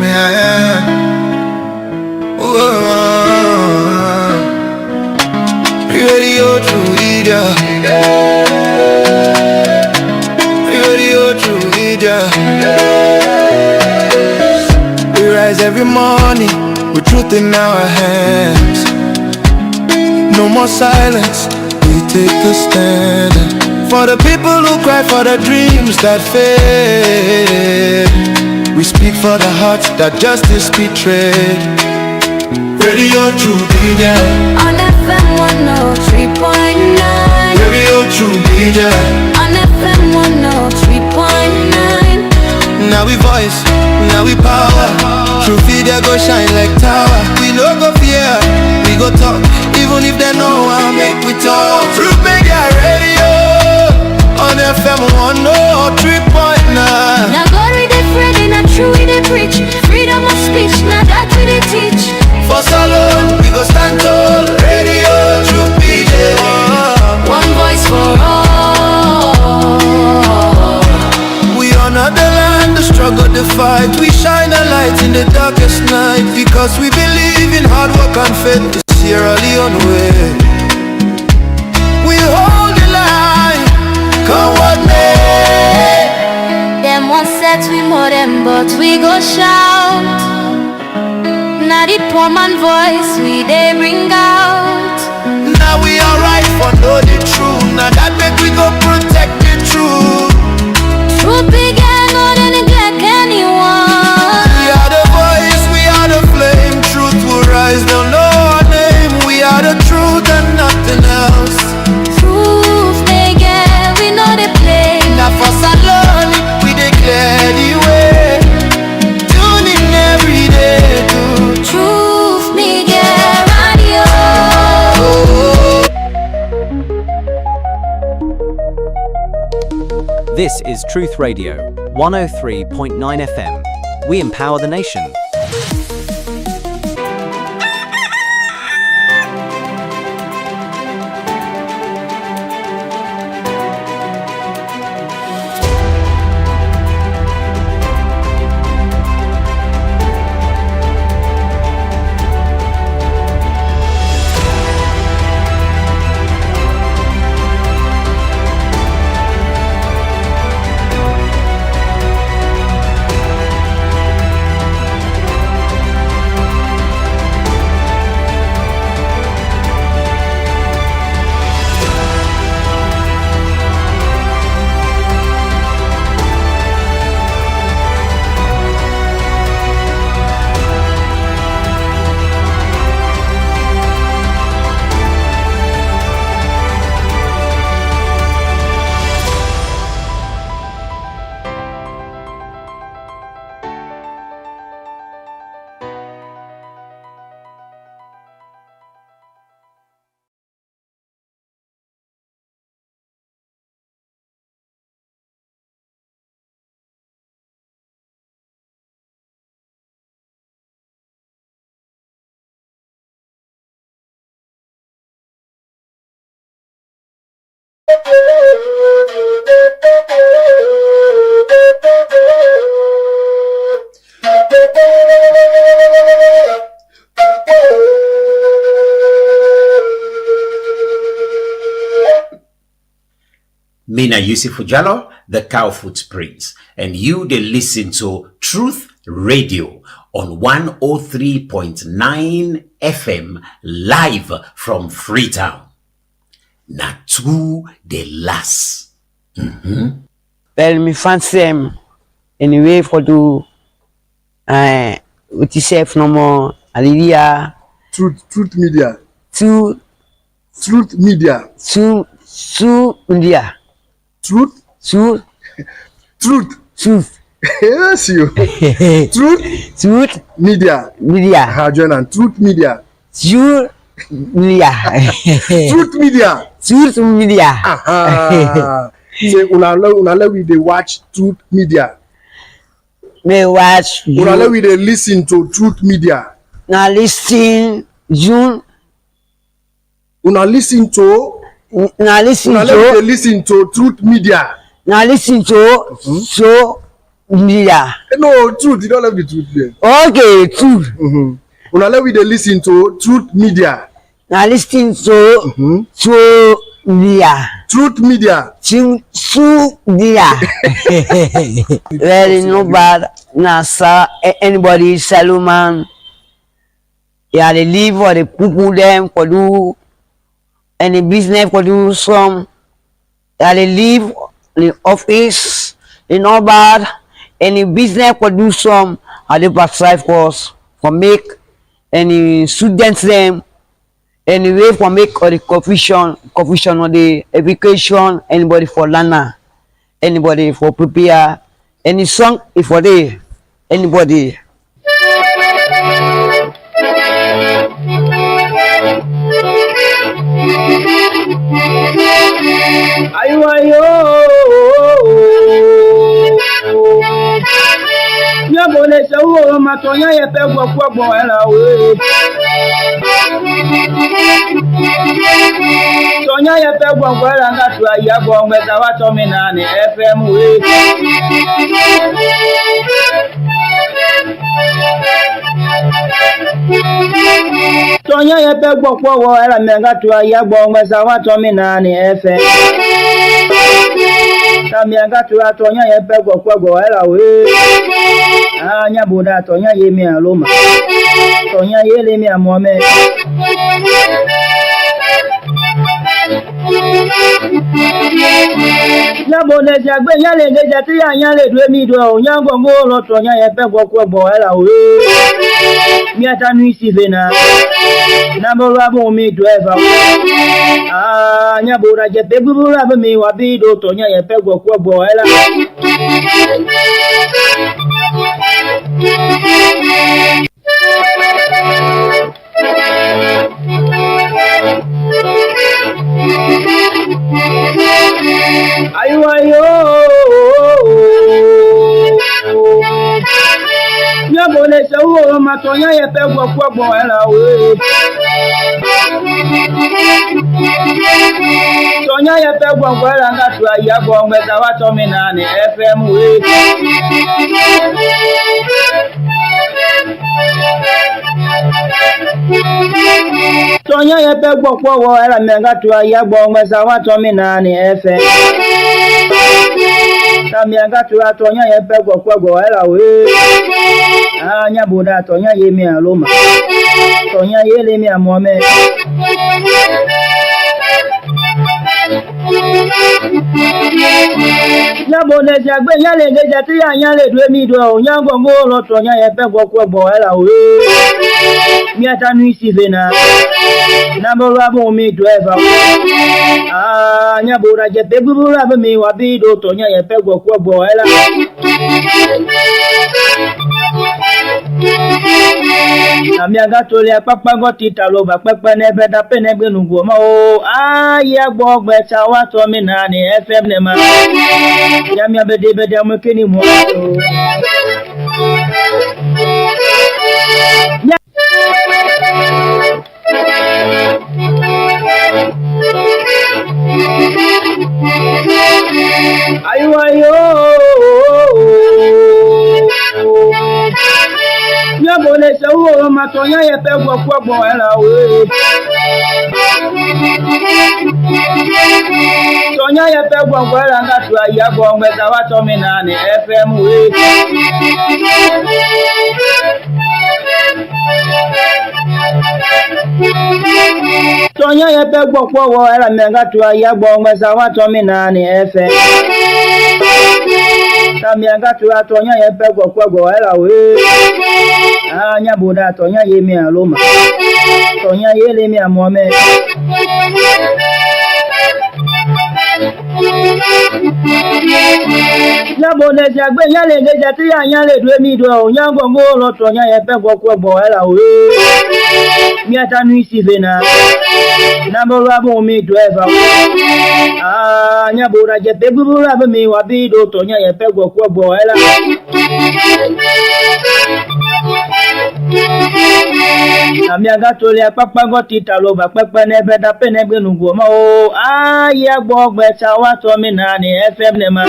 yeah. Radio true media. Radio true media. We rise every morning with truth in our hands. No more silence, we take a stand. For the people who cry, for the dreams that fade. We speak for the hearts that justice betrayed. Radio True Media on FM 103.9. Radio True Media on FM 103.9. Now we voice, now we power. True Media go shine like tower. We no go fear, we go talk. Even if they know how make we talk. True Media Radio on FM 103.9. Now God we Deffered, and true we dey preach. Freedom of speech, now that we dey teach. For Salon, we go stand tall. Radio True Media, one voice for all. We honor the land, the struggle, the fight. We shine a light in the darkest night. Because we believe in hard work and faith. To Sierra Leone way. We hold the line, come what may. Them one set we more them, but we go shout. Now the poor man voice we they bring out. Now we alright for know the truth. Now that make we go protect the truth. Truth began, no they neglect anyone. We are the voice, we are the flame. Truth will rise, they'll know our name. We are the truth and nothing else. Truth they get, we know they play. Now for Salon, we declare the way. Tune in every day to Truth me get radio. This is Truth Radio, 103.9 FM. We empower the nation. Mina Yusufu Jallo, the Cow Footprints, and you they listen to Truth Radio on 103.9 FM live from Freetown. Na to the last. Well, me fancy anyway for do what you say no more. Hallelujah. Truth Media. Truth Media. Media. Truth. Yes, you. Truth Media. Join and Truth Media. Truth Media. Truth Media. Say una we dey watch Truth Media. Me watch. Una we dey listen to Truth Media. Now listen June. Una listen to Now listen to Truth Media. Now listen to so media. No, truth. You don't let me truth there. Okay, truth. Una let we dey listen to truth media. Now listen to media. Truth media. Truth media. Very no bad. Now, sir, anybody, Salomon. Yeah, they live or they people them for do any business for do some. Yeah, they live in the office. They not bad. Any business for do some. They provide for us for make any students them. Anyway, for make or the confusion or the education. Anybody for learner. Anybody for prepare. Any song if for the anybody. Ayo Nyabone sawo matonya ye pe gbo ela we Tonya ye pe gbo ela ngatu ayabo ngeta wa to mi na ni FM we Tonya ye pe gbo ela ngatu ayabo ngeta wa to mi na ni FM Tamianga tu atonya ye pe gbo ela we Anya buda tonya ye mi aloma Tonya ye le mi amome Ya bone jagbe ya le deja ti anya le dwe mi do onya gongo lo tonya ye pe gbo ela we Mi atanu isi vena Na bo rabo mi do eva Anya buda je pe buru rabo mi wa bi do tonya ye pe gbo ela Ayo Nyabone sawo matonya ye pe gbo ela we Tonya ye pe gbo ela ngatu ayabo ngeta wa to mi na ni FM we Tonya ye pe gbo ela ngatu ayabo ngeta wa to mi na ni FM Tamianga tu atonya ye pe gbo ela we Anya buda tonya ye mi aloma Tonya ye le mi amome Ya bone jagbe ya le deja ti anya le dwe mi do onya gongo lo tonya ye pe gbo ela we Mi atanu isi vena Na bo rabo mi do eva Anya buda je pe buru rabo mi wa bi do tonya ye pe gbo ela Amiaga tole papa goti talo ba pepe ne beda pene gbenu go ma o aya gbo gbe cha wa to mi na ni FM ne ma ya mi abede mo kini mo ayo Nyabone sawo matonya ye pe gbo ela we Tonya ye pe gbo ela ngatu ayabo ngeta wa to mi na ni FM we Tonya ye pe gbo ela ngatu ayabo ngeta wa to mi na ni FM Tamianga tu atonya ye pe gbo ela we Anya buda tonya ye mi aloma Tonya ye le mi amome Ya bone jagbe ya le deja ti anya le dwe mi do onya gongo lo tonya ye pe gbo ela we Mi atanu isi vena Na bo rabo mi do eva Anya buda je pe buru rabo mi wa bi do tonya ye pe gbo ela Amiaga tolia papa gotita loba papa nebe da penebe nungoma o aya gbogbe chawa to mi na ni FM ne ma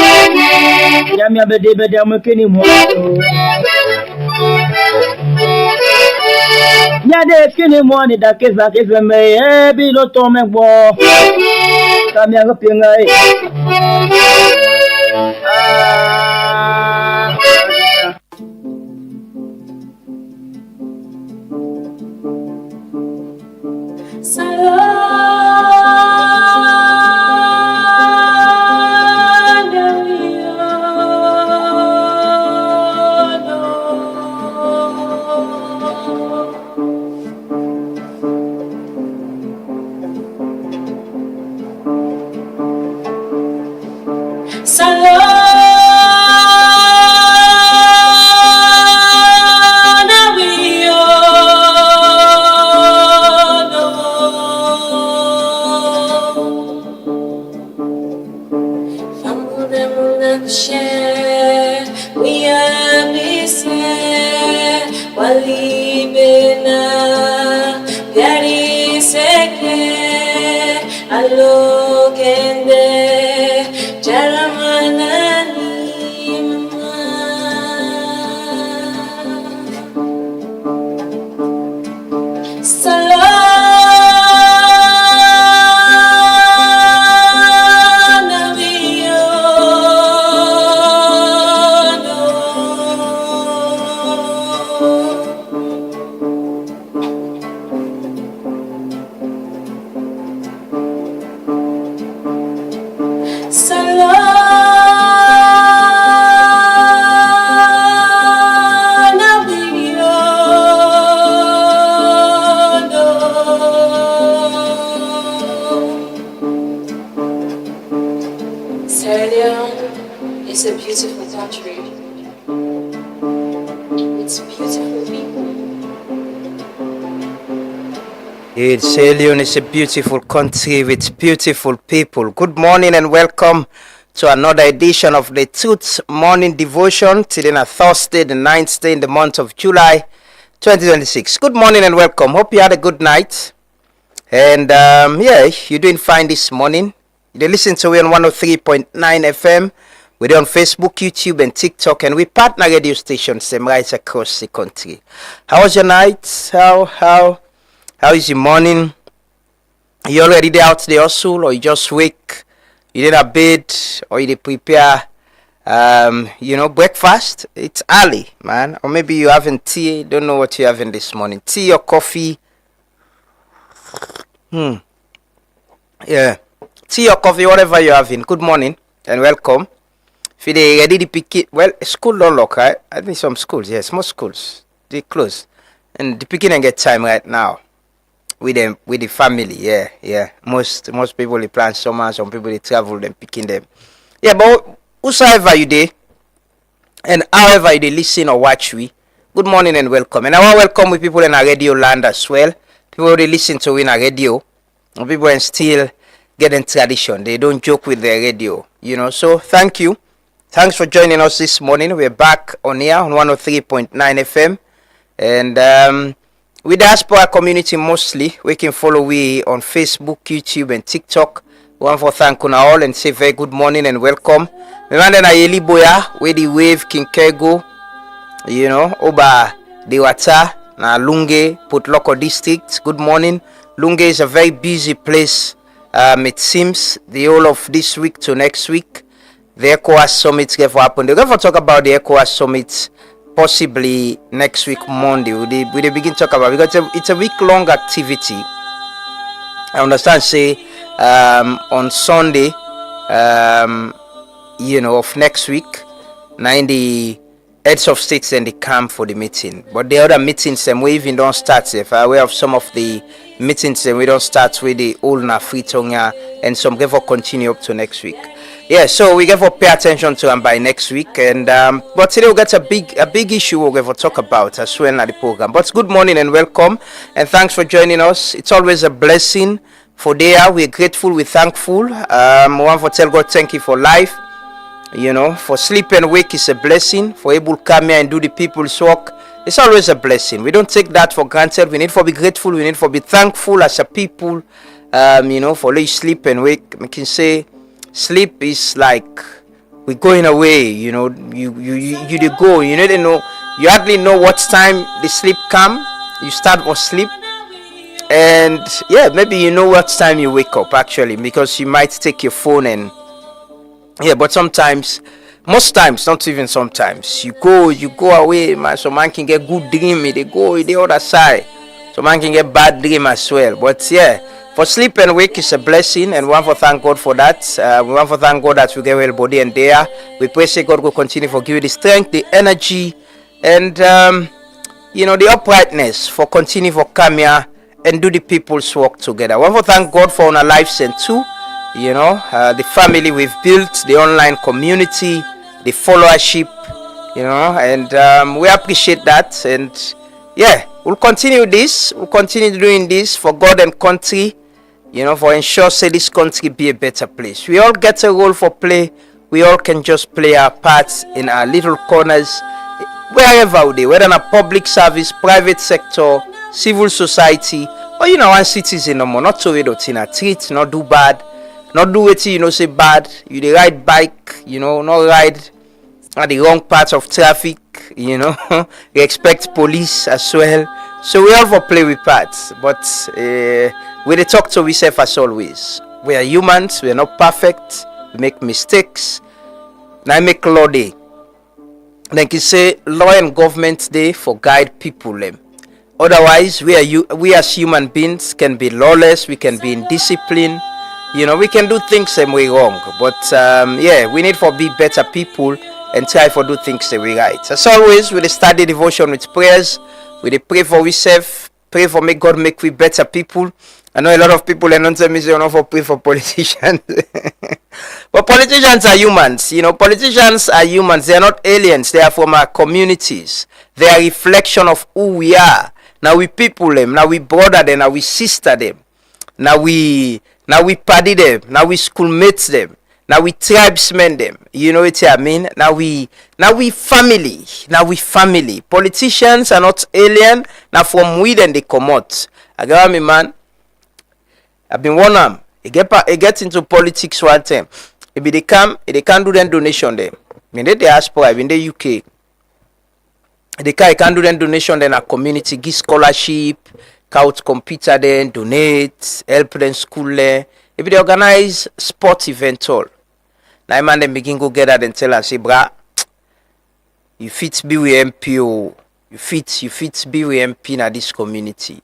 ya mi abede bede amukeni mo ya de kini mo ni da keza keza me e bi lo to me gbo amiaga pinga Leone is a beautiful country. It's beautiful people. Leone is a beautiful country with beautiful people. Good morning and welcome to another edition of the Truth Morning Devotion. Today on Thursday, the 9th day in the month of July, 2026. Good morning and welcome. Hope you had a good night. And you're doing fine this morning. You listen to me on 103.9 FM. We're on Facebook, YouTube, and TikTok, and we partner radio stations right across the country. How was your night? How is your morning? You already out the hustle, or you just wake? You did a bed, or you did prepare, breakfast? It's early, man. Or maybe you having tea. Don't know what you're having this morning. Tea or coffee? Yeah. Tea or coffee, whatever you're having. Good morning and welcome. If you're ready to pick it, well, school don't look, right? I think some schools, yes, most schools, they close. And the picking and get time right now with them, with the family, yeah. Most people, they plan summer, some people, they travel, them picking them. Yeah, but whosoever you dey, and however you dey listen or watch we, good morning and welcome. And I want to welcome with people in our radio land as well. People they listen to in our radio, and people and still getting tradition. They don't joke with their radio, So thank you. Thanks for joining us this morning. We're back on here on 103.9 FM. And with the diaspora community mostly, we can follow we on Facebook, YouTube, and TikTok. We want to thank you all and say very good morning and welcome. Remember na Yeli Boya, where the wave Kinkego, Oba Dewata, na Lunge, Putloko district. Good morning. Lunge is a very busy place. It seems the whole of this week to next week, the ECOWAS summit going to happen. They're going to talk about the ECOWAS summit possibly next week, Monday. We begin to talk about it because it's a week-long activity. I understand, say, on Sunday, of next week, 90 heads of states and the camp for the meeting. But the other meetings, we even don't start. If I'm aware of some of the meetings, we don't start with the old na free tonga, and some give continue up to next week. Yeah, so we give pay attention to them by next week. And but today we got a big issue we're going to talk about as well in the program. But good morning and welcome, and thanks for joining us. It's always a blessing for there. We're grateful, we're thankful. We want to tell God thank you for life. For sleep and wake is a blessing. For able to come here and do the people's work It's always a blessing. We don't take that for granted. We need to be grateful. We need to be thankful as a people. For late sleep and wake. I can say sleep is like we're going away. You dey go. You need to know. You hardly know what time the sleep come. You start for sleep, and yeah, maybe you know what time you wake up actually, because you might take your phone and but sometimes, most times, not even sometimes, you go away, man. So man can get good dream, they go the other side. So man can get bad dream as well. But yeah, for sleep and wake is a blessing, and we want to thank God for that. We want to thank God that we get well body and there. We pray say God will continue to give you the strength, the energy, and the uprightness for continue for come here and do the people's work together. We want to thank God for our lives and too. The family we've built, the online community, the followership, and we appreciate that. And yeah, we'll continue this. We'll continue doing this for God and country, for ensure say this country be a better place. We all get a role for play. We all can just play our parts in our little corners, wherever we do, whether in a public service, private sector, civil society, or one citizen no more. Not to it in a treat, not do bad. Not do it, say bad. You dey ride bike, not ride at the wrong part of traffic, You expect police as well. So we all for play with parts, but we dey talk to ourselves as always. We are humans. We are not perfect. We make mistakes. Now I make law day. Like you say, law and government day for guide people them. Otherwise, we as human beings can be lawless. We can be indisciplined. We can do things same way wrong, but we need to be better people and try to do things the way right. As always, we study devotion with prayers. We pray for ourselves, pray for make God make we better people. I know a lot of people and don't tell me say not for pray for politicians, but politicians are humans. Politicians are humans. They are not aliens. They are from our communities. They are a reflection of who we are. Now we people them. Now we brother them. Now we sister them. Now we party them. Now we schoolmates them. Now we tribesmen them. You know what I mean? Now we family. Now we family. Politicians are not alien. Now from we then they come out. I got me man. I've been one them. He get into politics one time. If they can't do them donation them. In the diaspora, in the UK. They can't do them donation then a community, give scholarship, couch computer then, donate, help them school there. If they organize sport event all. Now man them begin go get that and tell us, say, brah, you fit be with MPO. You fit be with MP in this community.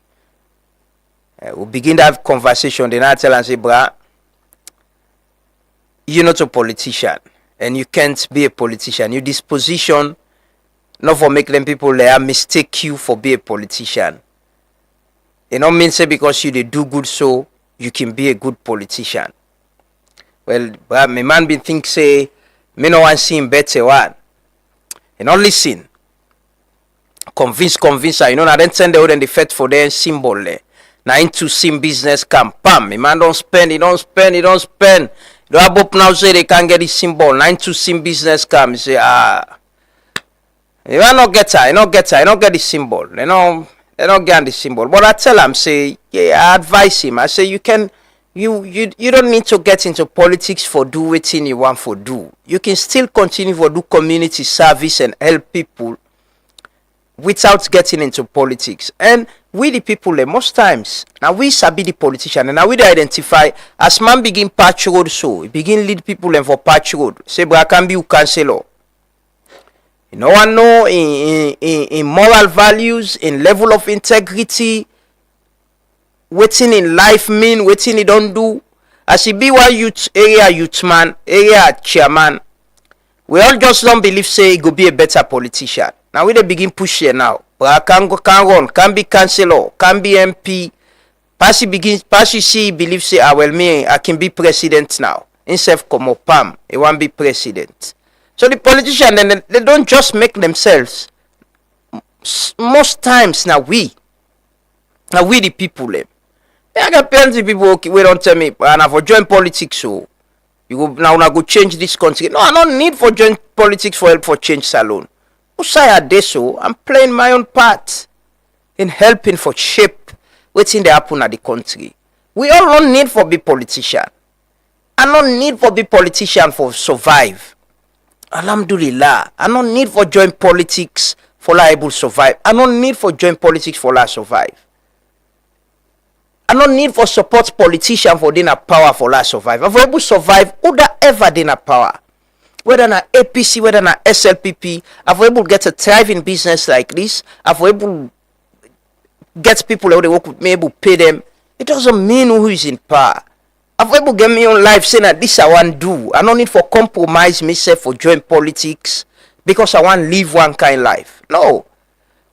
We begin to have conversation. Then I tell and say, brah, you're not a politician. And you can't be a politician. Your disposition, not for make them people there mistake you for be a politician. It don't mean say because you do good so you can be a good politician. Well, but my man been think say me no want see him better one. And not listen. Convince her. Now then send the and the fet for their symbol there. Now into sim business come. Pam, my man don't spend. He don't have up now say they can't get the symbol. Now into sim business come. He say you not get her. You not get the symbol. They don't get the symbol. But I tell him, say, I advise him. I say you don't need to get into politics for do what you want for do. You can still continue to do community service and help people without getting into politics. And we the people, most times, now we sabi the politician, and now we identify as man begin patch road so, he begin lead people for patch road. Say, bro, I can be a councillor. No one know in moral values, in level of integrity, waiting in life mean, waiting he don't do. As he be one youth man, area chairman, we all just don't believe say he go be a better politician. Now we dey begin push here now. But can run, can be councillor, can be MP. Passy see believe say I can be president now. Himself come up Pam, he want be president. So the politician then they don't just make themselves. Most times now we the people them. I got plenty of people we don't tell me and I for join politics so you go now go change this country. No, I don't need for join politics for help for change salon. Usaya Deso, I'm playing my own part in helping for shape wetin dey happen at the country. We all don't need for be politician. I don't need for be politician for survive. Alhamdulillah. I don't need for join politics for able survive. I don't need for join politics for survive. I don't need for support politician for dinner power for survive. I for able survive who that ever dinner power. Whether na APC, whether na SLPP, I for able get a thriving business like this. I for able get people who they work with me able pay them. It doesn't mean who is in power. I've able get me on life saying that this I want do. I don't need for compromise myself for join politics because I want live one kind life. No.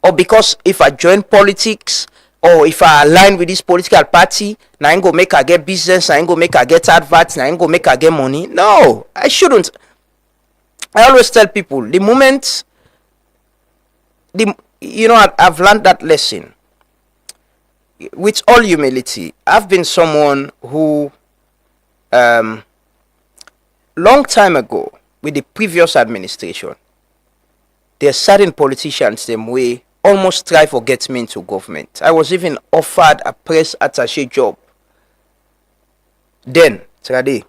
Or because if I join politics or if I align with this political party, now I ain't go make I get business, I ain't go make I get adverts, now I ain't go make I get money. No, I shouldn't. I always tell people the moment I've learned that lesson. With all humility, I've been someone who long time ago with the previous administration, there's certain politicians them way almost try to get me into government. I was even offered a press attaché job. Then, today,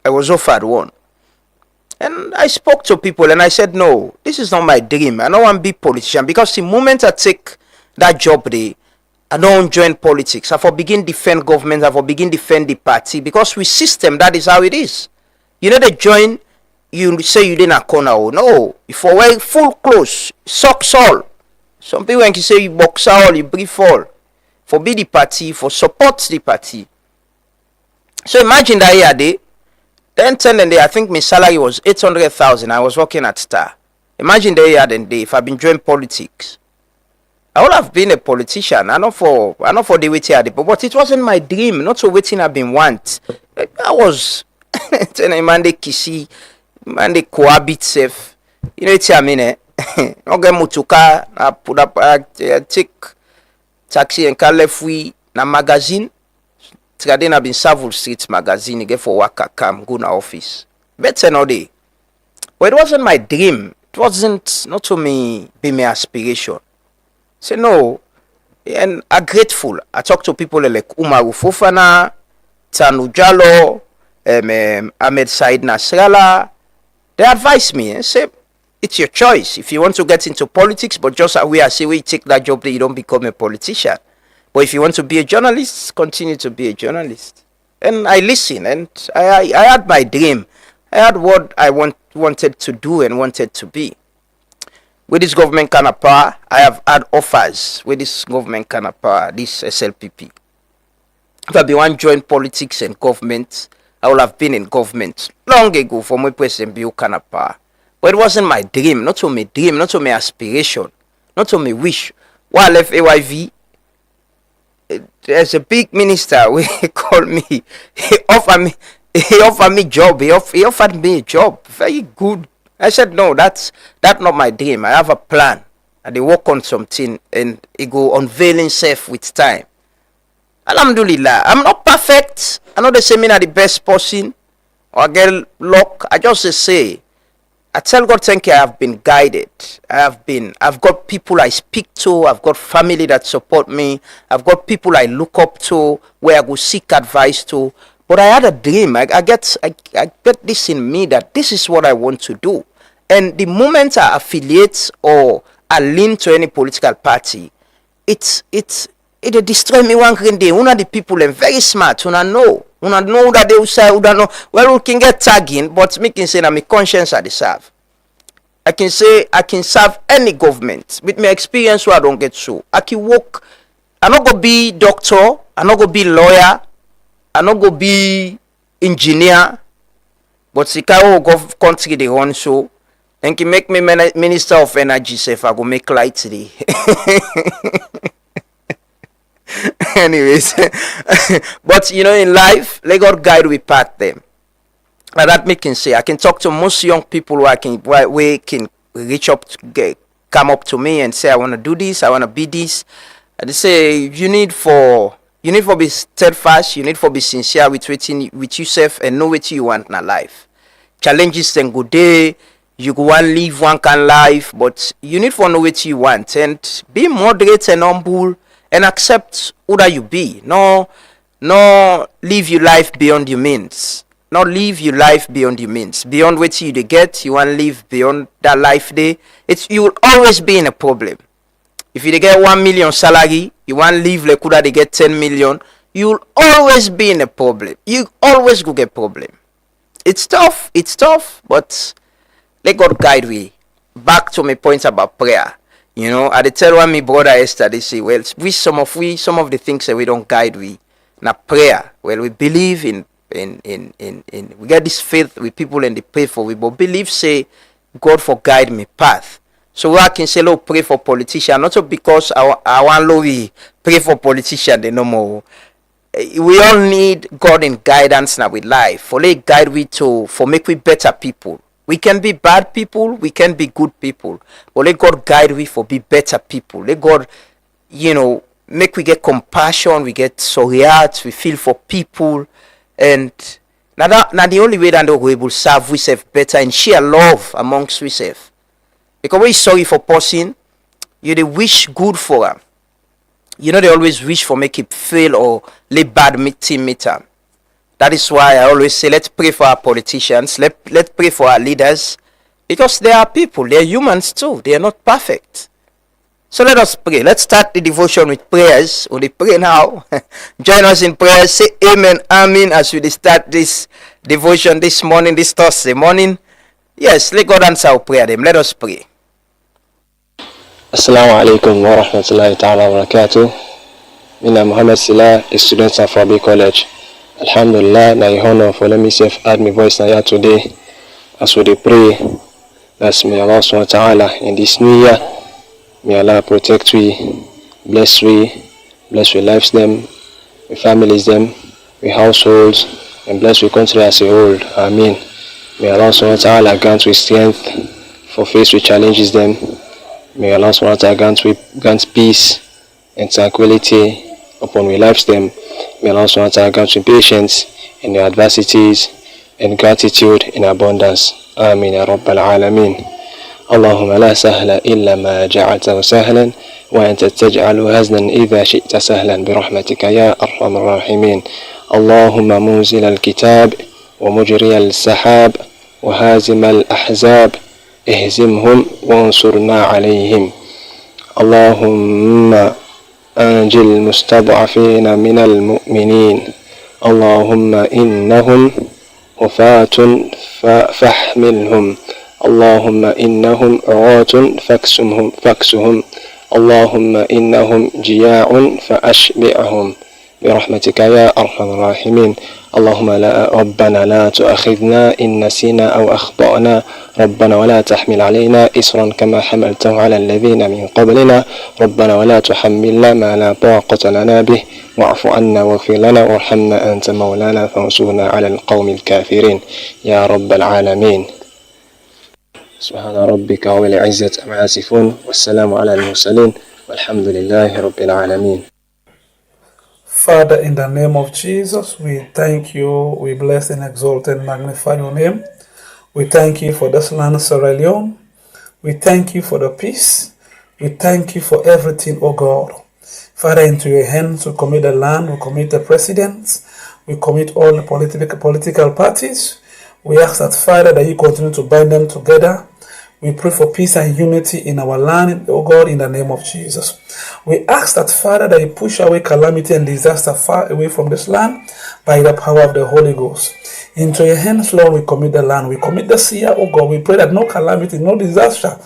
I was offered one. And I spoke to people and I said, no, this is not my dream. I don't want to be politician because the moment I take that job there, I don't join politics. I for begin defend government. I for begin defend the party because with system that is how it is. You know they join. You say you didn't a corner. Oh no, you for wear full clothes, socks all. Some people when you say you box all, you brief all. For be the party, for support the party. So imagine that year day. Then 10 and day, I think my salary was 800,000. I was working at Star. Imagine the year then day if I've been joining politics. I would have been a politician. I know for the waiting at the but it wasn't my dream. Not so waiting I've been want. I was telling man they kissy, man they cohabit safe. You know what I mean? No get mutuka. I put up take taxi and car left we na magazine. Today I been Savile Street magazine. You get for work come go na office. Better no day. But it wasn't my dream. It wasn't not to me be my aspiration. Say no, and I'm grateful. I talk to people like Umaru Fofana, Tanu Jallo, Ahmed Said Nasrallah. They advise me and say, it's your choice. If you want to get into politics, but just as I say, we take that job that you don't become a politician. But if you want to be a journalist, continue to be a journalist. And I listen, and I had my dream. I had what I wanted to do and wanted to be. With this government kind of power, I have had offers with this government kind of power, this SLPP. If I be one join politics and government, I would have been in government long ago for my president be kind of power. But it wasn't my dream, not to my dream, not to my aspiration, not to my wish. While I left AYV, there's a big minister who called me. He offered me job. He offered me a job, very good. I said, no, that's not my dream. I have a plan. And they work on something and it go unveiling self with time. Alhamdulillah. I'm not perfect. I'm not the same I'm the best person or I get luck. I just say, I tell God thank you, I have been guided. I've got people I speak to, I've got family that support me, I've got people I look up to, where I go seek advice to. But I had a dream. I get this in me that this is what I want to do. And the moment I affiliate or I lean to any political party, it destroy me one green day. One of the people are very smart. Una know that they will say, una know. Well, we can get tagging, but me can say that my conscience I deserve. I can say I can serve any government with my experience where I don't get so. I can work. I'm not gonna be doctor. I'm not gonna be lawyer. I'm not gonna be engineer. But the kind of country they run so. And can make me minister of energy if I go make light today. Anyways, but in life, let God guide we path them. And that me can say I can talk to most young people who can reach up to come up to me and say I want to do this, I want to be this. And they say you need for be steadfast, you need for be sincere with yourself and know what you want in life. Challenges then go there. you go and live one kind life, but you need to know what you want and be moderate and humble and accept who that you be. No live your life beyond your means. Not live your life beyond your means. Beyond what you get, you want to live beyond that life day. You will always be in a problem. If you get 1 million salary, you want to live like they get 10 million, you will always be in a problem. You always go get problem. It's tough, but let God guide we. Back to my point about prayer. I did tell one my brother yesterday, say, well, some of the things that we don't guide we. Now prayer. Well, we believe in we get this faith with people and they pray for we, but believe say God for guide me path. So I can say, Lord, pray for politicians, not just because I want Lord pray for politicians, they no more. We all need God in guidance now with life. For let guide we for make we better people. We can be bad people, we can be good people. But let God guide we for be better people. Let God, make we get compassion, we get sorry hearts, we feel for people. And now the only way that we will serve we serve better and share love amongst we serve. Because when you sorry for person, you they wish good for them. They always wish for make it fail or let bad team meet them. That is why I always say let's pray for our politicians, let's pray for our leaders, because they are people, they are humans too, they are not perfect. So let us pray. Let's start the devotion with prayers. We pray now. Join us in prayer. Say amen, amen as we start this devotion this morning, this Thursday morning. Yes, let God answer our prayer. Let us pray. Assalamu alaikum wa rahmatullahi ta'ala wa barakatuh. Mina Muhammad Sila, a student of Rabi College. Alhamdulillah, na honor for let me add my voice now here today. As we pray, that's may Allah subhanahu wa ta'ala in this new year. May Allah protect we, bless we lives them, we families them, we households, and bless we country as a whole. Amen. May Allah subhanahu wa ta'ala grant we strength for face with challenges them. May Allah subhanahu wa ta'ala grant peace and tranquility upon we lives them. May Allah subhanahu wa ta'ala grant we patience in the adversities and gratitude in abundance. Amin ya Rabbal Alameen. اللهم لا سهل إلا ما جعلته سهلا وأنت تجعل هزلا إذا شئت سهلا برحمتك يا أرحم الراحمين. اللهم منزل الكتاب ومجري السحاب وهازم الأحزاب اهزمهم وانصرنا عليهم. اللهم أنجل المستضعفين من المؤمنين. اللهم إنهم وفاة فاحملهم. اللهم إنهم عراة فاكسهم. اللهم إنهم جياع فأشبعهم برحمتك يا أرحم الراحمين. اللهم ربنا لا تؤاخذنا إن نسينا أو أخطأنا. ربنا ولا تحمل علينا إصرا كما حملته على الذين من قبلنا. ربنا ولا تحملنا ما لا طاقة لنا به. واعف عنا واغفر لنا وارحمنا أنت مولانا فانصرنا على القوم الكافرين يا رب العالمين. سبحان ربك رب العزة عما يصفون والسلام على المرسلين والحمد لله رب العالمين. Father, in the name of Jesus, we thank you, we bless and exalt and magnify your name. We thank you for this land, Sierra Leone. We thank you for the peace. We thank you for everything, oh God. Father, into your hands we commit the land, we commit the presidents, we commit all the political parties. We ask that, Father, that you continue to bind them together. We pray for peace and unity in our land, oh God, in the name of Jesus. We ask that, Father, that you push away calamity and disaster far away from this land by the power of the Holy Ghost. Into your hands, Lord, we commit the land. We commit the sea, oh God. We pray that no calamity, no disaster,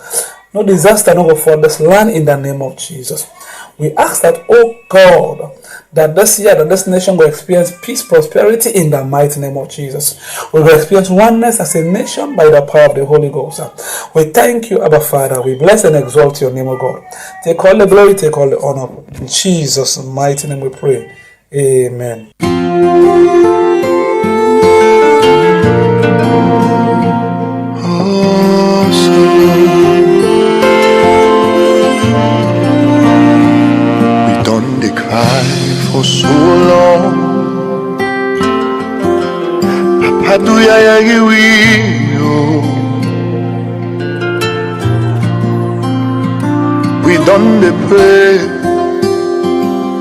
no go for this land in the name of Jesus. We ask that, oh God, that this year, that this nation will experience peace, prosperity in the mighty name of Jesus. We will experience oneness as a nation by the power of the Holy Ghost. We thank you, Abba Father. We bless and exalt your name, O God. Take all the glory, take all the honor. In Jesus' mighty name we pray. Amen. For so long, Papa do ya yagiwi, we done the pray.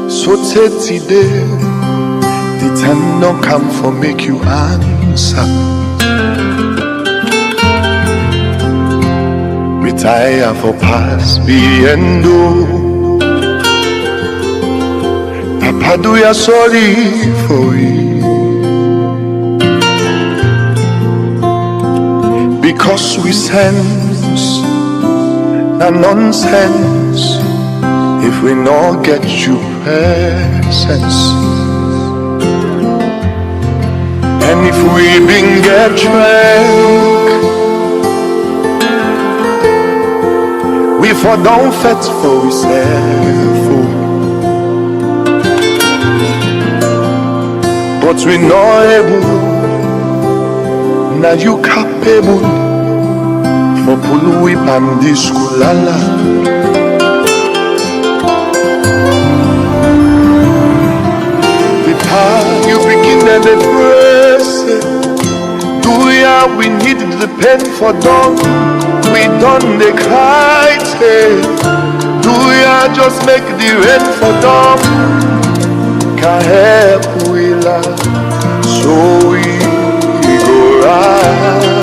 So take today, the time don't come for make you answer. Retire for past be and do. Papa, do ya sorry for it? Because we sense a nonsense if we not get you presence. And if we been get drunk, we for don't fet for we self. But we not able, now you capable for pull whip and disculala. The power you begin and the press. Do ya we need the pen for done? We done the kite. Do ya just make the rain for dumb? Can't help we love, so we go rise.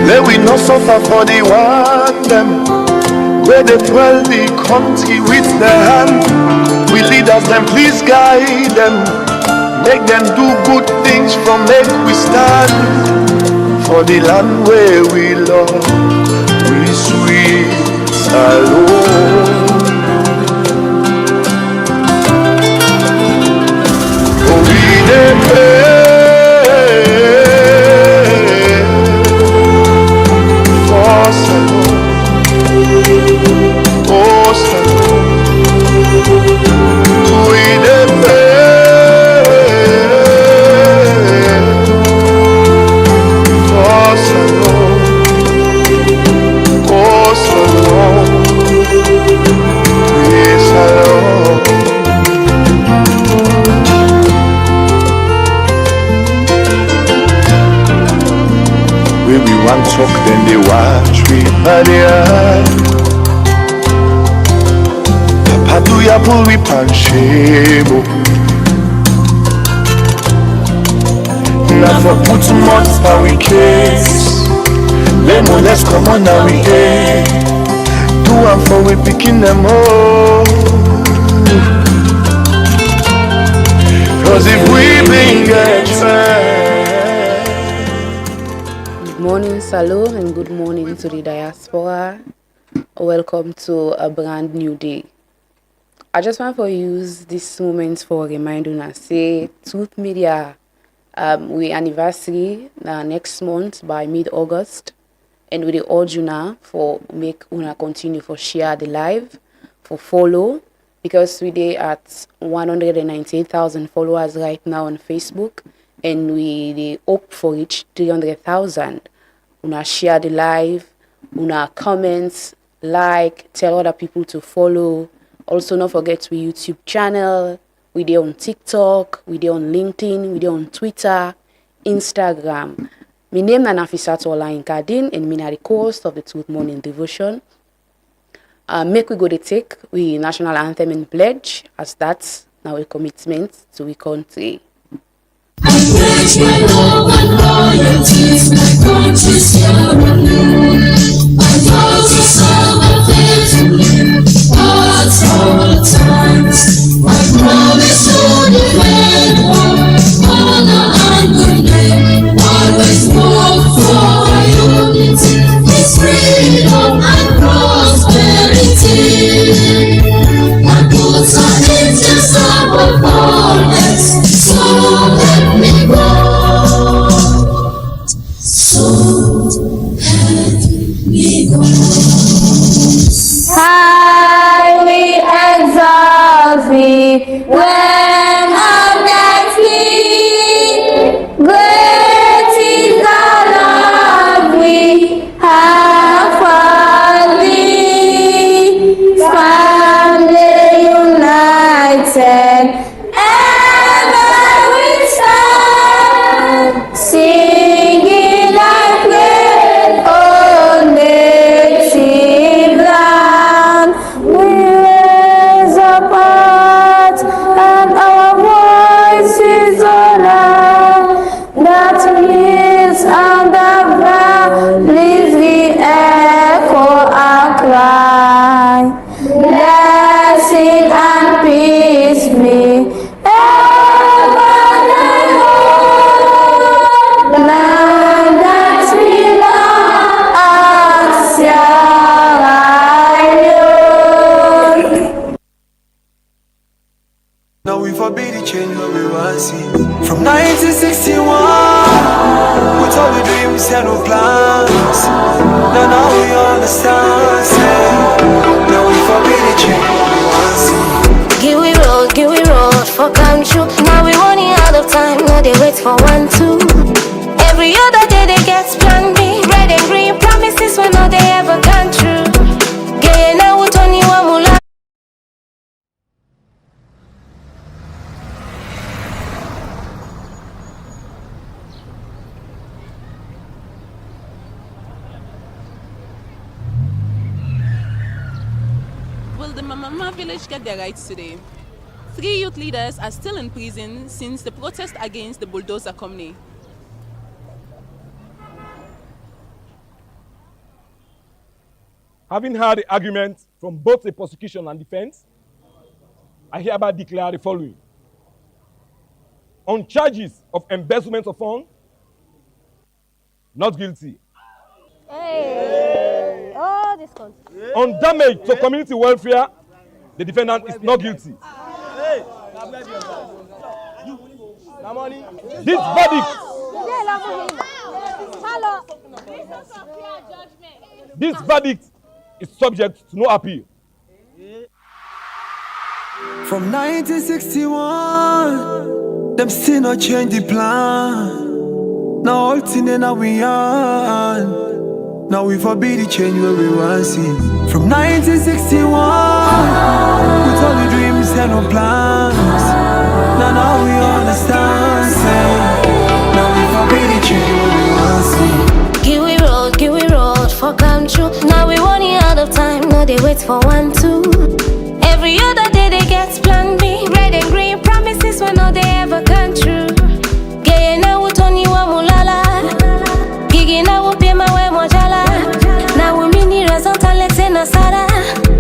Let we not suffer for the one them, where they dwell the country with their hand. We leaders them, please guide them, make them do good things from make we stand. For the land where we love, we sweet alone. Oh, we dey pray for Salome. Oh, Salome. We dey pray for Salome. Oh, Salome. Where we want talk, then they watch we by the eye. Papa do ya pull we panshebo. Now for put months for we case. Lemo, let's come on now we day. Do and for we picking them all. Cause if we been get Good morning, Salo, and good morning to the diaspora. Welcome to a brand new day. I just want to use this moment for a reminder and say Truth Media we anniversary next month by mid-August, and we urge you now for make una continue for share the live, for follow, because we dey at 198,000 followers right now on Facebook, and we dey hope for reach 300,000. Una share the live, una comments, like, tell other people to follow. Also, don't forget we YouTube channel. We dey on TikTok, we dey on LinkedIn, we dey on Twitter, Instagram. My name is Nafisat Olain Kadin, and I am the co-host of the Truth Morning Devotion. Make we go to take we national anthem and pledge, as that's now a commitment to we country. I pledge my love and loyalty to my country's here alone. I vow to serve and faithfully at all times. I promise to defend honor and good name. Always work for unity, peace, freedom and prosperity. My boots are angels above all else, so let me go. So let me go. Highly exalt thee when I'm next thee. Great is the love we have for thee. Family united, ever we stand, singing like say no plans. Now we understand, say. Now we forbid the change we want see. Give we road for come true. Now we running out of time, now they wait for 1, 2. Every other day they get plan B. Red and green promises when all they ever come true. Gay now with only one mula. Will the Mama village get their rights today? 3 youth leaders are still in prison since the protest against the bulldozer company. Having heard the argument from both the prosecution and defense, I hereby declare the following. On charges of embezzlement of funds, not guilty. Hey. Oh, this one. On damage to community welfare, the defendant is not guilty. This verdict is subject to no appeal. From 1961, them still not change the plan. Now all thing now we on. Now we forbid the change where we want see. From 1961, with all the dreams and no plans. Now we understand, say. Now we forbid the change where we want see. Give we road for come true. Now we running out of time, now they wait for 1, 2. Every other day they get plan B. Red and green promises when all they ever come true. Gay now with only one mulala. Gigi now will pay my way mojala. Now we mini result and let's in a sada.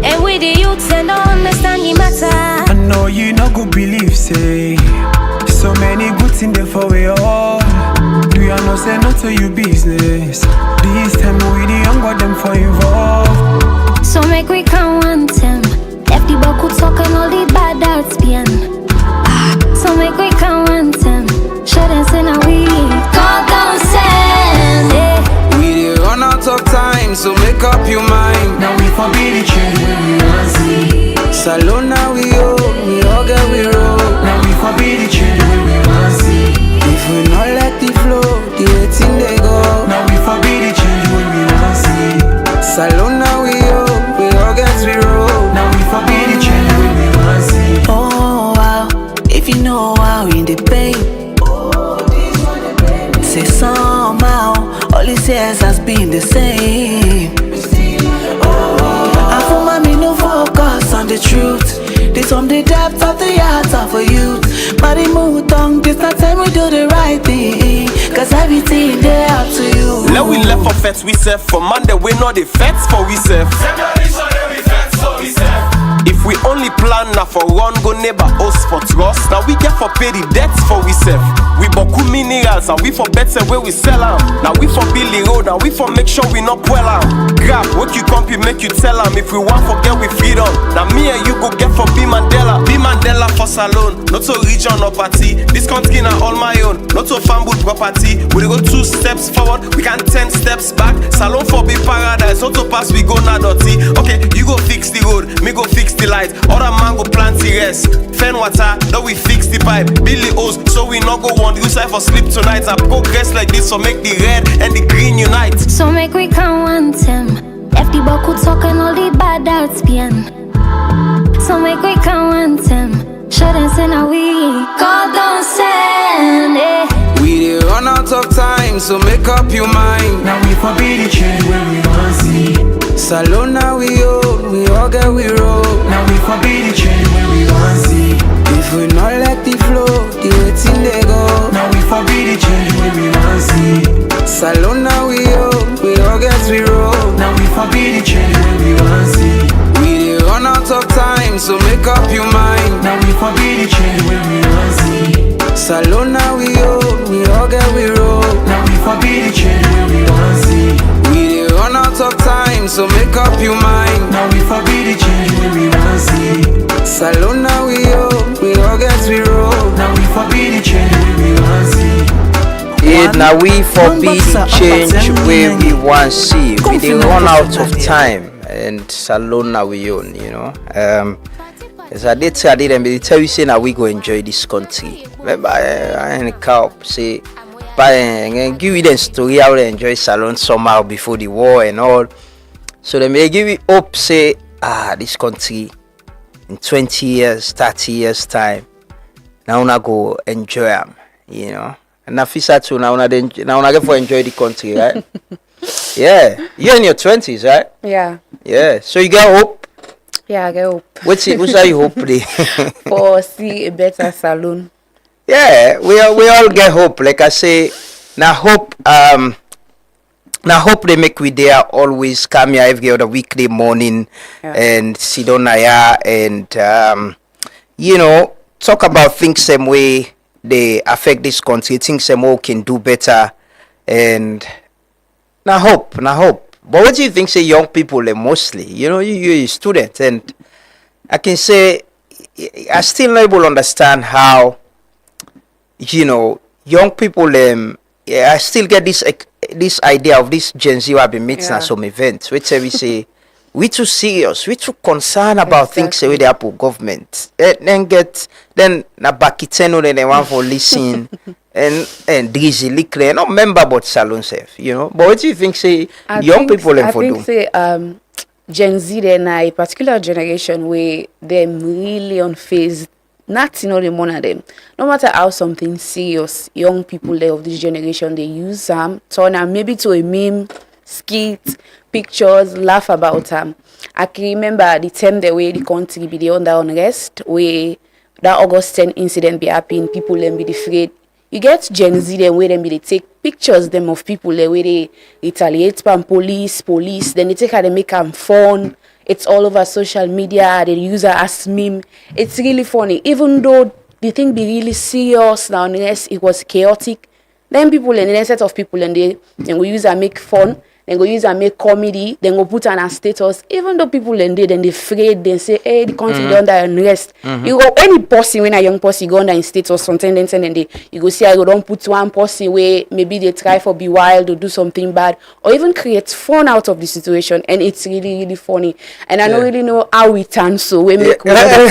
And with the youths and don't understand the matter. I know you not go believe, say. So many good things there for we all. Do you know say not to you business? This time we the younger them for involved. So make we count 1 time. Left the buck could talk and all the bad arts behind. So make we count 1 time. Show them say now we call down sand. We the run out of time, so make up your mind. Now we forbid the change when we want see. Salon now we all get we roll. Now we forbid the change when we want see. If we not let the flow, the 18 they go. Now we forbid the change when we want see. Salon now we all get we roll. Now we forbid the change when we want see. Oh wow, if you know how in the pain. Say somehow, all he says has been the same. And for mommy no focus on the truth. This from the depth of the heart of a youth. Body move tongue, this not time we do the right thing. Cause everything they up to you. Now we left for fets we serve. For Monday we know the fets for we serve. If we only plan now for run go neighbor us for trust. Now we get for pay the debts for we serve. We boku minerals and we for better where we sell them. Now we for build the road and we for make sure we not well am. Grab what you compy make you tell them. If we want forget we freedom. Now me and you go get for B Mandela. B Mandela for salon, not to region or party. This country now all my own, not to family property. We go 2 steps forward, we can 10 steps back. Salon for be paradise, not to pass we go na dirty. Okay, you go fix the road, me go fix the light. Other man go plant the rest. Fen water, now we fix the pipe. Billy O's, so we not go want you side for sleep tonight. I progress like this, so make the red and the green unite. So make we count 1 time. Left the buck could talk and all the bad arts behind. So make we count 1 time. Show them say now we call down sand. We dey run out of time, so make up your mind. Now we forbid the change when we want see. Salon now we all get we roll. Now we forbid the change when we want see. If we not let the flow, the 18 they go. Now we forbid the change when we want see. Salon now we all get we roll. Now we forbid the change when we want see. We dey run out of time, so make up your mind. Now we forbid the change when we want see. Salon now we all get we roll. Now we forbid the change when we want see. We dey run out of time, so make up your mind. Now we forbid the change when we want see. Salon now we all get we roll. Now we forbid the change when we want see. appreciate now we forbid the change where we want see. We dey run out of time and salon now we own, you know. As I did them, they tell you say now we go enjoy this country. Remember, I help say, and give you the story how they enjoy salon somehow before the war and all. So they may give you hope say, this country in 20 years, 30 years time, now I go enjoy them, you know. And I feel sad too now I get for enjoy the country, right? Yeah, you're in your 20s, right? Yeah. Yeah, so you get hope. Yeah, I get hope. What's that you hope today? For see a better salon. Yeah, we all get hope. Like I say, now hope they make we there always come here every other weekday morning and sit down here and you know, talk about things same way they affect this country, things same way can do better and now hope. But what do you think say young people mostly? You know, you're a student and I can say I still not able to understand how, you know, young people I still get this idea of this Gen Z who have been meeting at some events which we say we too serious, we too concerned about things with the Apple government. Then na bakiteno then they want for listen and easily clear. Not member but salon safe, you know. But what do you think say young people for do? I think say Gen Z then a particular generation where them really unfazed. Not the one of them. No matter how something serious, young people there of this generation they use turn maybe to a meme, skit, pictures, laugh about I can remember the time the way the country be the under unrest, where that August 10 incident be happening, people them be afraid. You get Gen Z them where them be they take pictures them of people there where they retaliate from police, then they take how they make them fun. It's all over social media, they use it as meme. It's really funny. Even though the thing be really serious now, unless it was chaotic, then people and then set of people and they go use and make fun, then go use and make comedy, then go put on a status. Even though people and they afraid, they say, hey, the country under unrest. You go any person when a young person go under in status sometimes then they you go see I go don't put one person where maybe they try for be wild or do something bad or even create fun out of the situation, and it's really, really funny. And I don't really know how we turn so we make reality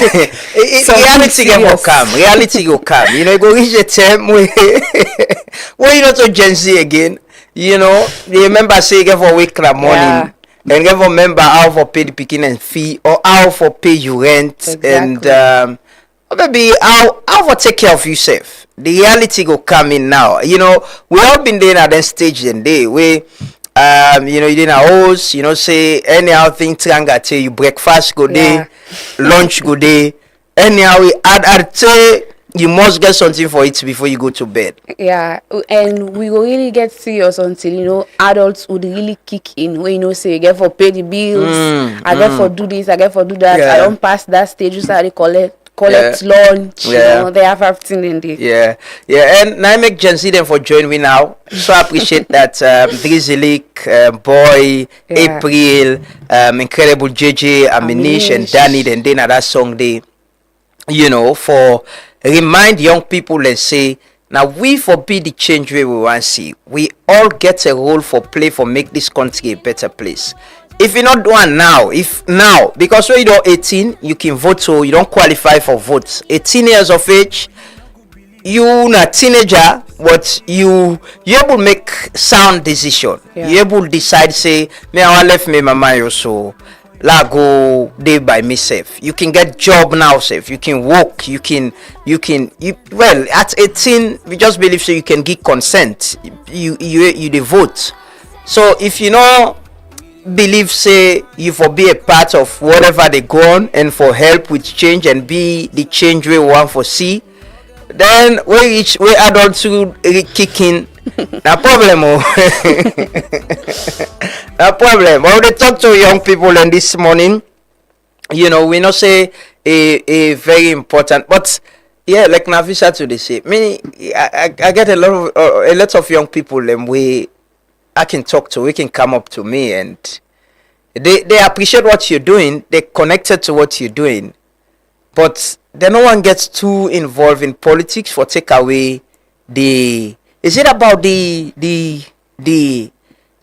go come. You know, go reach a time where you not so Gen Z again. You know, you remember say get for wake in morning and get for member how for pay the picking and fee or how for pay you rent and maybe how for take care of yourself. The reality go come in now. You know, we all been there at that stage and day where you know, you didn't house, you know, say anyhow thing tranga tell you breakfast go day, lunch go day, anyhow we add say you must get something for it before you go to bed. Yeah, and we will really get serious until, you know, adults would really kick in. When, you know, say, I get for pay the bills, I get for do this, I get for do that. I don't pass that stage, you start to collect lunch, you know, they have everything in there. And I make Gen Z them for join me now. So I appreciate that Drizzlick, Boy, April, Incredible JJ, Aminish, and Danny, and then that song they, you know, for remind young people and say, now we forbid the change where we want to see. We all get a role for play for make this country a better place. If you not do it now, because when you're 18, you can vote, so you don't qualify for votes. 18 years of age, you not teenager, but you able to make sound decision. You able to decide, say, me I want left me my mind so. La go day by myself. You can get job now, safe. You can work. You well at 18, we just believe so you can get consent. You the vote. So if you know believe say you for be a part of whatever they go on and for help with change and be the change we want for see, then we adults who kick in. No problem. No problem. But we talk to young people and this morning, you know, we not say a very important, but yeah, like Nafisa today say, I get a lot of young people and I can talk to, we can come up to me and they appreciate what you're doing, they're connected to what you're doing, but then no one gets too involved in politics for take away the Is it about the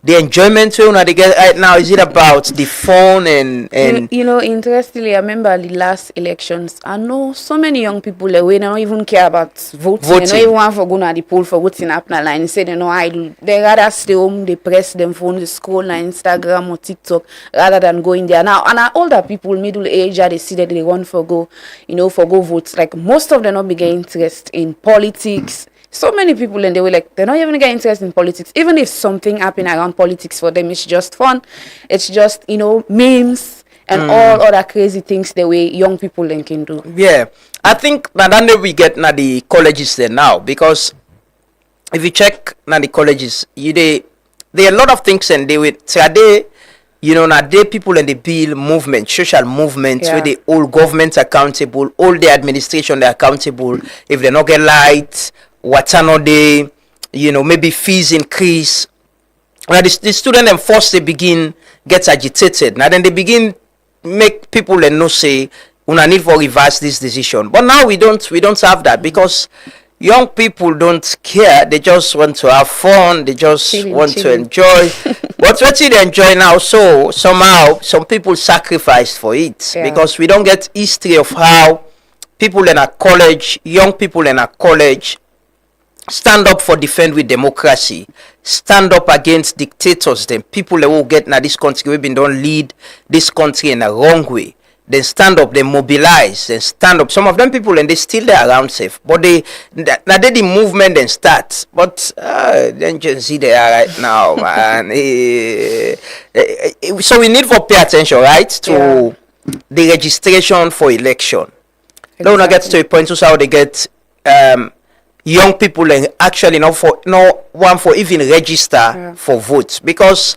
enjoyment we wanna get right now? Is it about the fun and Interestingly, I remember the last elections. I know so many young people they don't even care about voting. They don't even want for going to the poll for voting up na line. Say they know idle. They rather stay home, they press them phone, they scroll on Instagram or TikTok rather than going there. Now, and our older people, middle age, they see that they want for go votes. Like most of them not be getting interest in politics. So many people and they were like, they're not even getting interested in politics. Even if something happened around politics for them, it's just fun. It's just, memes and all other crazy things the way young people then can do. Yeah. I think that we get now the colleges there now, because if you check now the colleges, there are a lot of things and they with today, now they people and they build movement, social movements where they hold government accountable, all the administration they're accountable. If they not get light, water no day, maybe fees increase. Now the student and first they begin get agitated. Now then they begin make people and no say una need for reverse this decision. But now we don't have that, because young people don't care. They just want to have fun. They just want to enjoy. But what they enjoy now, so somehow some people sacrifice for it because we don't get history of how people in a college, young people in a college, stand up for defend with democracy, stand up against dictators, then people that will get now this country, we've been don't lead this country in a wrong way. Then stand up, they mobilize, then stand up. Some of them people and they still there around safe, but the movement then starts. But then Gen Z they are right now, man. So we need to pay attention, right, to the registration for election. Don't get to a point to how they get young people and actually no one for even register for votes, because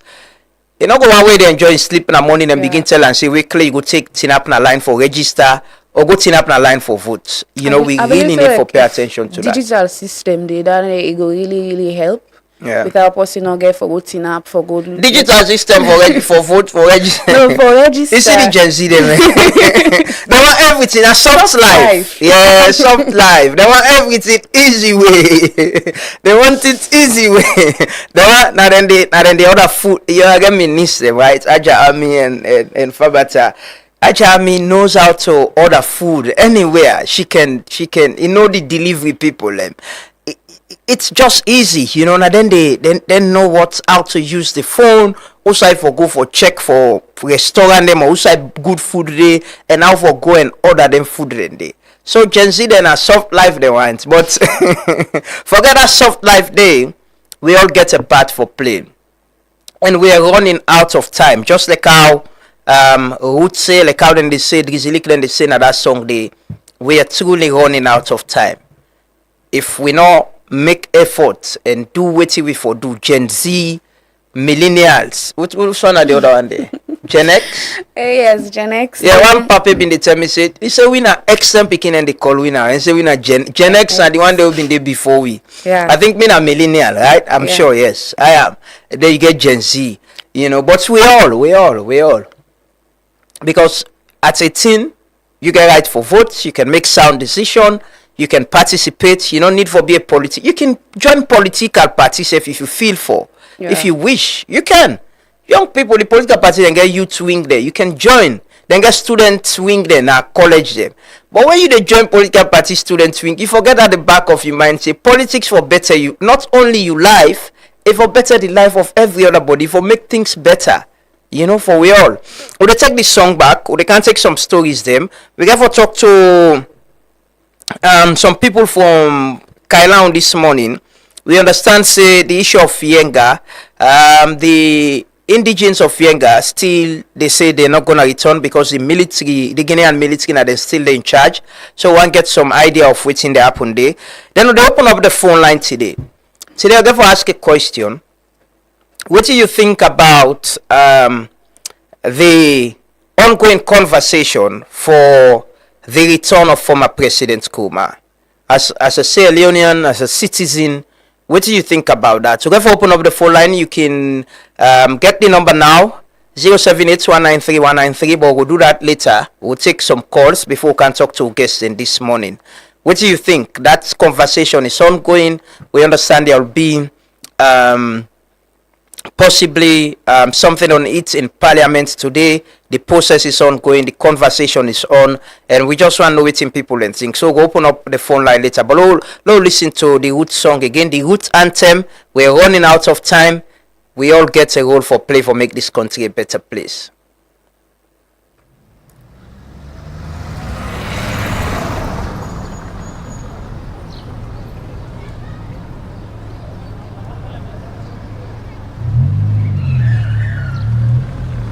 you know go one way they enjoy sleep in the morning and begin tell and say weekly you go take tin up na line for register or go tin up na line for votes. We really need to pay attention to that. Digital system it go really help. Without person not get for voting up for go digital system for vote for register. No, for register. You see the Gen Z them. They want everything a soft life. Yeah, soft life. They want everything easy way. They want it easy way. They want now then the other food. You get me niece right? Aja Ami and Fabata. Aja Ami knows how to order food anywhere. She can the delivery people them. It's just easy, and then they know how to use the phone. Also, for go for check for restaurant them, also good food day, and how for go and order them food day. So Gen Z then a soft life they want, but forget that soft life day. We all get a part for playing, and we are running out of time. Just like how Ruth say, like how then they say, Drizzly then they say in that song, we are truly running out of time. If we not make effort and do what we for do, Gen Z, millennials. Which one are the other one there? Gen X? Yes, Gen X. Yeah, one papa been the tell me said, he said we na X them picking and they call we now. And say we na Gen X and the one they have been there before we. Yeah. I think me na millennial, right? I'm sure, yes. I am. Then you get Gen Z. But we all. Because at 18, you get right for votes, you can make sound decision. You can participate. You don't need for be a politician. You can join political parties if you feel for. If you wish, you can. Young people, the political party then get youth wing there. You can join. Then get student wing there now, college them. But when you they join political party student wing, you forget at the back of your mind say politics for better you, not only your life, it for better the life of every other body, for make things better. For we all. Or they take this song back, or they can take some stories them. We got to talk to some people from Kailan this morning. We understand say the issue of Yenga, the indigenes of Yenga still they say they're not gonna return because the Guinean military now they're still in charge. So one gets some idea of what's in the happen there. Then they open up the phone line today. Today I'll therefore ask a question. What do you think about the ongoing conversation for the return of former President Kuma? As a Sierra Leonean, as a citizen, what do you think about that? So therefore open up the phone line. You can get the number now, 078193193, but we'll do that later. We'll take some calls before we can talk to guests in this morning. What do you think? That conversation is ongoing. We understand there will be possibly something on it in Parliament today. The process is ongoing. The conversation is on, and we just want to know what people and think. So we'll open up the phone line later. But we'll listen to the root song again, the root anthem. We're running out of time. We all get a role for play for make this country a better place.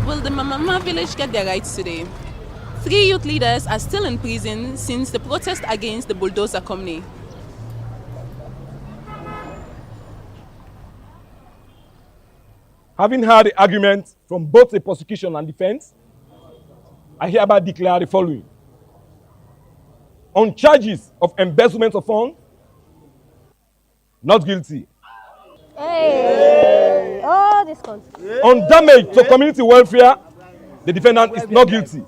Will the Mama village get their rights today? 3 youth leaders are still in prison since the protest against the bulldozer company. Having heard the argument from both the prosecution and defense, I hereby declare the following. On charges of embezzlement of funds, not guilty. Hey. Oh, this country. On damage to community welfare, the defendant is not guilty.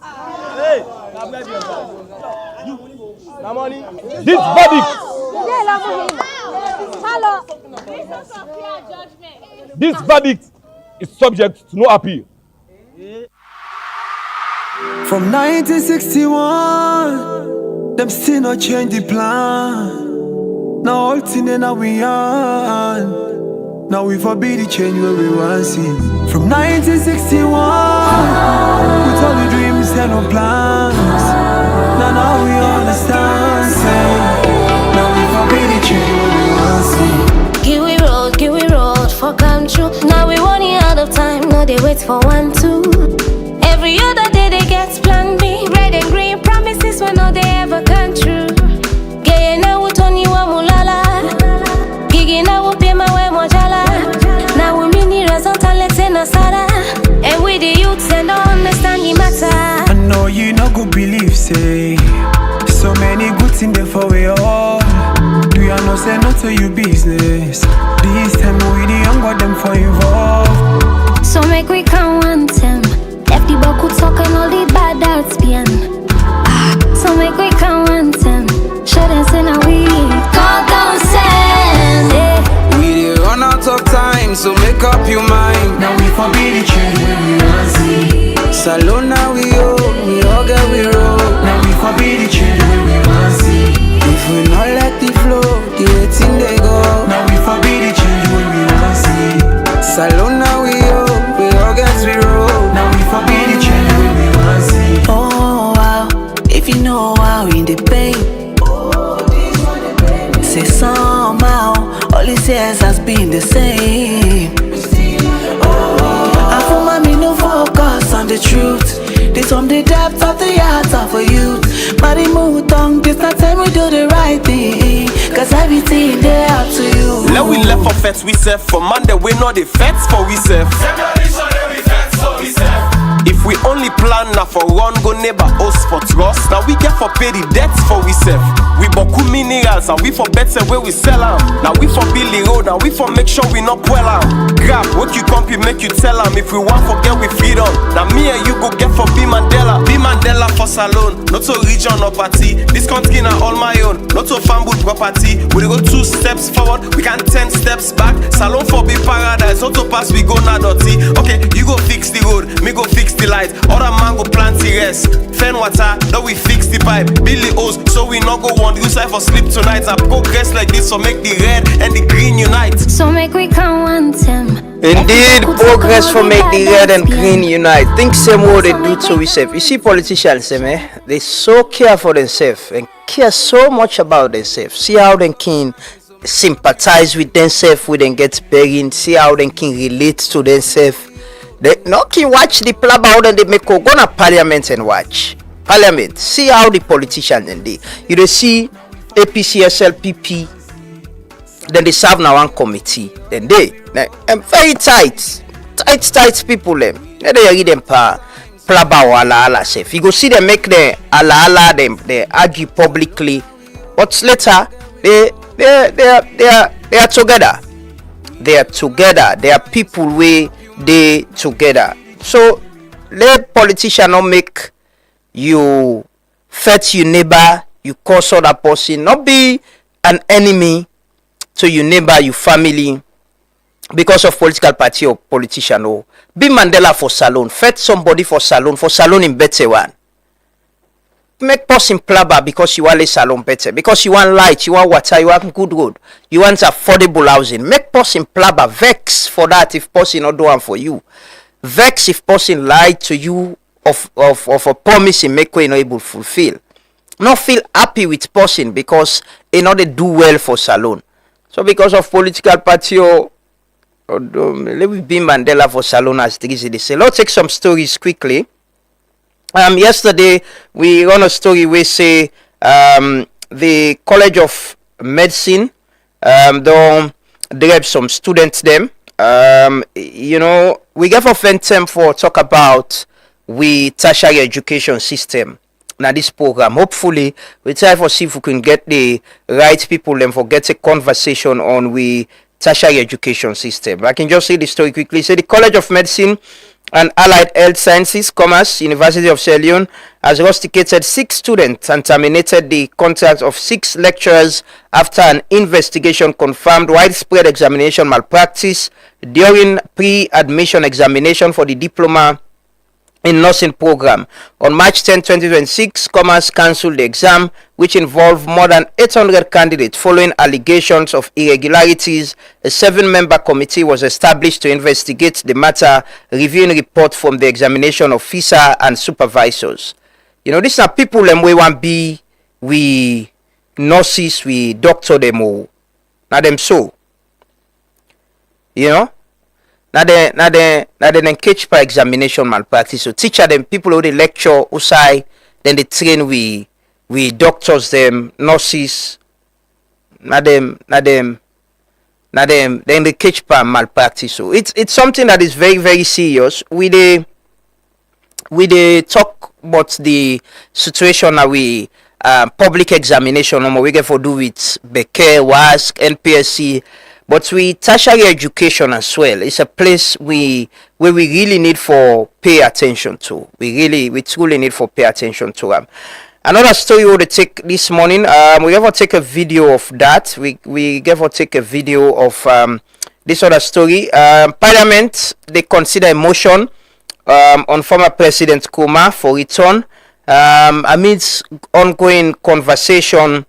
This verdict is subject to no appeal. From 1961, them still not change the plan. Now all thing now we on. Now we forbid the change where we want see. From 1961, with all the dreams and no plans. Now we understand. Say, now we forbid the change where we want see. Give we road for come true. Now we running out of time. No, they wait for 1, 2. Every other day they get plan B. Red and green promises when no they ever come true. Gay now Tony wa mulala. Gigi now we pay my way mojala. Now we mini razanta let's say nasara. And we the youths and don't understand the matter. I know you not go believe say. So many good things there for we all. Do you know say not to you business? This time we the younger them for involved. So make we count 1 time. Left the buck could talk and all the bad arts behind. So make we count 1 time. Show them say now we call down send. We dey run out of time, so make up your mind. Now we forbid the change when we want see. Salon now we all get we roll. Now we forbid the change when we want see. If we not let the flow, the waiting they go. Now we forbid the change when we want see. Salon now we all get we roll. Now we forbid the change when we want see. Oh wow, if you know how in the pain. Say somehow, all he says has been the same. I for mommy no focus on the truth. This from the depth of the heart of a youth. Marry tongue, this not time we do the right thing. Cause everything they up to you. Let we left for fets we serve. For Monday we know the fets for we serve. If we only plan now for run go neighbor us for trust. Now we get for pay the debts for we serve. We boku minerals and we for better where we sell them. Now we for build the road and we for make sure we not well am. Grab what you compy make you tell them. If we want forget we freedom. Now me and you go get for B Mandela. B Mandela for salon, not to region or party. This country now all my own, not to family property. We go 2 steps forward, we can 10 steps back. Salon for be paradise, not to pass we go na dirty. Okay, you go fix the road, me go fix the light. Other man go plant the rest. Fen water, now we fix the pipe. Build the hose, so we not go on the side for sleep tonight. I progress like this, so make the red and the green unite. So make we count 1 time. Indeed, progress for make the red and green unite. Think same way they do to themselves. You see politicians, they so care for themselves and care so much about themselves. See how they can sympathize with themselves, when they get begging. See how they can relate to themselves. They no can watch the play about and they make go to parliament and watch. Parliament, see how the politicians and they. You dey see APC, SLPP, then they serve now one committee. Then they very tight people them. Then they read them pa plaba or ala safe. You go see them make the ala them they argue publicly, but later they are together. They are together. They are people way they together. So let politician not make you fet your neighbor you curse other person. Not be an enemy to your neighbor, your family, because of political party or politician. Or be Mandela for salon. Fed somebody for salon in better one. Make person plaba because you want a salon better, because you want light, you want water, you want good road, you want affordable housing. Make person plaba, vex for that if person not do one for you. Vex if person lie to you of a promise in make way not able to fulfill. Not feel happy with person because they not do well for salon. So because of political party or let me be Mandela for salon as they say. Let's take some stories quickly. Yesterday we run a story where say the College of Medicine don't have some students them. We get offend them for talk about we tertiary education system. Now this program, hopefully we try for see if we can get the right people and for get a conversation on we tertiary education system. I can just say the story quickly. Say the College of Medicine and Allied Health Sciences, Commerce, University of Leone has rusticated 6 students and terminated the contract of 6 lecturers after an investigation confirmed widespread examination malpractice during pre-admission examination for the diploma in nursing program. On March 10, 2026, Commerce cancelled the exam, which involved more than 800 candidates following allegations of irregularities. A 7-member committee was established to investigate the matter, reviewing report from the examination officer and supervisors. These are people and we want we nurses, we doctor them all. Now them so. Now they catch by examination malpractice. So teacher them people who they lecture outside, then they train we doctors them, nurses. Then they catch by malpractice. So it's something that is very, very serious. We talk about the situation that we public examination we get for do with Becker, WASC, NPSC. But we tertiary education as well. It's a place where we really need for pay attention to. We truly need for pay attention to. Another story we will take this morning. We ever take a video of that. We ever take a video of this other story. Parliament they consider a motion on former President Kuma for return amidst ongoing conversation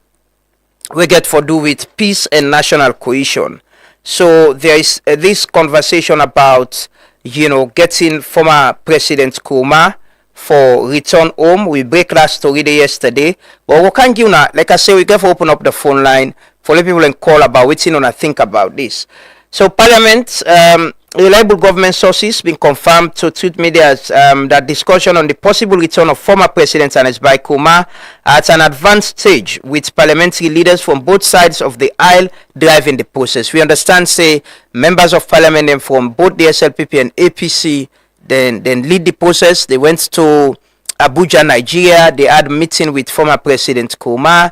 we get for do with peace and national cohesion. So there is this conversation about getting former President Kuma for return home. We break that story there yesterday, but we can't give now. Like I say, we can open up the phone line for let people and call about what you think about this. So Parliament, reliable government sources been confirmed to Truth Media that discussion on the possible return of former President Anesbai Kuma at an advanced stage, with parliamentary leaders from both sides of the aisle driving the process. We understand, say, members of parliament from both the SLPP and APC then lead the process. They went to Abuja, Nigeria. They had a meeting with former President Kuma.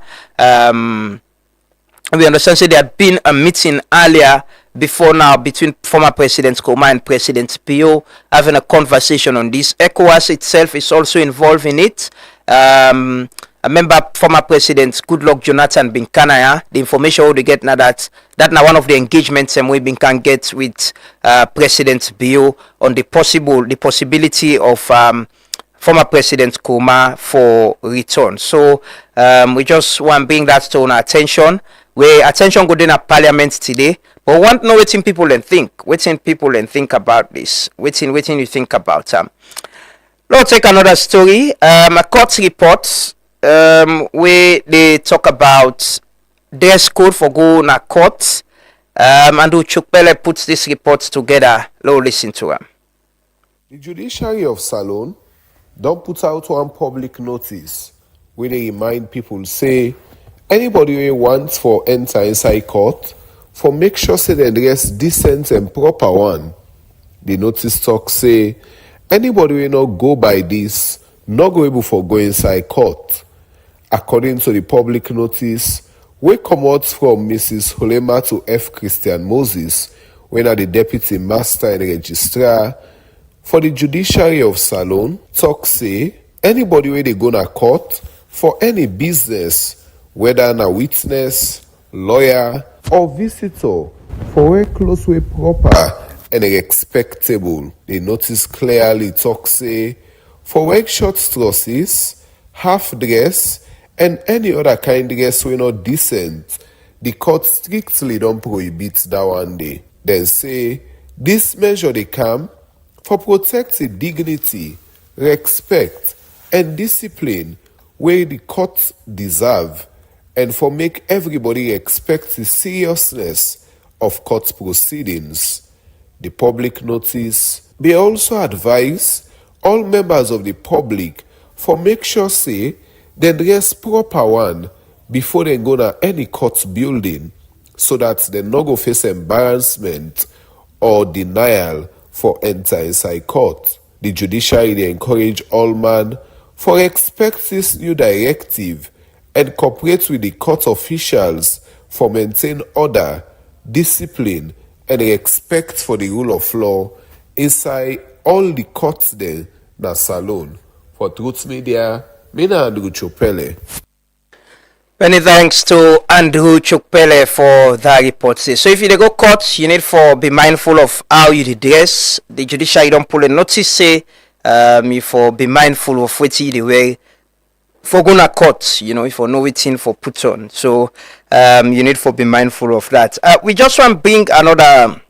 We understand, say, there had been a meeting earlier before now between former President Kuma and President Pio, having a conversation on this. ECOWAS itself is also involved in it. I remember former President Goodluck Jonathan bin Kanaya, the information we get now that now one of the engagements we can get with President Pio on the possibility of former President Kuma for return. So we just want to bring that to our attention. Where attention go in at Parliament today, but we want to know what people and think. What people and think about this. What you think about Let's take another story. A court report where they talk about dress code for going to court. And Chukpele puts this report together. Let's listen to him. The judiciary of Salone don't put out one public notice where they remind people say anybody who wants for enter inside court for make sure say they dress decent and proper one. The notice talk say anybody will not go by this, not go able for go inside court. According to the public notice, we come out from Mrs. Holema to F. Christian Moses, when are the deputy master and registrar for the judiciary of Salone, talk say anybody where they go to court for any business, whether na witness, lawyer, or visitor, for where close way proper and respectable. The notice clearly talk say, for wear short trusses, half dress, and any other kind dress wey not decent, the court strictly don't prohibit that one day. Then say, this measure dey come for protect the dignity, respect, and discipline wey the court deserve, and for make everybody expect the seriousness of court proceedings. The public notice may also advise all members of the public for make sure say dem dress proper one before dem go na any court building, so that dem no go face embarrassment or denial for enter inside court. The judiciary dey encourage all man for respect this new directive and cooperate with the court officials for maintain order, discipline, and respect for the rule of law inside all the courts there na Salone. For Truth Media, Mina Andrew Chopele. Many thanks to Andrew Chokpele for that report. So if you dey go court, you need for be mindful of how you dey dress. The judiciary don't pull a notice say you for be mindful of what you dey wear for go na court, you know, if you know wetin for put on. So you need for be mindful of that. We just want to bring another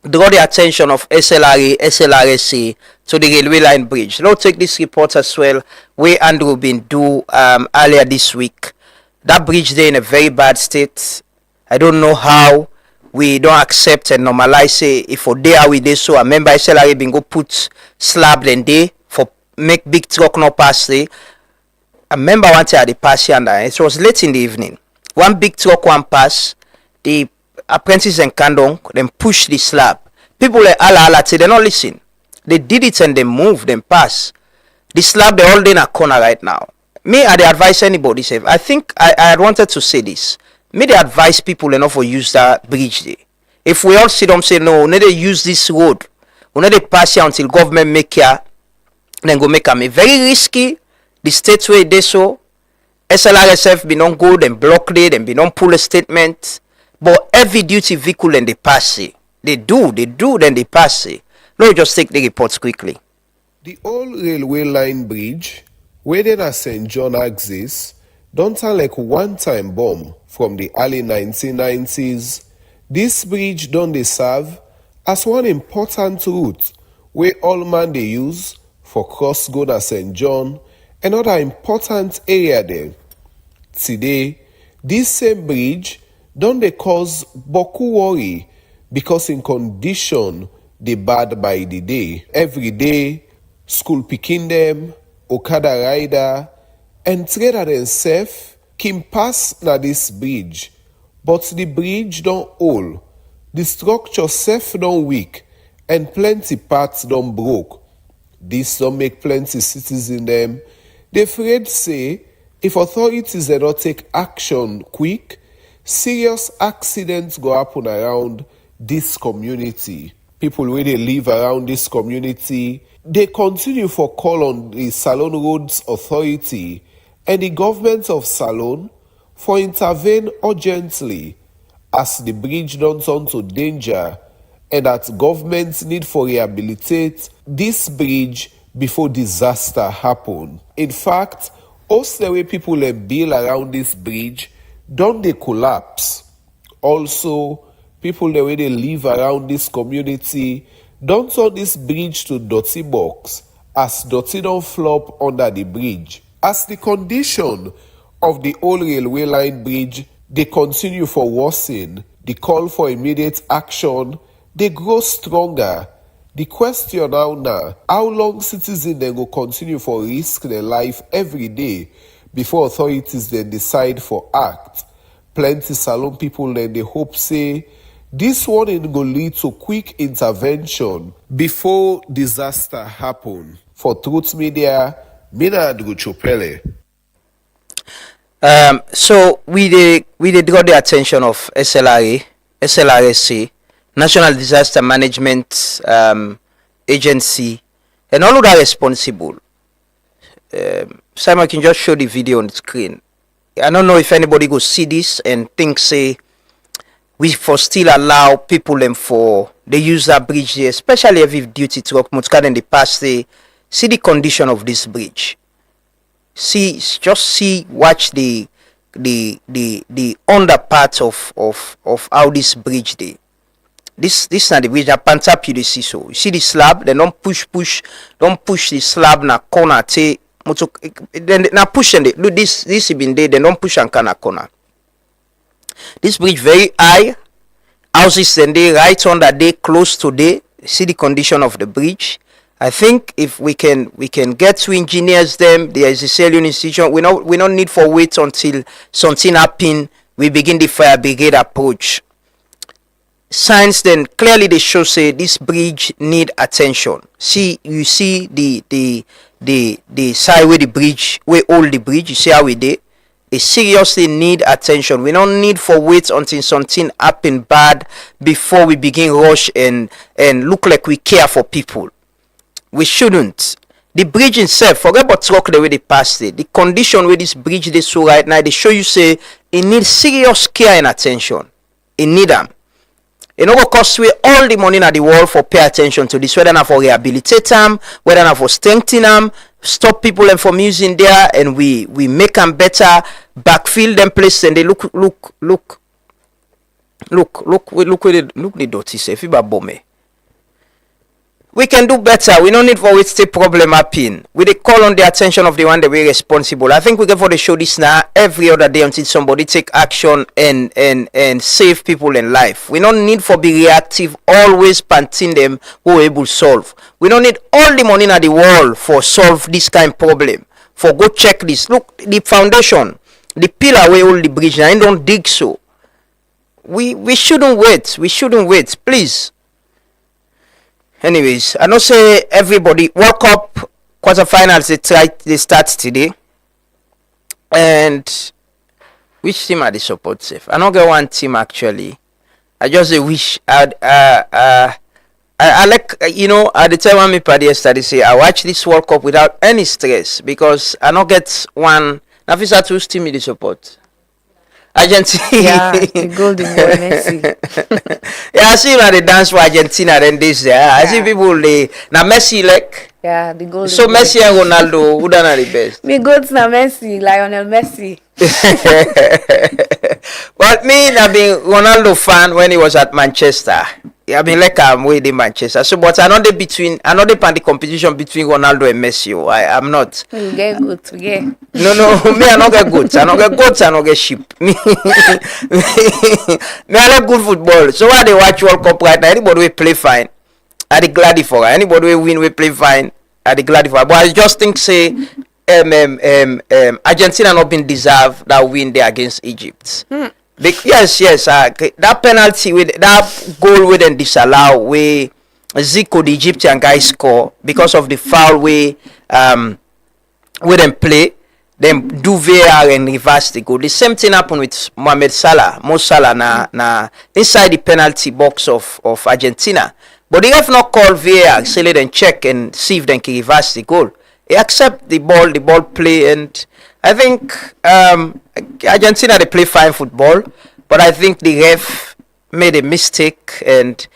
draw the attention of SLRA, SLRSA to the railway line bridge. Let's take this report as well, where Andrew been do earlier this week. That bridge there in a very bad state. I don't know how we don't accept and normalize say if for there we did so. I remember SLRA been go put slab then day for make big truck no pass there. I remember one time at the pass here and it was late in the evening. One big truck one pass, the apprentices and Kandong then push the slab. People like ala say they not listen. They did it and they move, then pass. The slab they all in a corner right now. Me, I advise anybody say I think I had wanted to say this. Me they advise people enough for use that bridge there. If we all sit down say no, we need to use this road. We need to pass here until government make here, then go make them very risky. The states where they so SLRSF be non go, then block it, then be non pull a statement. But heavy duty vehicle and they pass it. They do, then they pass it. No, just take the reports quickly. The old railway line bridge, where then at St. John axis, don't sound like one-time bomb from the early 1990s. This bridge don't they serve as one important route where all man they use for cross go to St. John, another important area there. Today, this same bridge don't they cause boku worry because in condition they bad by the day. Every day, school picking them, Okada rider, and trader themselves can pass na this bridge. But the bridge don't hold. The structure self don't weak, and plenty parts don't broke. This don't make plenty citizens them. They afraid say, if authorities do not take action quick, serious accidents go happen around this community. People where they live around this community, they continue for call on the Salone Roads Authority and the government of Salone for intervene urgently as the bridge don't turn to danger and that government need for rehabilitate this bridge before disaster happen. In fact, most the way people build around this bridge don't they collapse. Also, people the way they live around this community don't turn this bridge to dirty box as dirty don't flop under the bridge. As the condition of the old railway line bridge they continue for worsen, the call for immediate action they grow stronger. The question now, how long citizens then go continue for risk their life every day before authorities then decide for act? Plenty Salone people then they hope say this warning go lead to quick intervention before disaster happen. For Truth Media, Mina Andrew Chopele. So we did draw the attention of SLRA, SLRSA, National Disaster Management Agency, and all of that responsible. Simon can just show the video on the screen. I don't know if anybody go see this and think say we for still allow people them for they use that bridge there, especially heavy duty truck motorcar in the past. They see the condition of this bridge. Watch the under part of how this bridge they. This not the bridge that pantap you see so. You see the slab, they don't push the slab na corner te motor then na push and look this been there, they don't push and na corner. This bridge very high, houses and they right under they close to they. See the condition of the bridge. I think if we can get to engineers them, there is a Leone institution. We don't need for wait until something happen. We begin the fire brigade approach. Signs then clearly they show say this bridge need attention. You see the side where the bridge, where all the bridge, you see how we did. It seriously need attention. We don't need for wait until something happen bad before we begin rush and look like we care for people. We shouldn't. The bridge itself, forget about truck the way they passed it. The condition where this bridge they so right now, they show you say it needs serious care and attention. It need them. It no go cost we all the money in the world for pay attention to this, whether not for rehabilitate them, whether not for strengthen them, stop people and from using there, and we make them better, backfill them place, and they look the dirty say if you bomb. We can do better. We don't need for it to problem happen. We dey call on the attention of the one that we responsible. I think we get for the show this now every other day until somebody take action and save people in life. We don't need for be reactive, always panting them who are able to solve. We don't need all the money in the world for solve this kind of problem. For go check this. Look, the foundation, the pillar where all the bridge now, I don't dig so. We shouldn't wait. We shouldn't wait. Please. Anyways, I know say everybody World Cup quarterfinals they start today. And which team are they support safe? I don't get one team actually. I just wish I like at the time when me party yesterday say I watch this World Cup without any stress because I don't get one Nafisa whose team they support. Argentina. Yeah, the golden boy Messi. Yeah, I see they dance for Argentina then this I see people they now Messi like the golden so boy. Messi and Ronaldo who done are the best? Me go to Messi, Lionel Messi. But me I've been Ronaldo fan when he was at Manchester. I mean like I'm way in Manchester. So but another pan the competition between Ronaldo and Messi. I'm not. You get good, yeah. No, me I don't get good. I don't get goats, I don't get sheep. Me I like good football. So why they watch World Cup right now? Anybody will play fine. I the glad for her. Anybody will win, will play fine. I the glad for her. But I just think say Argentina not been deserved that win there against Egypt. Yes, that penalty with that goal with them disallow where Zico the Egyptian guy score because of the foul way with them play, them do VAR and reverse the goal. The same thing happened with Mo Salah na inside the penalty box of Argentina. But they have not called VAR, so let them check and see if they can reverse the goal. They accept the ball play, and I think Argentina they play fine football, but I think the ref made a mistake, and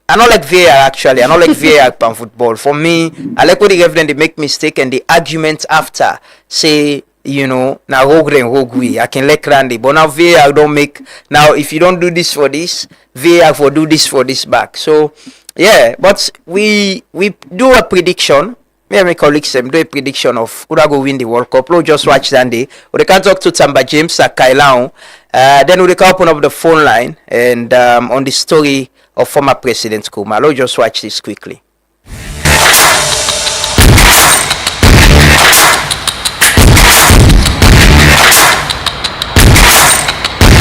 I don't like VAR actually. I don't like VAR on football. For me, I like when the ref then they make mistake and the argument after say now rogue and rogue we. I can like Randy, but now VAR don't make now if you don't do this for this, VAR for do this for this back. So yeah, but we do a prediction. Me and my colleagues do a prediction of who are going to win the World Cup. We'll just watch Sunday. We can talk to Tamba James at Kailao. Then we can open up the phone line and on the story of former President Kuma. We'll just watch this quickly.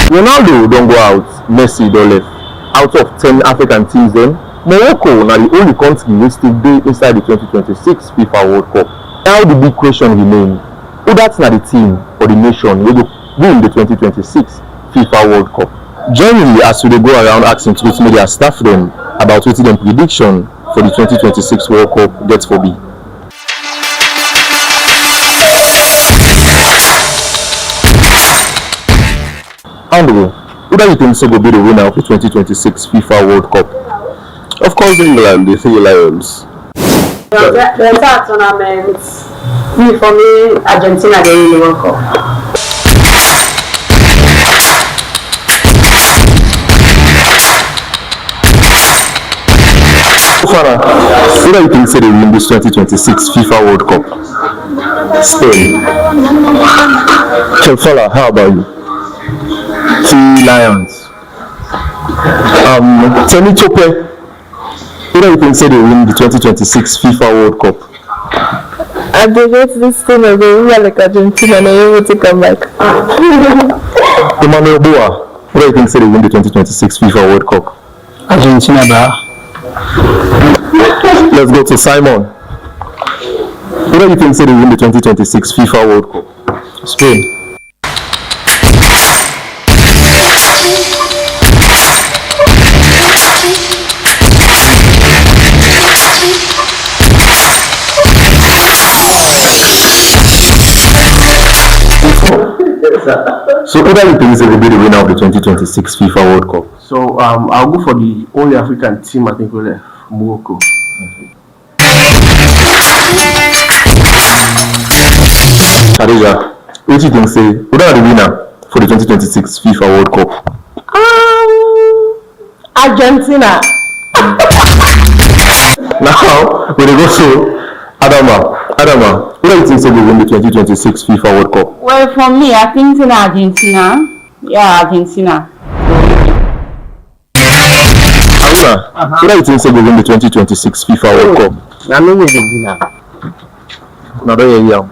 Ronaldo don't go out, Messi don't left. Out of 10 African teams then, Morocco now the only country wey still dey inside the 2026 FIFA World Cup. Now the big question remain, who that's not the team or the nation wey go win the 2026 FIFA World Cup? Join me as we dey go around asking Truth Media staff them about wetin dem prediction for the 2026 World Cup get for be. Andrew, who do you think will be the winner of the 2026 FIFA World Cup? Of course, England, the Three Lions. The entire tournament, for me, Argentina they win the World Cup. Farah, who do you think will win this 2026 FIFA World Cup? Spain. Chefala, how about you? Three Lions. Temi Chope, who do you think will win the 2026 FIFA World Cup? I believe this team will be like Argentina and they will to come back. Emmanuel Boa, who do you think will win the 2026 FIFA World Cup? Argentina, ba. Let's go to Simon. Who do you think will win the 2026 FIFA World Cup? Spain. So who do you think will be the winner of the 2026 FIFA World Cup? So I'll go for the only African team. I think we'll have Morocco. Khadija, what do you think who are the winner for the 2026 FIFA World Cup? Argentina. Now we go to Adama, who do you think will win the 2026 FIFA World Cup? Well, for me, I think in Argentina. Yeah, Argentina. Aruna, who do you think will win the 2026 FIFA World Cup? I know who's the winner. Now don't hear you.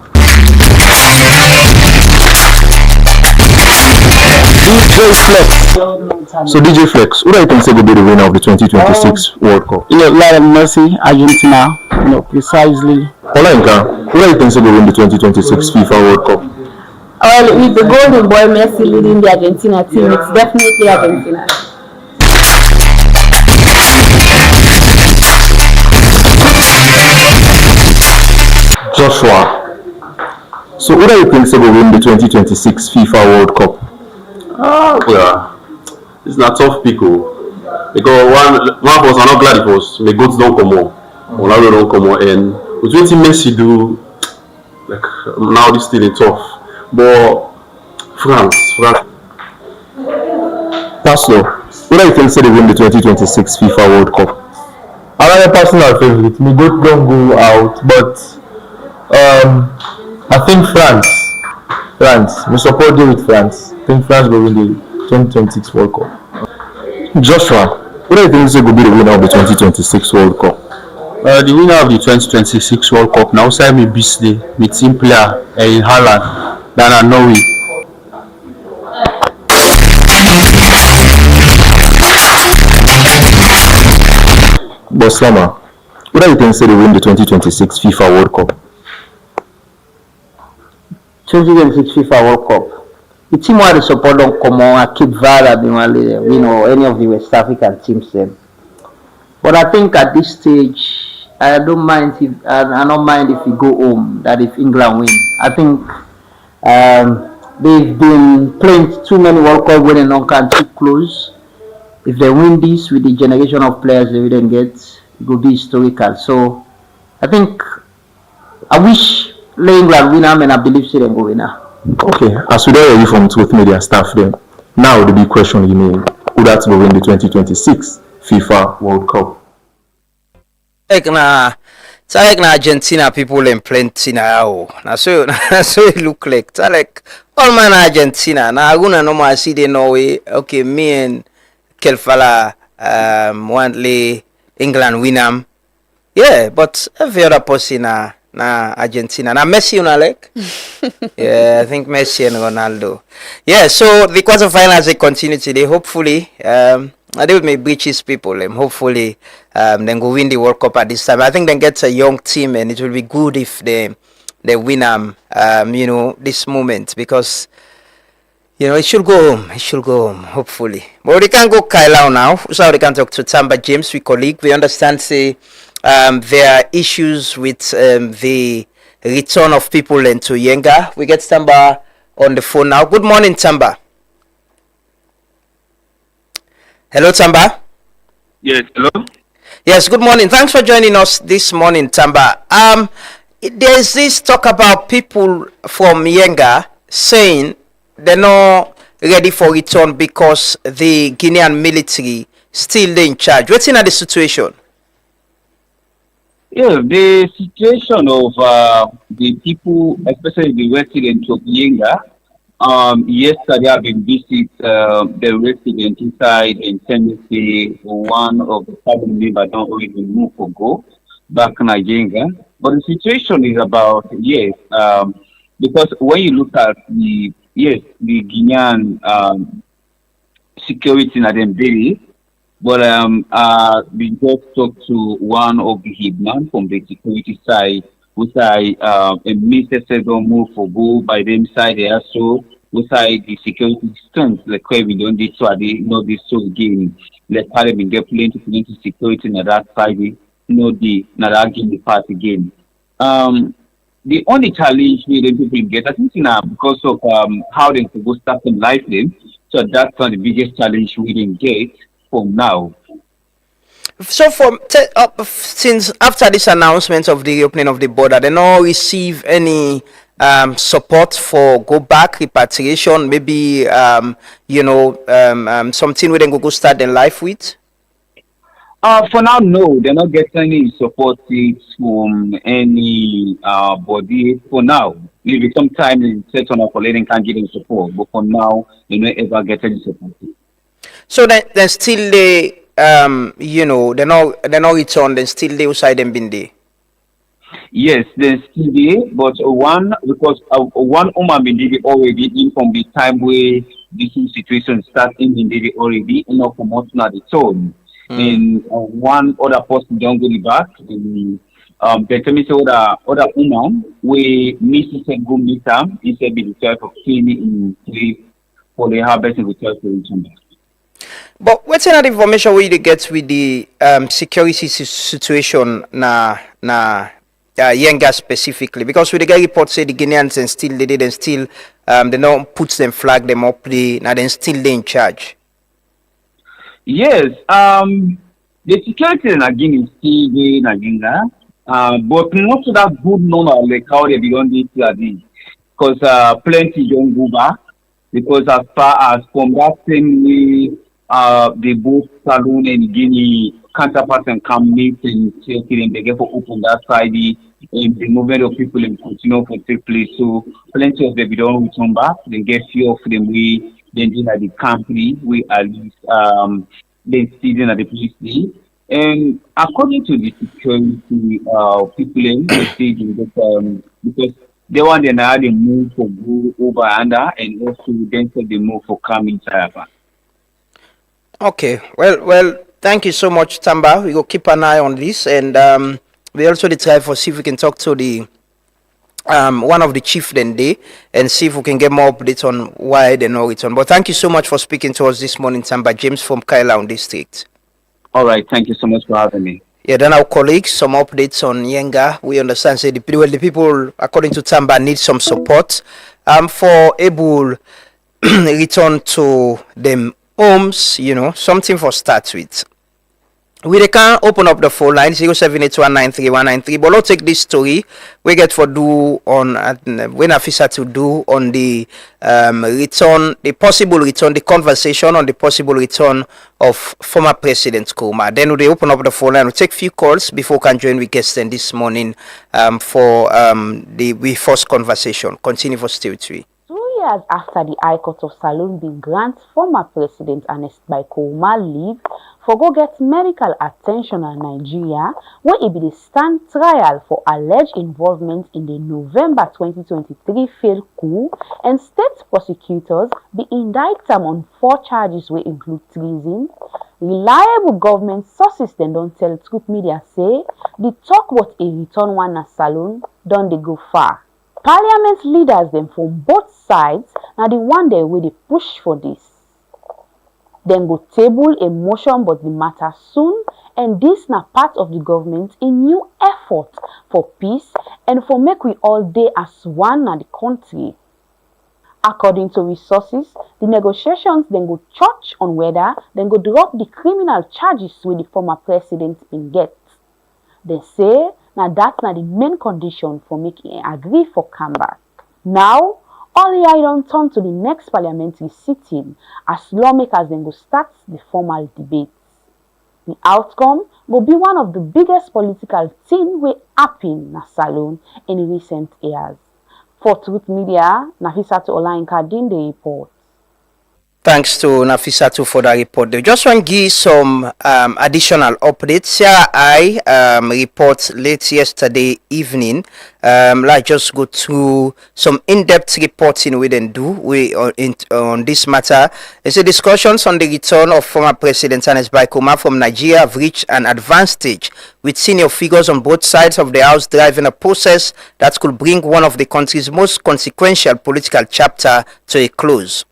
DJ Flex. So DJ Flex, who do you think will be the winner of the 2026 World Cup? Lionel Messi, Argentina. Precisely. Olenka, who do you think will win the 2026 FIFA World Cup? Well, with the golden boy Messi leading the Argentina team, it's definitely Argentina. Joshua. So who do you think will win the 2026 FIFA World Cup? Well, it's not tough people. Because one of us are not glad it was my goats don't come on. Ronaldo don't come on, and with what Messi do, like now this still is tough. But France. Pastor, who do you think will win the 2026 FIFA World Cup? Another personal favorite. Me don't go out, but I think France. We support you with France. I think France will win the 2026 World Cup. Joshua, who do you think will be the winner of the 2026 World Cup? The winner of the 2026 World Cup now say me Beasley, me team player in Holland, than I know it. Boslama, who do you think will win the 2026 FIFA World Cup? 2026 FIFA World Cup. The team where the support don't come on, Cape Verde, any of the West African teams then. But I think at this stage, I don't mind if we go home. That if England win, I think they've been playing too many World Cup winning on too close. If they win this with the generation of players they didn't get, it will be historical. So I think I wish England win, and I believe they will win. Okay, as we don't hear from Truth Media staff then, now the big question you mean, who that's will win the 2026 FIFA World Cup? Like Argentina people in plenty now. So it look like. So like all man Argentina. Now I gonna no see the Norway. Okay, me and Kelfala want England win them. Yeah, but every other person na Argentina. Now Messi like. Yeah, I think Messi and Ronaldo. Yeah, so the quarterfinals they continue today. Hopefully, I deal with my British people. Hopefully, then go win the World Cup at this time. I think then get a young team, and it will be good if they win this moment, because it should go home. It should go home, hopefully. But we can go Kyle now. So we can talk to Tamba James, we colleague. We understand there are issues with the return of people into Yenga. We get Tamba on the phone now. Good morning, Tamba. Hello, Tamba. Yes, hello. Yes, good morning. Thanks for joining us this morning, Tamba. There's this talk about people from Yenga saying they're not ready for return because the Guinean military still in charge. What's in the situation? Yeah, the situation of the people, especially the residents of Yenga, yesterday I've been visit the resident inside in Tennessee. One of the family members don't already move for go back in Yenga. But the situation is about, yes, because when you look at the Guinean security in Adembele, but we just talked to one of the hitman from the security side, which I a Mr. said don't move for go by them side there, so which I the security strength like where we don't need to add know this so again. Like how we get plenty security in that side, no the not again the part again. The only challenge we the people get, I think, now because of how they could go start in life them. So that's one of the biggest challenge we didn't get from now. So since after this announcement of the opening of the border, they not receive any support for go back repatriation, maybe something we then go start their life with. For now, no, they're not getting any support from any body. For now, maybe sometime in certain of letting can get any support, but for now, they don't ever get any support. So then still they they're not returned, then still they outside them been there. Yes, there's still there, but one because one woman been there already in from the time where this situation started in there already, enough from what's not its own. And one other person don't go back. They tell me so other woman we Mrs. Go meet them. He said be the type of cleaning in for the harvest and the type of return. But what's another information we get with the security situation na Yenga specifically? Because we get reports say the Guineans and still they did and still they don't put them flag them up the now then still they in charge. Yes, the security in Guinea is still there in Yenga, but not to that good number like how they belong to because plenty don't go back because as far as from that same way the both Saloon and Guinea counterparts and come meet and they get for open that side the movement of people and continue to take place. So plenty of them don't return back. They get few of them we then at the company we at least they still at the police. And according to the security people in the stage because they want now they move for go over under and also then they move for coming inside. Okay, well, thank you so much, Tamba. We will keep an eye on this, and we also try for see if we can talk to the one of the chieftain there and see if we can get more updates on why they no return. But thank you so much for speaking to us this morning, Tamba. James from Kailaun District. All right, thank you so much for having me. Yeah, then our colleagues, some updates on Yenga. We understand say the people, according to Tamba, need some support for able return to them homes, something for start with. We can open up the phone line 0781931193. But let's take this story we get for do on when officer to do on the return, the possible return, the conversation on the possible return of former President Kuma. Then we open up the phone line. We take few calls before we can join with guests then this morning for the first conversation. Continue for still 3. 2 years after the High Court of Saloon bin grant former President Ernest Bai Koroma leave for go get medical attention in Nigeria, where it be the stand trial for alleged involvement in the November 2023 failed coup, and state prosecutors be indict them on 4 charges wey include treason. Reliable government sources then don't tell Troop Media say the talk what a return one na Saloon don dey go far. Parliament leaders them from both sides now the one day where they push for this. Then go table a motion but the matter soon, and this na part of the government a new effort for peace and for make we all day as one na the country. According to resources, the negotiations then go touch on whether then go drop the criminal charges with the former president been get. They say now that's not the main condition for making an agree for comeback. Now, only I don't turn to the next parliamentary sitting as lawmakers then go start the formal debates. The outcome will be one of the biggest political things we happen in Salone in recent years. For Truth Media, Nafisatu Olainka Dinde report. Thanks to Nafisatu for that report. They just want to give some additional updates. Here I report late yesterday evening. Let's just go through some in-depth reporting we then do on this matter. It's a discussions on the return of former President Ernest Bai Koroma from Nigeria have reached an advanced stage, with senior figures on both sides of the house driving a process that could bring one of the country's most consequential political chapter to a close.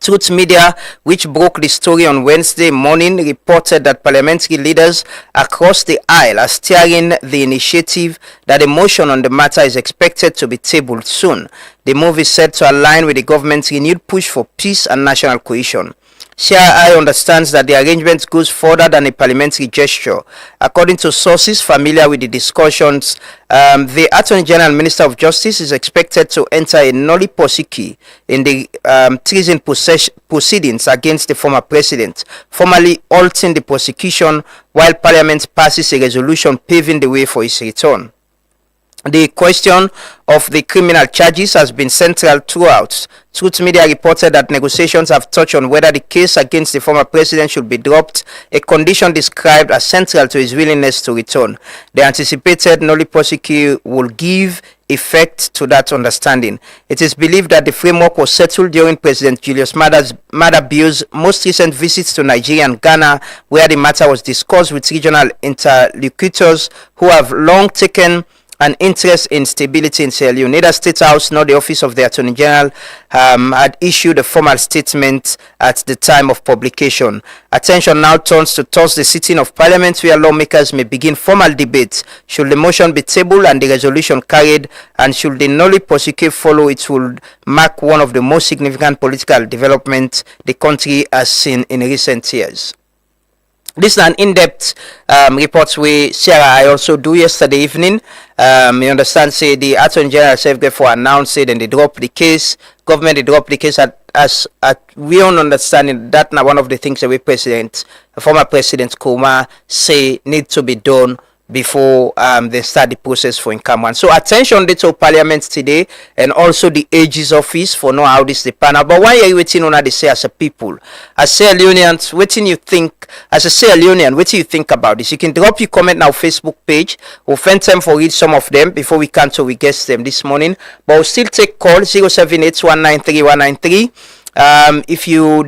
Truth Media, which broke the story on Wednesday morning, reported that parliamentary leaders across the aisle are steering the initiative that a motion on the matter is expected to be tabled soon. The move is said to align with the government's renewed push for peace and national cohesion. CII understands that the arrangement goes further than a parliamentary gesture. According to sources familiar with the discussions, the Attorney General Minister of Justice is expected to enter a noli prosequi in the treason proceedings against the former president, formally halting the prosecution while Parliament passes a resolution paving the way for his return. The question of the criminal charges has been central throughout. Truth Media reported that negotiations have touched on whether the case against the former president should be dropped, a condition described as central to his willingness to return. The anticipated noli prosequi will give effect to that understanding. It is believed that the framework was settled during President Julius Maada Bio's most recent visits to Nigeria and Ghana, where the matter was discussed with regional interlocutors who have long taken an interest in stability in Sierra Leone. Neither State House nor the Office of the Attorney General had issued a formal statement at the time of publication. Attention now turns to Thursday sitting of Parliament, where lawmakers may begin formal debates. Should the motion be tabled and the resolution carried, and should the noli prosequi follow, it will mark one of the most significant political developments the country has seen in recent years. This is an in-depth report we I also do yesterday evening. You understand, say the Attorney General self therefore announced it and they dropped the case. Government they dropped the case as we all understand that now one of the things that former President Koroma say need to be done before they start the process for income one. So attention to Parliament today and also the AG's office for know how this the panel. But why are you waiting on they say as a people? As Sierra Leoneans, waiting you think as a Sierra Leonean, what do you think about this? You can drop your comment now Facebook page. We'll find time for read some of them before we cancel we guess them this morning. But we'll still take call 078193193. If you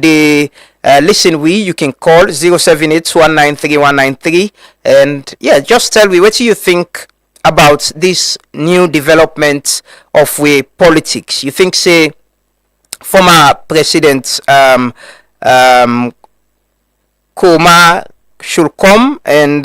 listen you can call 078193193 and yeah, just tell me what do you think about this new development of politics. You think say former President Koroma should come, and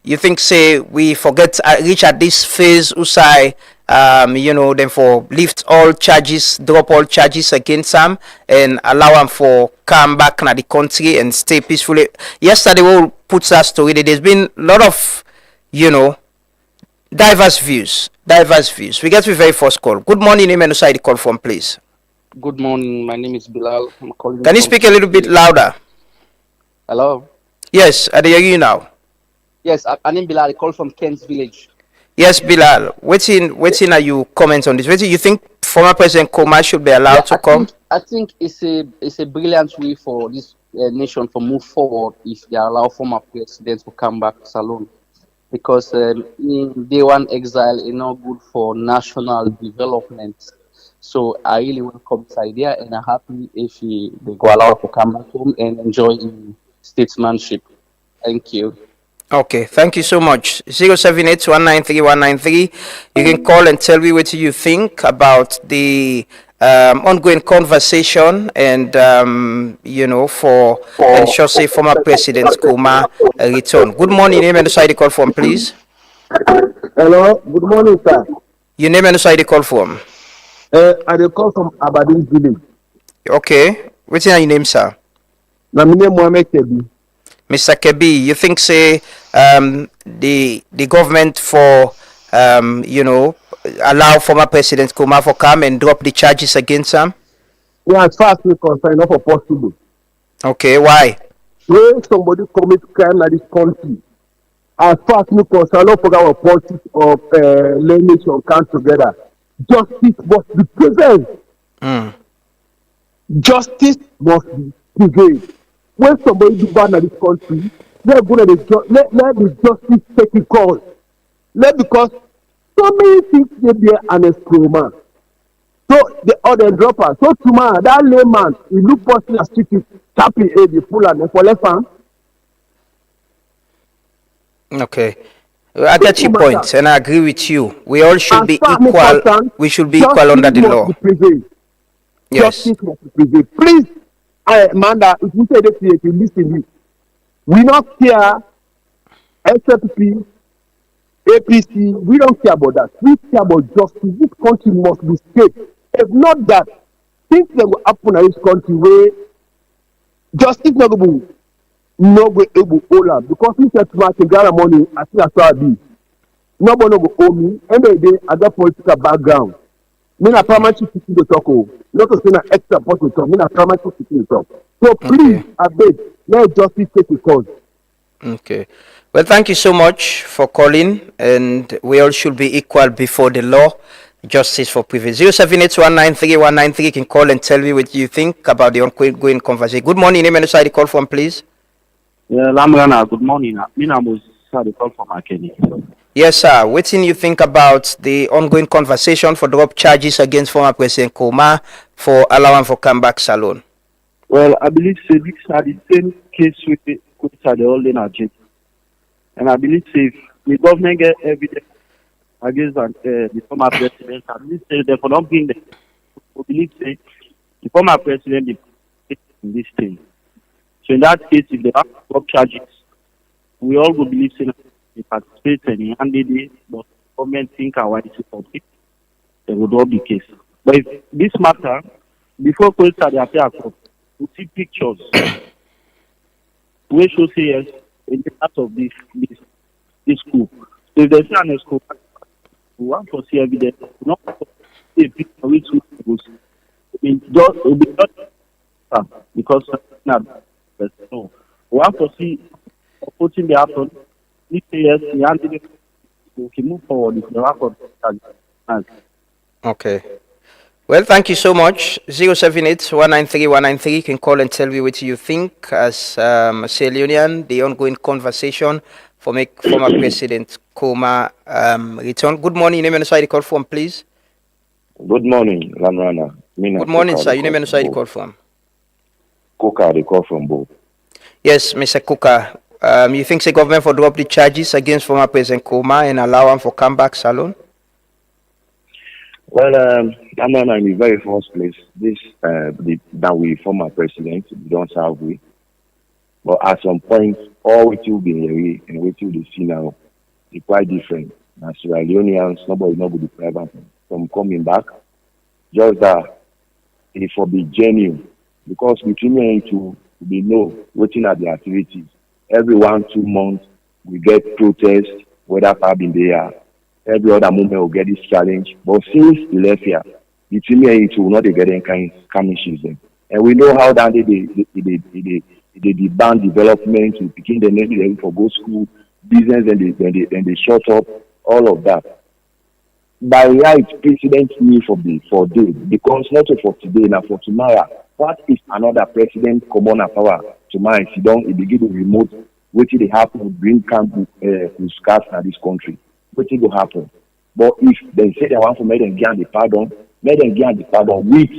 you think say we forget reach at this phase usai then for lift all charges, drop all charges against him and allow him for come back na the country and stay peacefully. Yesterday we put that story. There's been a lot of diverse views. We get to the very first call. Good morning, name and side call from please. Good morning, my name is Bilal. I'm calling. Can you speak a little bit louder? Hello? Yes, I hear you now. Yes, my name is Bilal. I call from Kent's Village. Yes, Bilal. Waiting are you comment on this? What do you think former President Koroma should be allowed to come? I think it's a brilliant way for this nation to move forward if they allow former presidents to come back to Salone. Because in day one exile is not good for national development. So I really welcome this idea and I'm happy if they go allow to come back home and enjoy statesmanship. Thank you. Okay, thank you so much. 078193193. You can call and tell me what you think about the ongoing conversation and for ensure say former President Koroma return. Good morning, name and the side call from please. Hello, good morning, sir. Your name and the side call from. I dey call from Aberdeen village. Okay. What's your name, sir? Na my name Mohammed Kebi. Mr. Kebi, you think say the government for allow former President Kuma for come and drop the charges against him? Yeah, as far as we concerned, not for possible. Okay, why? When somebody commit crime in this country, as far as we concerned, not for our politics of nation come together. Justice must be prevailed. Justice must be prevailed. When somebody do bad in this country, let the justice take it course. Because so many things dey there and experiment. So the other dropper. So tomorrow that layman, he look person as chicken, tapping a the pull and for left hand. Okay. I get your point, and I agree with you. We all should be equal. We should be equal under the law. Yes. Justice must be prevailed. Please, Amanda, if you say this, if you listen to me, we not care SFP, APC, we don't care about that. We care about justice. This country must be safe. If not that, things that will happen in this country where justice not going to able to hold up. Because we said to my Ghana money, I think I saw this. Nobody will owe me. Any day, I got political background. Me na primary chief to talk. Not to say na extra point to talk. Me na primary chief to talk. So please, I beg, let justice take its course. Okay. Well, thank you so much for calling, and we all should be equal before the law. Justice for prevail. 078193193. You can call and tell me what you think about the ongoing conversation. Good morning. Name and side the call from, please. Yeah, Lamrana. Good morning. Me na was the call from Akeni. Yes, sir. What do you think about the ongoing conversation for drop charges against former President Kuma for allowing for comeback salon? Well, I believe this are the same case with the holding agent. And I believe if the government get evidence against the former president, I believe they for not being there. I believe the former president is in this thing. So in that case, if they have drop charges, we all will believe they participate and handed it, but government think and why it's public, they would all be case. But if this matter, before Costa they appear, we see pictures we should say yes in the part of this school. So if they say an school, we want to see evidence, not see a picture which goes. It will be just because no. We want to see putting the happen. If yes, we can move forward if the record. Okay. Well, thank you so much. 078193193. You can call and tell me what you think as Leone, the ongoing conversation for make former President Kuma return. Good morning. Name and side the call from, please. Good morning, Lamrana. Good morning, sir. You name and side the call from. Kuka, the call from both. Yes, Mr. Kuka. You think the government for drop the charges against former President Kuma and allow him for comeback salon? Well, I'm not in the very first place. This that we former president, we don't have we. But at some point, all which will be here and which will be see now is quite different. As Leoneans, nobody be private from coming back. Just that it will be genuine because between me and you, we know waiting at the activities. Every 1-2 months, we get protests, whether pub in the air. Every other moment will get this challenge. But since he left here, between me and you will not get any kind of issues. And we know how that they ban development, we begin the next level for go school, business, and they shut up, all of that. By right, president need for day, because not for today, now for tomorrow. What if another president come on power tomorrow? If you don't, it begin to remote, what will happen? Bring camp with scars in this country. What will happen? But if they say they want to make them get the pardon, make them get the pardon with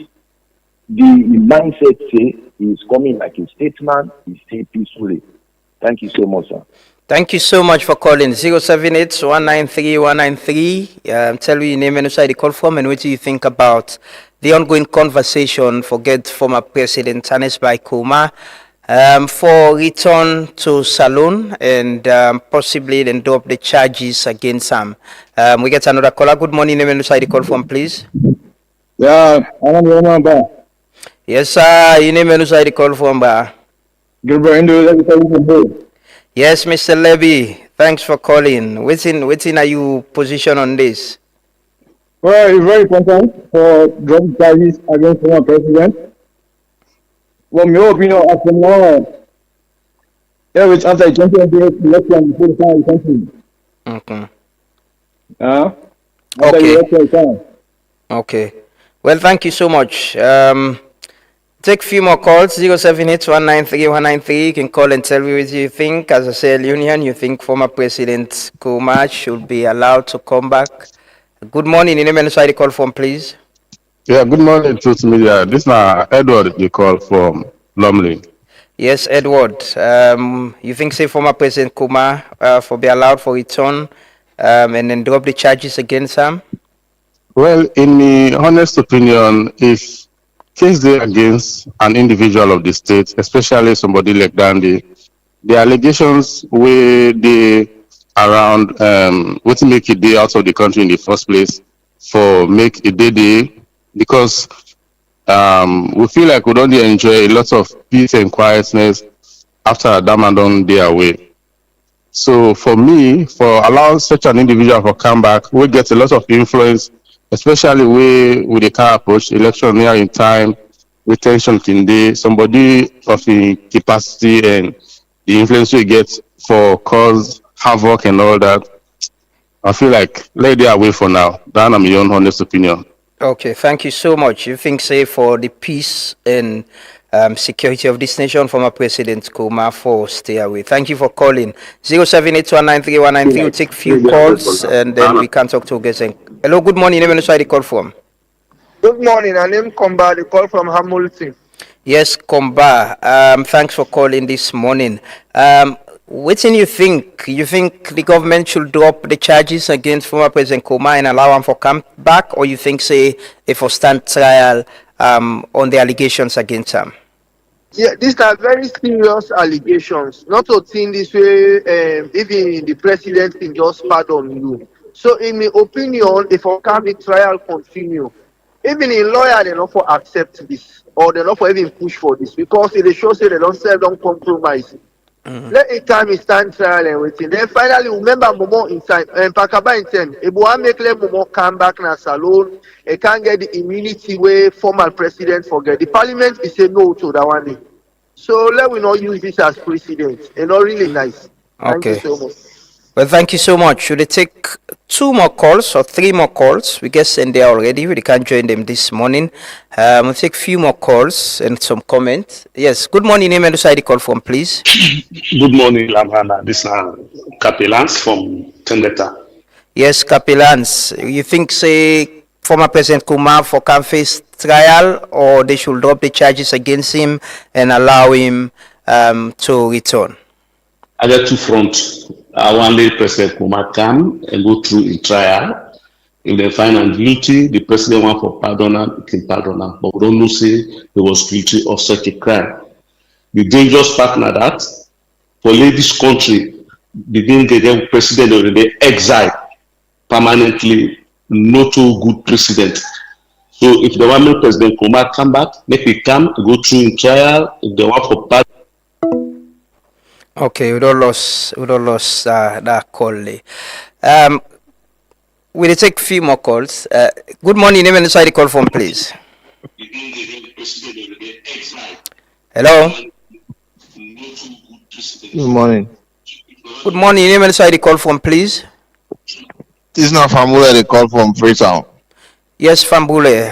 the mindset say is coming like a statesman, he say peacefully. Thank you so much, sir. Thank you so much for calling. 078193193. Tell me your name and where you call from and what do you think about the ongoing conversation for former President Tanis by Kuma for return to Salon and possibly then drop the charges against him. We get another caller. Good morning, name and where you call from, please. Yeah, I'm your man. Yes, sir. Your name and who the call from, ba? Gilbert, let me tell you something. Yes, Mr. Levy. Thanks for calling. Waiting are you position on this? Well, it's very important for drug charges against former president. From your opinion, as from now, which after 2028 election before the time country. Okay. After the Okay. election time. Okay. Well, thank you so much. Take a few more calls. 078193193. You can call and tell me what you think. As I said, Union, you think former President Kuma should be allowed to come back? Good morning. You name and the call from, please. Yeah, good morning, Truth Media. This is Edward, you call from Lumley. Yes, Edward. You think, say, former President Kuma for be allowed for return and then drop the charges against him? Well, in my honest opinion, if case they against an individual of the state, especially somebody like Dandy, the allegations where they around what make a day out of the country in the first place for make a day because we feel like we don't enjoy a lot of peace and quietness after that man don't day away. So for me, for allowing such an individual to come back, we get a lot of influence, especially with the car approach election near in time, retention in day, somebody of the capacity and the influence we get for cause havoc and all that. I feel like let it away for now. That's my own honest opinion. Okay, thank you so much. You think, say, for the peace and security of this nation, former President Kuma for stay away. Thank you for calling. 078193193. We'll take few calls and then we can talk to Gesen. Hello, good morning. Name and the call from. Good morning. I name Komba. The call from Hamilton. Yes, Komba. Thanks for calling this morning. What do you think? You think the government should drop the charges against former President Kuma and allow him for come back, or you think, say, if for stand trial on the allegations against him? Yeah, these are very serious allegations. Not to think this way, even the president can just pardon you. So, in my opinion, if a trial continue, even in lawyer they not for accept this or they not for even push for this because it shows that they don't sell, don't compromise. Let it time stand trial and waiting. Then finally, remember Momo inside and Pakaba in 10. If we make let Momo come back na salon, it can't get the immunity where former president forget. The parliament is say no to that one. So let we not use this as precedent. It's not really nice. Thank you Okay. so much. Well, thank you so much. Should they take 2 more calls or 3 more calls? We guess in there already. We can't join them this morning. We'll take a few more calls and some comments. Yes. Good morning. Name and the call from, please. Good morning, Lamhana. This is Capelans from Tendeta. Yes, Capelans. You think, say, former President Kuma for can face trial, or they should drop the charges against him and allow him to return? I got two fronts. I want let President Kuma come and go through a trial. If they find him guilty, the president want for pardon him, he can pardon him. But we don't know say he was guilty of such a crime. The dangerous part now that for this country, begin the president already exiled permanently, not too good president. So if they want make President Kuma come back, make he come, go through in trial. If they want for pardon. Okay, we don't lost that call. We'll take a few more calls. Good morning, name and the call from, please. Hello. Good morning. Good morning, name and the call from, please. This is not Famule, they call from Freetown. Yes, Fambule.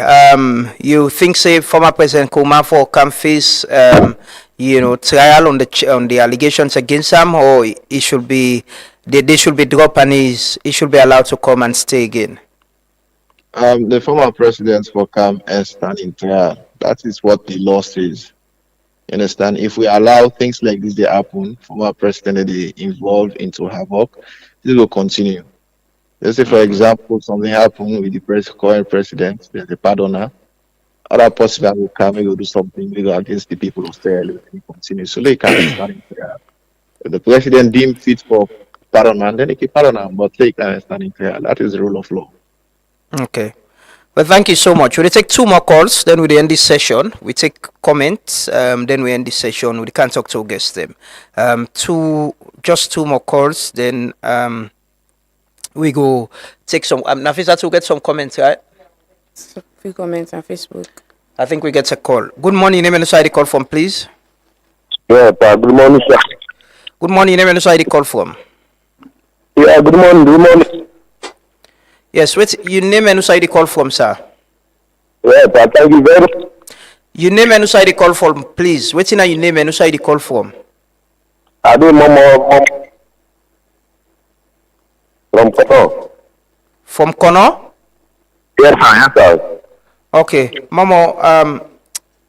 You think, say, former President Kuma for can face, trial on the allegations against him, or he should be, they should be dropped and he should be allowed to come and stay again? The former president for come and stand in trial. That is what the law says. You understand? If we allow things like this to happen, former president they involved into havoc, this will continue. Let's say, for example, something happened with the current president, there's a pardoner. Other person will come and will do something legal against the people who stay and continue. So they can't stand in trial. If the president deemed fit for pardon, then he can pardon him, but they can't stand in trial. That is the rule of law. Okay. Well, thank you so much. We'll take two more calls, then we'll end this session. We take comments, then we end this session. We can't talk to guests them. Just two more calls, then we go take some. Nafisa to get some comments, right? A few comments on Facebook. I think we get a call. Good morning, name and the call from, please. Yeah, good morning, sir. Good morning, name and the call from. Yeah, good morning. Yes, wait, you name and the call from, sir. Yeah, thank you very much. You name and the call from, please. Wait till you name and the call from. I do Momo from Kono. From Kono? Yes, sir. Okay, Momo,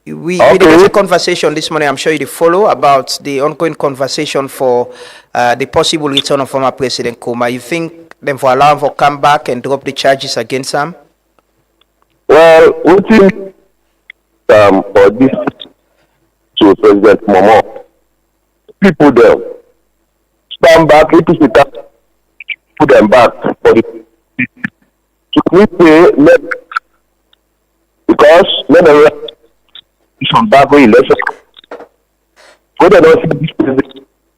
we did a conversation this morning. I'm sure you follow about the ongoing conversation for the possible return of former President Kuma. You think them for allow him to come back and drop the charges against him? Well, we think for this to President Momo, people there stand back, put them back for the we say because let them some back way election. We don't see this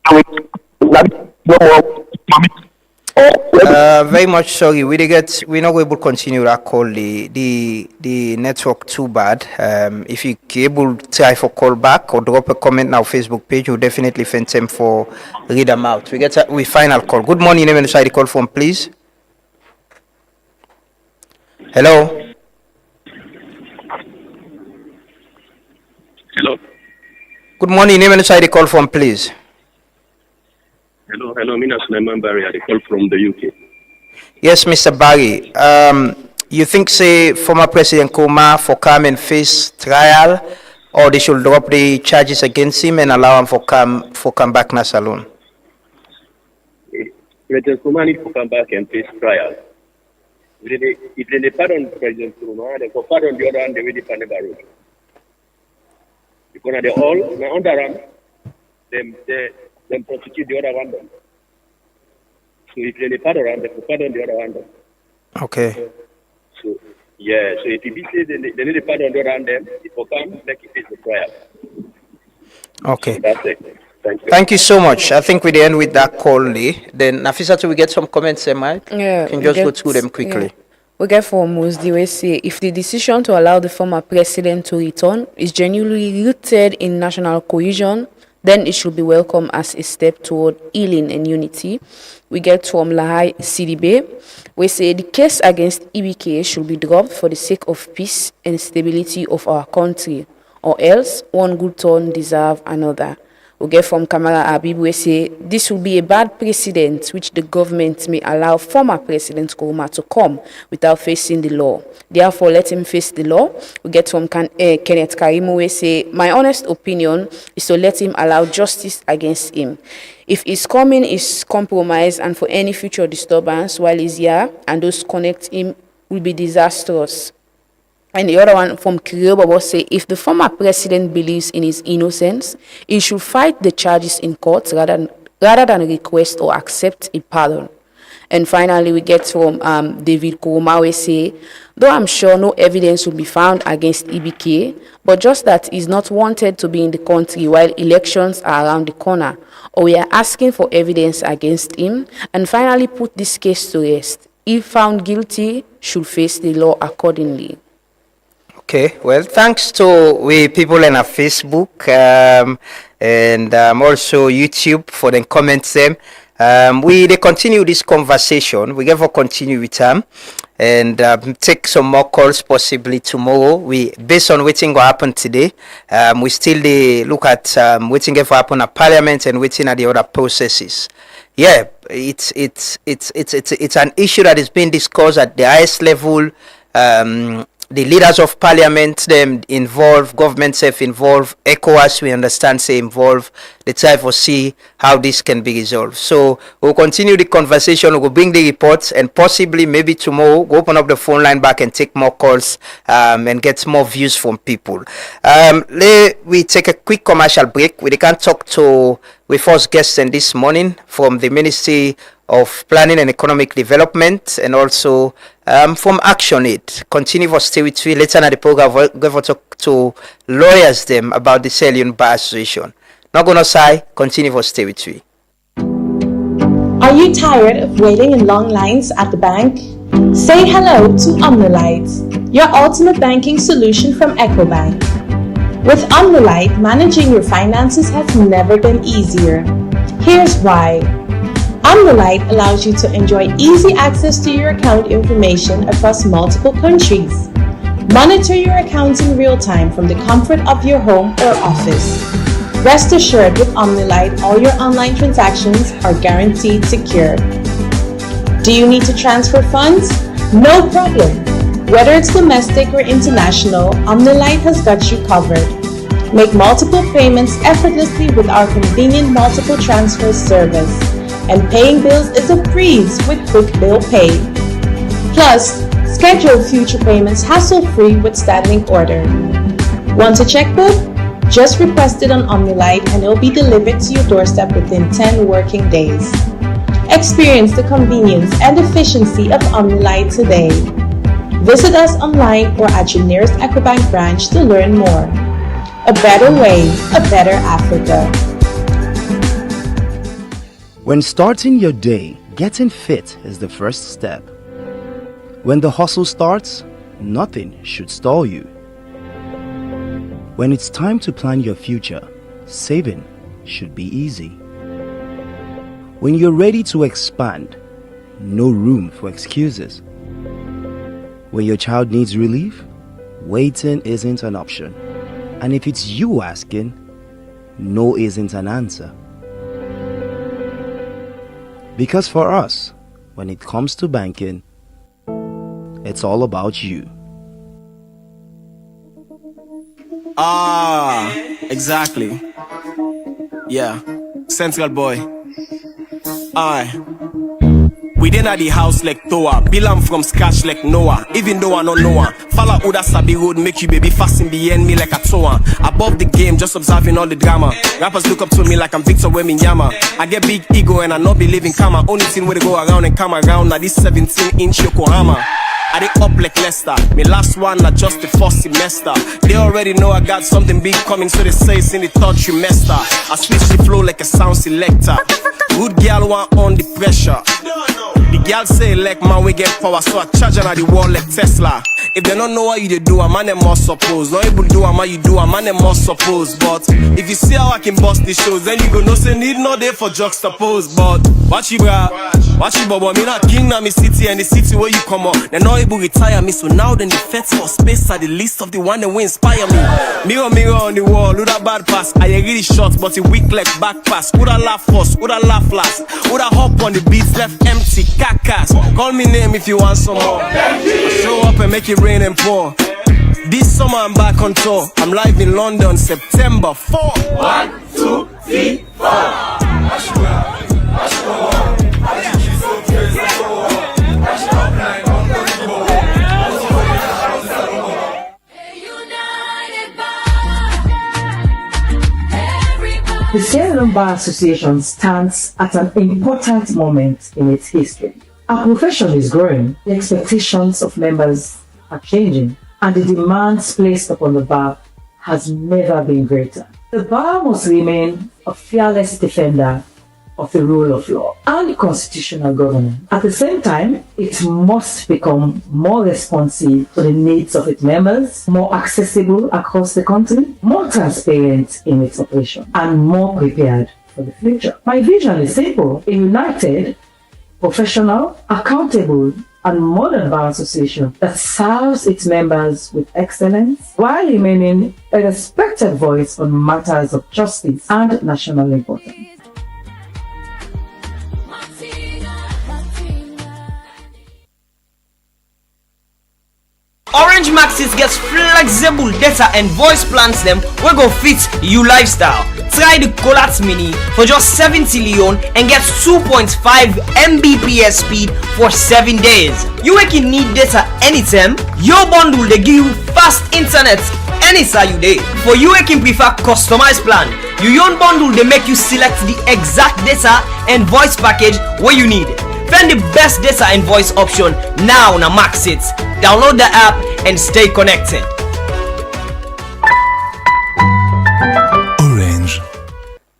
president no more. Very much sorry. We're not able to continue that call. The network too bad. If you able to try for call back or drop a comment on our Facebook page, we'll definitely find them for read them out. We final call. Good morning, name and the call from, please. Hello. Hello. Good morning, name and the call from, please. Hello, Mina Suleiman Barry, I call from the UK. Yes, Mr. Barry. You think, say, former President Kuma for come and face trial, or they should drop the charges against him and allow him for come back na salon? President Kuma needs to come back and face trial. If they pardon President Kuma, they go pardon the other one, they will depend on the road. Because they all, now under them prosecute the other one. So if they pardon them, they pardon the other one. Okay. So yeah, so if you say they need to pardon the other one, them, it will come, make it the trial. Okay. So that's it. Thank you. Thank you so much. I think we end with that call, Lee. Then Nafisa, till we get some comments, Mike? Yeah. Can just go through them quickly. Yeah. We get foremost, the way say, if the decision to allow the former president to return is genuinely rooted in national cohesion, then it should be welcomed as a step toward healing and unity. We get from Lahai Sidibe. We say the case against EBK should be dropped for the sake of peace and stability of our country, or else one good turn deserve another. We get from Kamara Habib, we say this will be a bad precedent which the government may allow former President Kuruma to come without facing the law. Therefore, let him face the law. We get from Kenneth Karimu, we say my honest opinion is to let him allow justice against him. If his coming is compromised and for any future disturbance while he's here and those connect him will be disastrous. And the other one from Kirioba say, if the former president believes in his innocence, he should fight the charges in court rather than request or accept a pardon. And finally, we get from David Koumawe say, though I'm sure no evidence will be found against EBK, but just that he's not wanted to be in the country while elections are around the corner, or we are asking for evidence against him, and finally put this case to rest. If found guilty, should face the law accordingly. Okay, well, thanks to we people in our Facebook and also YouTube for the comments them. They continue this conversation. We ever continue with them and take some more calls possibly tomorrow. We based on waiting what happened today. We still look at waiting what happen at Parliament and waiting at the other processes. Yeah, it's an issue that is being discussed at the highest level. The leaders of parliament, them involved, government self involved, ECOWAS, we understand, say involved. They try to see how this can be resolved. So we'll continue the conversation, we'll bring the reports, and possibly maybe tomorrow we'll open up the phone line back and take more calls and get more views from people. We take a quick commercial break. We can't talk to We first guest this morning from the Ministry of Planning and Economic Development and also from Action Aid. Continue for stay with me. Later in the program, we're going to talk to lawyers them about the Leone Bar Association. Not going to say, continue for stay with me. Are you tired of waiting in long lines at the bank? Say hello to Omnilight, your ultimate banking solution from EcoBank. With Omnilight, managing your finances has never been easier. Here's why. Omnilight allows you to enjoy easy access to your account information across multiple countries. Monitor your accounts in real time from the comfort of your home or office. Rest assured with Omnilight, all your online transactions are guaranteed secure. Do you need to transfer funds? No problem. Whether it's domestic or international, Omnilight has got you covered. Make multiple payments effortlessly with our convenient multiple transfer service. And paying bills is a breeze with Quick Bill Pay. Plus, schedule future payments hassle-free with standing order. Want a checkbook? Just request it on Omnilight and it'll be delivered to your doorstep within 10 working days. Experience the convenience and efficiency of Omnilight today. Visit us online or at your nearest EcoBank branch to learn more. A better way, a better Africa. When starting your day, getting fit is the first step. When the hustle starts, nothing should stall you. When it's time to plan your future, saving should be easy. When you're ready to expand, no room for excuses. When your child needs relief, waiting isn't an option. And if it's you asking, no isn't an answer. Because for us, when it comes to banking, it's all about you. Ah, exactly. Yeah, Central boy. Aye. We then at the house like Toa, Bilam from scratch like Noah. Even though I don't know her, Fala Uda Sabi Road make you baby fasten behind me like a toa. Above the game, just observing all the drama. Rappers look up to me like I'm Victor Weminyama. I get big ego and I not believe in karma. Only thing where they go around and come around now this 17-inch Yokohama. I dey up like Leicester. Me last one not just the first semester. They already know I got something big coming, so they say it's in the third trimester. I switch the flow like a sound selector. Good girl want on the pressure. The girl say like man we get power, so I charge her at the wall like Tesla. If they don't know what you dey do, a man them must suppose. Not able to do a man you do, a man them must suppose. But if you see how I can bust the shows, then you go no say need no day for juxtapose. But watch you bra, watch you baba. Me not king na me city and the city where you come up. They not able to retire me, so now then the feds for space are the least of the one that will inspire me. Mirror, mirror on the wall, who that bad pass? I really short, but it weak like back pass. Who that laugh first? Who that laugh last? Who that hop on the beats left empty? Kakas. Call me name if you want some more. Show up and make it rain and pour. This summer I'm back on tour. I'm live in London, September 4. 1, 2, 3, 4. The Leone Bar Association stands at an important moment in its history. Our profession is growing, the expectations of members are changing, and the demands placed upon the bar has never been greater. The bar must remain a fearless defender of the rule of law and constitutional governance. At the same time, it must become more responsive to the needs of its members, more accessible across the country, more transparent in its operation, and more prepared for the future. My vision is simple: a united, professional, accountable, and modern bar association that serves its members with excellence while remaining a respected voice on matters of justice and national importance. Orange Maxis gets flexible data and voice plans them wey go fit you lifestyle. Try the Colat Mini for just 70 Leone and get 2.5 Mbps speed for 7 days. You can need data anytime. Your bundle they give you fast internet sir you dey. For you wey can prefer customized plan, your own bundle dey make you select the exact data and voice package wey you need. Find the best data and voice option now na Max it. Download the app and stay connected.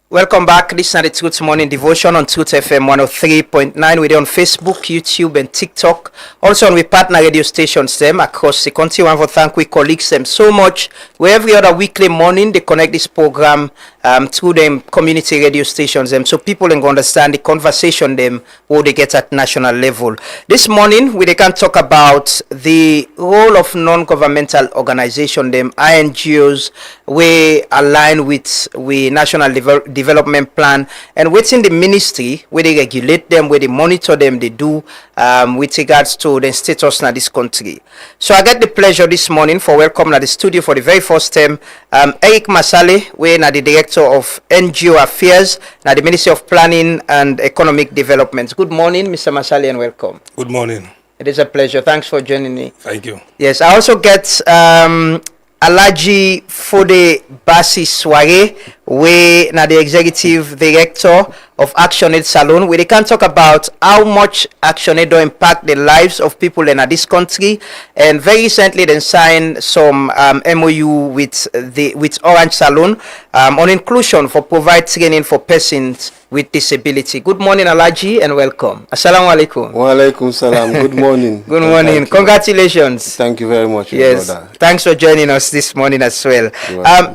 Welcome back. This is the Truth Morning Devotion on Truth FM 103.9. We're on Facebook, YouTube, and TikTok. Also on with partner radio stations them across the country. I want to thank we colleagues them so much. Where every other weekly morning they connect this program through them community radio stations them, so people can understand the conversation them what they get at national level. This morning we can talk about the role of non-governmental organization them NGOs we align with national development plan, and within the ministry where they regulate them, where they monitor them, they do with regards to the status in this country. So I get the pleasure this morning for welcoming at the studio for the very first time Eric Masale, we are the director of NGO Affairs at the Ministry of Planning and Economic Development. Good morning, Mr. Masale, and welcome. Good morning. It is a pleasure. Thanks for joining me. Thank you. Yes, I also get Alaji Fode Basi Soare, we are the executive director of ActionAid Salon, where they can talk about how much ActionAid impact the lives of people in this country. And very recently they signed some MOU with Orange Salon on inclusion for provide training for persons with disability. Good morning, Alaji, and welcome. Assalamu alaikum. Wa alaikum salam. Good morning. Good morning. Congratulations. Thank you very much, yes, brother. Thanks for joining us this morning as well.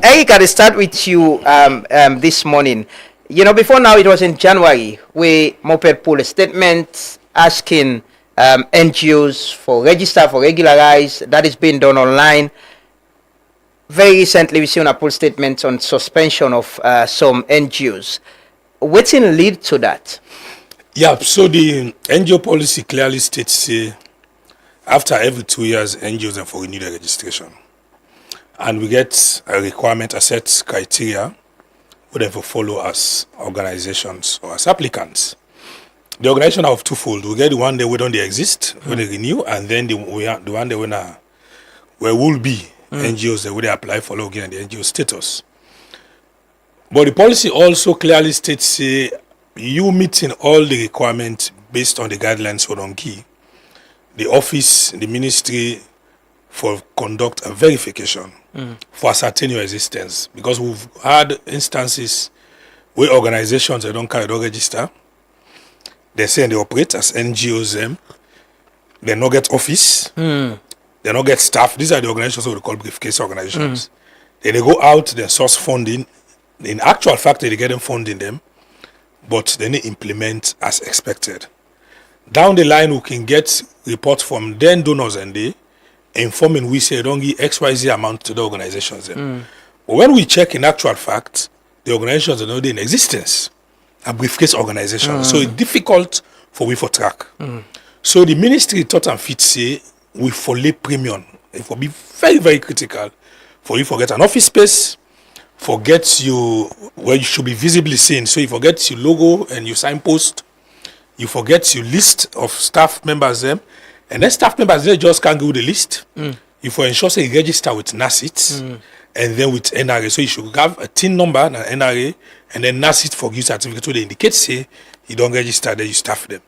Eric, I'll start with you this morning. You know, before now, it was in January, where Moped pulled a statement asking NGOs for register, for regularize. That is being done online. Very recently, we seen a pull statement on suspension of some NGOs. What's in lead to that? Yeah, so the NGO policy clearly states after every 2 years, NGOs have to renew their registration. And we get a requirement, a set criteria for them to follow as organizations or as applicants. The organization are of twofold. We get the one that we don't exist, when they renew, and then the one that where will be NGOs that would apply for login and the NGO status. But the policy also clearly states you meeting all the requirements based on the guidelines for Donki. The office, the ministry, for conduct a verification for ascertain your existence, because we've had instances where organizations that don't register, they say they operate as NGOs, they not get office, they not get staff. These are the organizations we call briefcase organizations. Then they go out, they source funding. In actual fact, they get them funding them, but they need implement as expected. Down the line, we can get reports from then donors and they informing we say don't give XYZ amount to the organizations. But when we check in actual fact, the organizations are not in existence, a briefcase organization. So it's difficult for we for track. So the ministry thought and fit say we for lay premium. It will be very, very critical for you forget an office space, forget you where you should be visibly seen. So you forget your logo and your signpost, you forget your list of staff members them. And then staff members, they just can't go the list. You for ensure say you register with NACIT and then with NRA. So you should have a TIN number and an NRA, and then NACIT for you certificate. So they indicate say you don't register, then you staff them.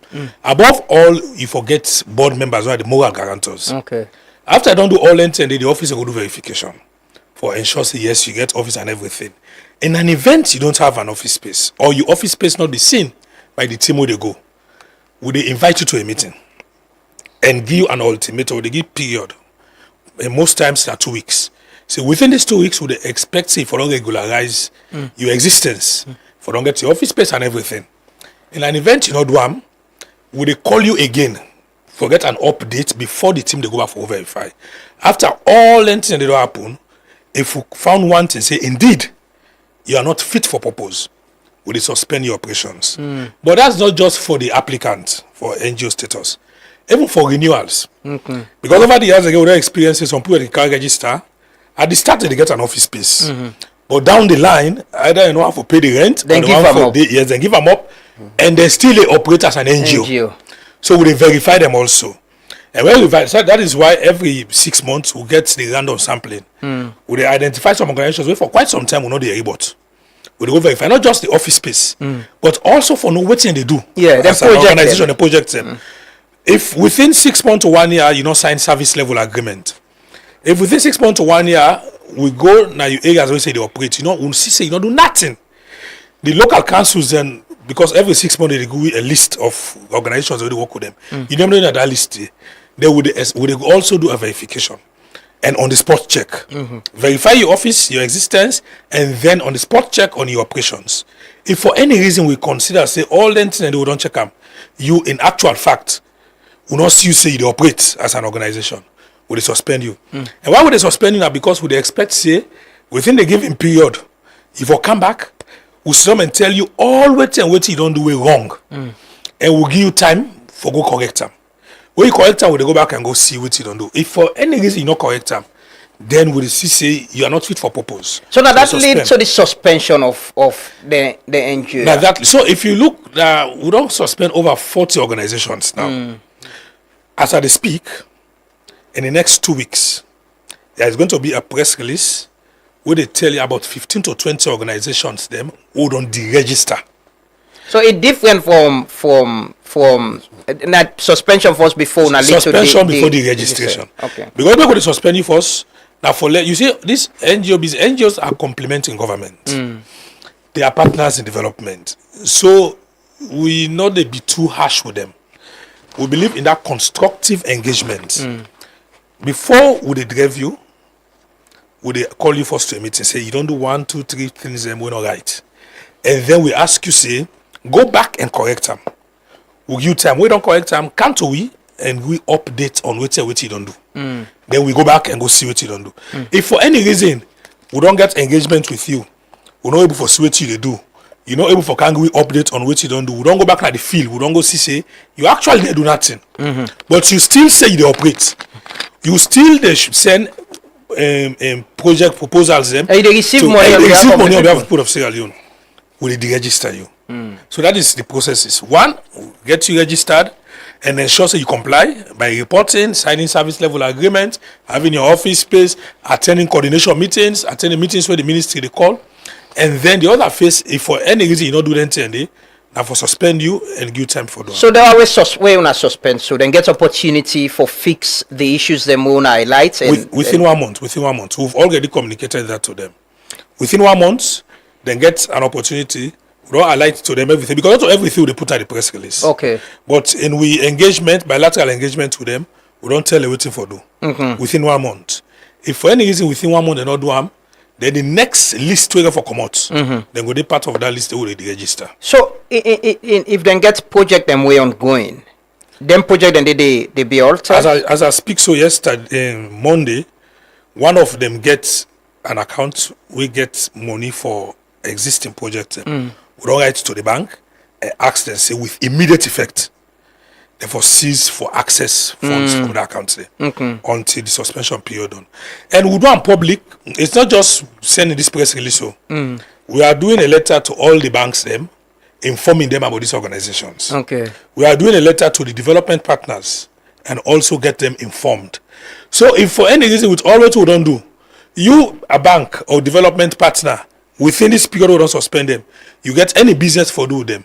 Above all, you forget board members who are the moral guarantors. Okay. After I don't do all ends, and then the officer will do verification for ensure say yes, you get office and everything. In an event you don't have an office space, or your office space not be seen by the team where they go, would they invite you to a meeting and give you an ultimatum, they give period. And most times they are 2 weeks. So within these 2 weeks, would they expect say for don't regularize your existence, for don't get your office space and everything. In an event you know do am, would they call you again for get an update before the team they go back for verify. After all anything they don't happen, if we found one thing say indeed you are not fit for purpose, would they suspend your operations. But that's not just for the applicant for NGO status. Even for renewals. Because over the years ago, we experiences some people they can't register. At the start, they get an office space. But down the line, either you know have to pay the rent, then give them up. Then give them up, and they still operate as an NGO. So we verify them also. And when we so that is why every 6 months we get the random sampling. We identify some organizations where for quite some time we know they are able. We go verify not just the office space, but also for know what they do. Yeah, as an organization, the project them. If within 6 months to 1 year, you know, sign service level agreement. If within 6 months to 1 year, we go now your areas where say they operate, you know, we'll see say you don't do nothing. The local councils then, because every 6 months they give you a list of organizations where they work with them. You never know that list. They would also do a verification and on the spot check. Verify your office, your existence, and then on the spot check on your operations. If for any reason we consider say all the things and they don't check them, you in actual fact will not see you say they operate as an organization. Will they suspend you? And why would they suspend you now? Because would they expect say within the given period, if you come back, we'll come and tell you all what you don't do wrong, and we'll give you time for go correct them. When you correct them, we'll go back and go see what you don't do. If for any reason you not correct them, then we'll see say you are not fit for purpose. So now that leads to the suspension of the NGO. Now that so if you look, we don't suspend over 40 organizations now. As I speak, in the next 2 weeks, there is going to be a press release where they tell you about 15 to 20 organizations them who don't deregister. So it's different from that suspension first before now suspension before the registration. Okay. Because we're going to suspend you first. Now you see these NGOs are complementing government. They are partners in development. So we not they be too harsh with them. We believe in that constructive engagement. Before we drive you, would they call you first to a meeting, say you don't do 1, 2, 3 things and we're not right. And then we ask you, say, go back and correct them. We'll give you time. We don't correct them, come to we and we update on what you don't do. Then we go back and go see what you don't do. If for any reason we don't get engagement with you, we're not able to see what you do. You're not able for can we update on what you don't do. We don't go back to the field. We don't go see say you actually they do nothing. But you still say they operate. You still they should send project proposals them. They receive money on behalf of the people of Sierra Leone. Will they register you? So that is the processes. One, get you registered and ensure you comply by reporting, signing service level agreement, having your office space, attending coordination meetings, attending meetings where the ministry they call. And then the other phase, if for any reason you don't do anything, now for suspend you and give time for that. So they always suspend, so then get opportunity for fix the issues they want to highlight. Within 1 month, we've already communicated that to them. Within 1 month, then get an opportunity. We don't highlight to them everything because not everything they put out the press release. Okay. But in bilateral engagement with them, we don't tell them waiting for do. Within 1 month. If for any reason within 1 month they not do them, then the next list trigger for come out. Then go be part of that list they will register. So if they get project them way ongoing, then project then they be altered. As I speak so yesterday Monday, one of them gets an account, we get money for existing project. We don't write to the bank and ask them say with immediate effect. Therefore cease for access funds from the account there until the suspension period on. And we do on public, it's not just sending this press release. So we are doing a letter to all the banks them, informing them about these organizations. Okay. We are doing a letter to the development partners and also get them informed. So if for any reason with all what we don't do, you a bank or development partner within this period we don't suspend them, you get any business for do them.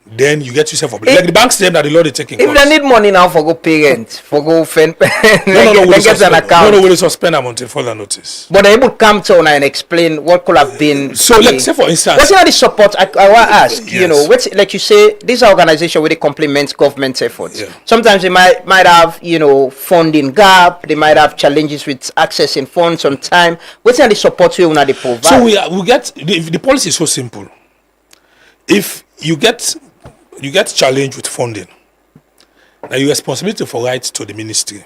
Then you get yourself up. Like the banks them that the law they taking. If they need money now for go parent, for go fend, no, get an account. No, we suspend them until further notice. But they would come to and explain what could have been. So let's say for instance, what's the support? I want to ask. Yes. You know, like you say, this organization where they complement government efforts. Yeah. Sometimes they might have funding gap. They might have challenges with accessing funds on time. What's the support we want to provide? So we get the policy is so simple. If you get challenged with funding, now your responsibility for right to the ministry.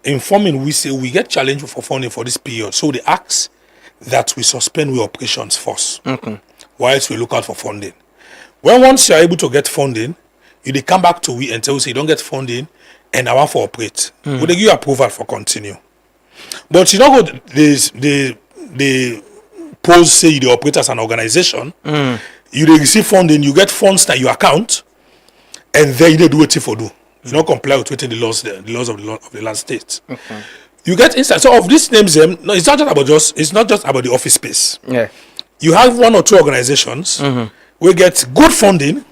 Informing we say we get challenged for funding for this period, so they ask that we suspend our operations first, whilst we look out for funding. Once you are able to get funding, you come back to we and tell us you don't get funding and I want to operate. Would they give you approval for continue? But you know what they pose say they operate as an organization. You receive funding, you get funds in your account, and then you do what you for do. You don't comply with the laws of the last state. Okay. You get instance. So of these names, no, it's not just about the office space. Yeah. You have 1 or 2 organizations we get good funding,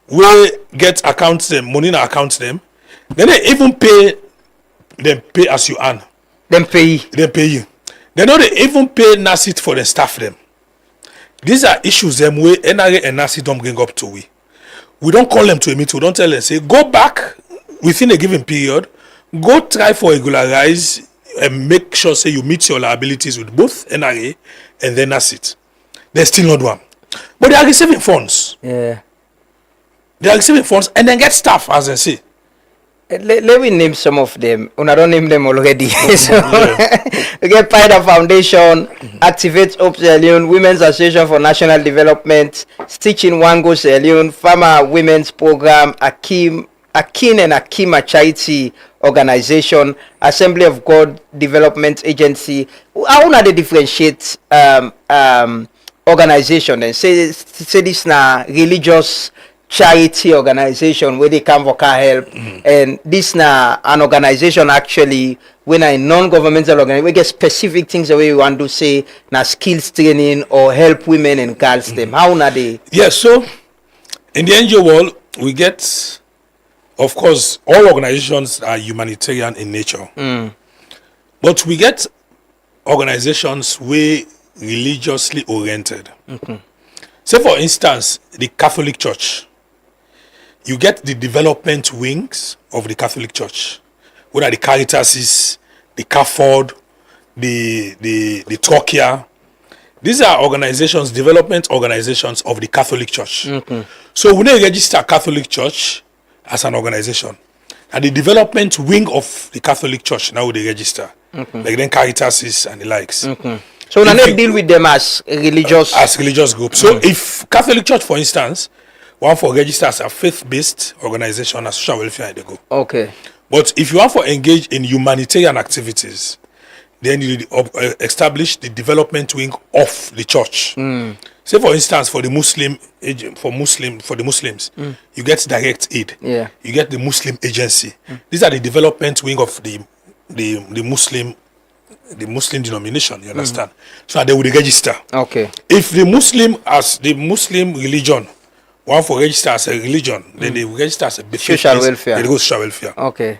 we get accounts them, money in accounts them. Then they even pay as you earn. Them pay you. They know they even pay NACIT for the staff them. These are issues them where NRA and NACIT don't bring up to we. We don't call them to a meeting. We don't tell them, say, go back within a given period, go try for regularize and make sure, say, you meet your liabilities with both NRA and then NACIT. They're still not one. But they are receiving funds. Yeah. They are receiving funds and then get staff, as I say. Let me name some of them. I don't name them already. So, we get Pida Foundation, Activate Hope Sierra Leone, Women's Association for National Development, Stitching Wango Sierra Leone, Farmer Women's Program, Akin and Akima Charity Organization, Assembly of God Development Agency. How do they differentiate organization and say this na religious charity organization where they come for car help, and this na an organization actually when a non-governmental organization we get specific things the way we want to say na skills training or help women and girls them. How na they? Yes, so in the NGO world we get, of course, all organizations are humanitarian in nature, but we get organizations way religiously oriented. Say for instance the Catholic Church. You get the development wings of the Catholic Church, whether the Caritases, the CAFOD, the Trokia. These are organizations, development organizations of the Catholic Church. So when they register Catholic Church as an organization, and the development wing of the Catholic Church now they register, like then Caritases and the likes. So now they deal with them as religious groups. So if Catholic Church, for instance, want for register as a faith-based organization as social welfare, they go. Okay. But if you want for engage in humanitarian activities, then you establish the development wing of the church. Say for instance, for the Muslims, you get direct aid. Yeah. You get the Muslim agency. These are the development wing of the Muslim denomination. You understand? So they will register. Okay. If the Muslim religion want for register as a religion, then they register as a social welfare. They go social welfare. Okay.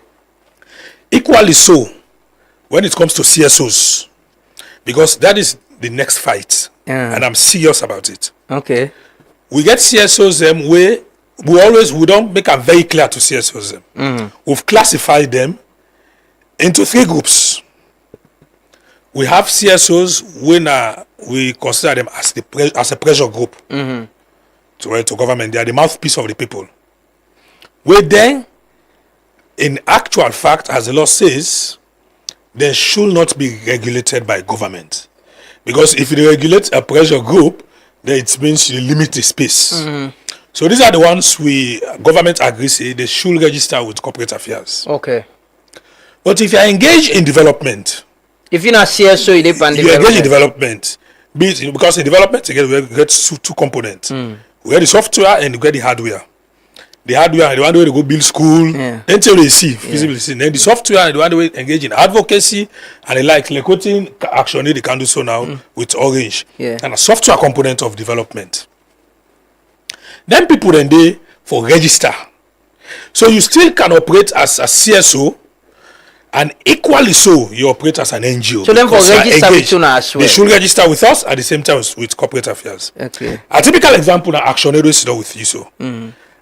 Equally so, when it comes to CSOs, because that is the next fight, and I'm serious about it. Okay. We get CSOs them where we don't make them very clear to CSOs them. We've classified them into 3 groups. We have CSOs when we consider them as a pressure group. To government. They are the mouthpiece of the people. Where then, in actual fact, as the law says, they should not be regulated by government. Because if you regulate a pressure group, then it means you limit the space. So these are the ones government agrees say they should register with corporate affairs. Okay. But if you are engaged in development, if you're not CSO, you engage in development. Because in development, again, we get 2 components. We get the software and we get the hardware. The hardware, the one way to go build school, then till they see, physically see. Then the software and the one way engage in advocacy and the like quoting action they can do so now with Orange. And a software component of development. Then people then they for register. So you still can operate as a CSO, and equally so you operate as an NGO. So then for register with you as well. They should register with us at the same time with corporate affairs. Okay. A typical example now, ActionAid is not with you so.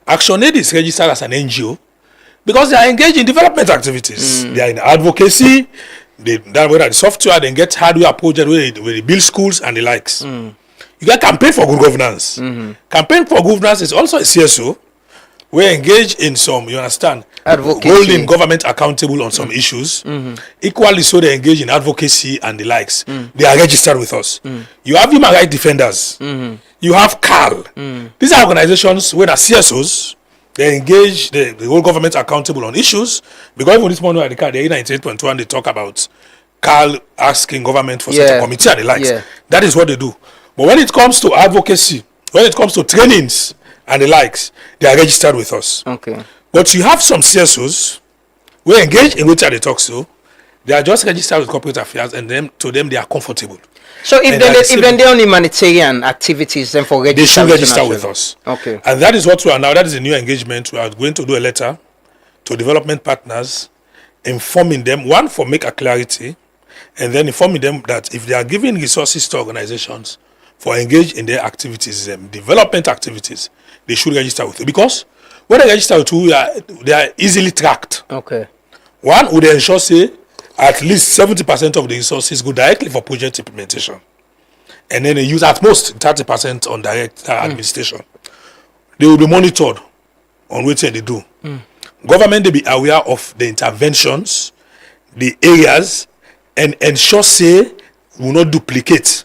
ActionAid is registered as an NGO because they are engaged in development activities. They are in advocacy, whether the software, they get hardware project where they build schools and the likes. You get campaign for good governance. Campaign for good governance is also a CSO. We engage in some, you understand, holding government accountable on some issues. Equally so, they engage in advocacy and the likes. They are registered with us. You have human rights defenders. You have CAL. These are organizations where the CSOs, they engage the whole government accountable on issues. Because even this morning at the CAL, they're in 98.1, they talk about CAL asking government for such a committee and the likes. That is what they do. But when it comes to advocacy, when it comes to trainings and the likes, they are registered with us. Okay. But you have some CSOs who engage in which they talk so. They are just registered with corporate affairs, and to them they are comfortable. So if they're on humanitarian activities, then for they should register with us. Okay. And that is what we are now. That is a new engagement. We are going to do a letter to development partners, informing them, one, for make a clarity, and then informing them that if they are giving resources to organizations for engage in their activities, development activities, they should register with you. Because when they register with you, they are easily tracked. Okay. One, would ensure, say, at least 70% of the resources go directly for project implementation. And then they use at most 30% on direct administration. They will be monitored on what they do. Government, they be aware of the interventions, the areas, and ensure, say, will not duplicate.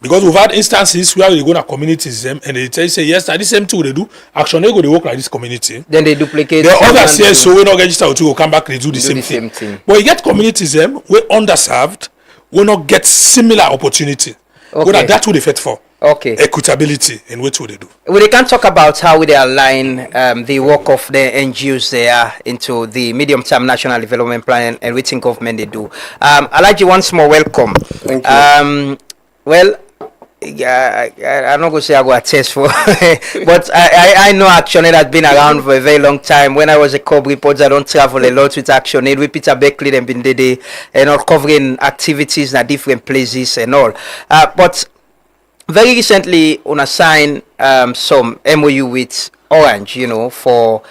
Because we've had instances where they go to communities and they tell you, say, yes, that the same thing they do. Action, they go, they work like this community. Then they duplicate. The other says, so we not register to go come back, they do the same thing. But you get communities, we're underserved, we not get similar opportunity. Okay. That's what they fit for. Okay. Equitability in which they do. Well, they can talk about how they align the work of the NGOs there into the medium-term national development plan and which government they do. Alaji, once more, welcome. Thank you. Well, I'm not going to say I go attest for, but I know Action Aid has been around for a very long time. When I was a COB reporter, I don't travel a lot with Action Aid. With Peter Beckley, they've been there and all covering activities in different places and all. But very recently, on signed some MOU with Orange, for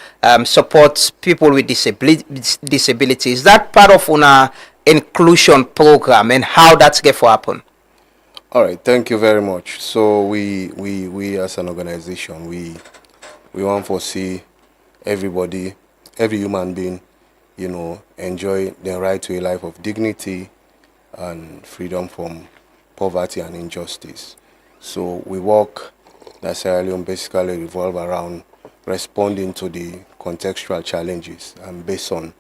support people with disabilities. Is that part of our inclusion program and how that's going to happen? All right, thank you very much. So we as an organization, we want to see everybody, every human being, enjoy the right to a life of dignity and freedom from poverty and injustice. So we work that Sierra Leone basically revolve around responding to the contextual challenges and based on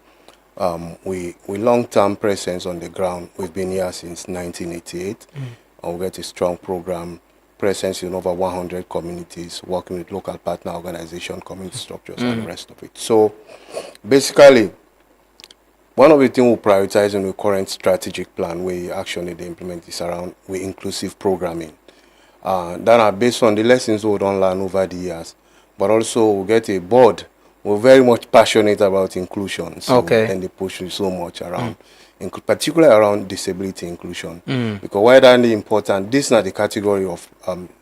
we long-term presence on the ground. We've been here since 1988. And we get a strong program, presence in over 100 communities, working with local partner organizations, community structures, and the rest of it. So basically, one of the things we prioritize in the current strategic plan we actually implement is around inclusive programming. That are based on the lessons we don't learn over the years, but also we get a board. We're very much passionate about inclusion, so and they push so much around. Particularly around disability inclusion, because why that important, this is not the category of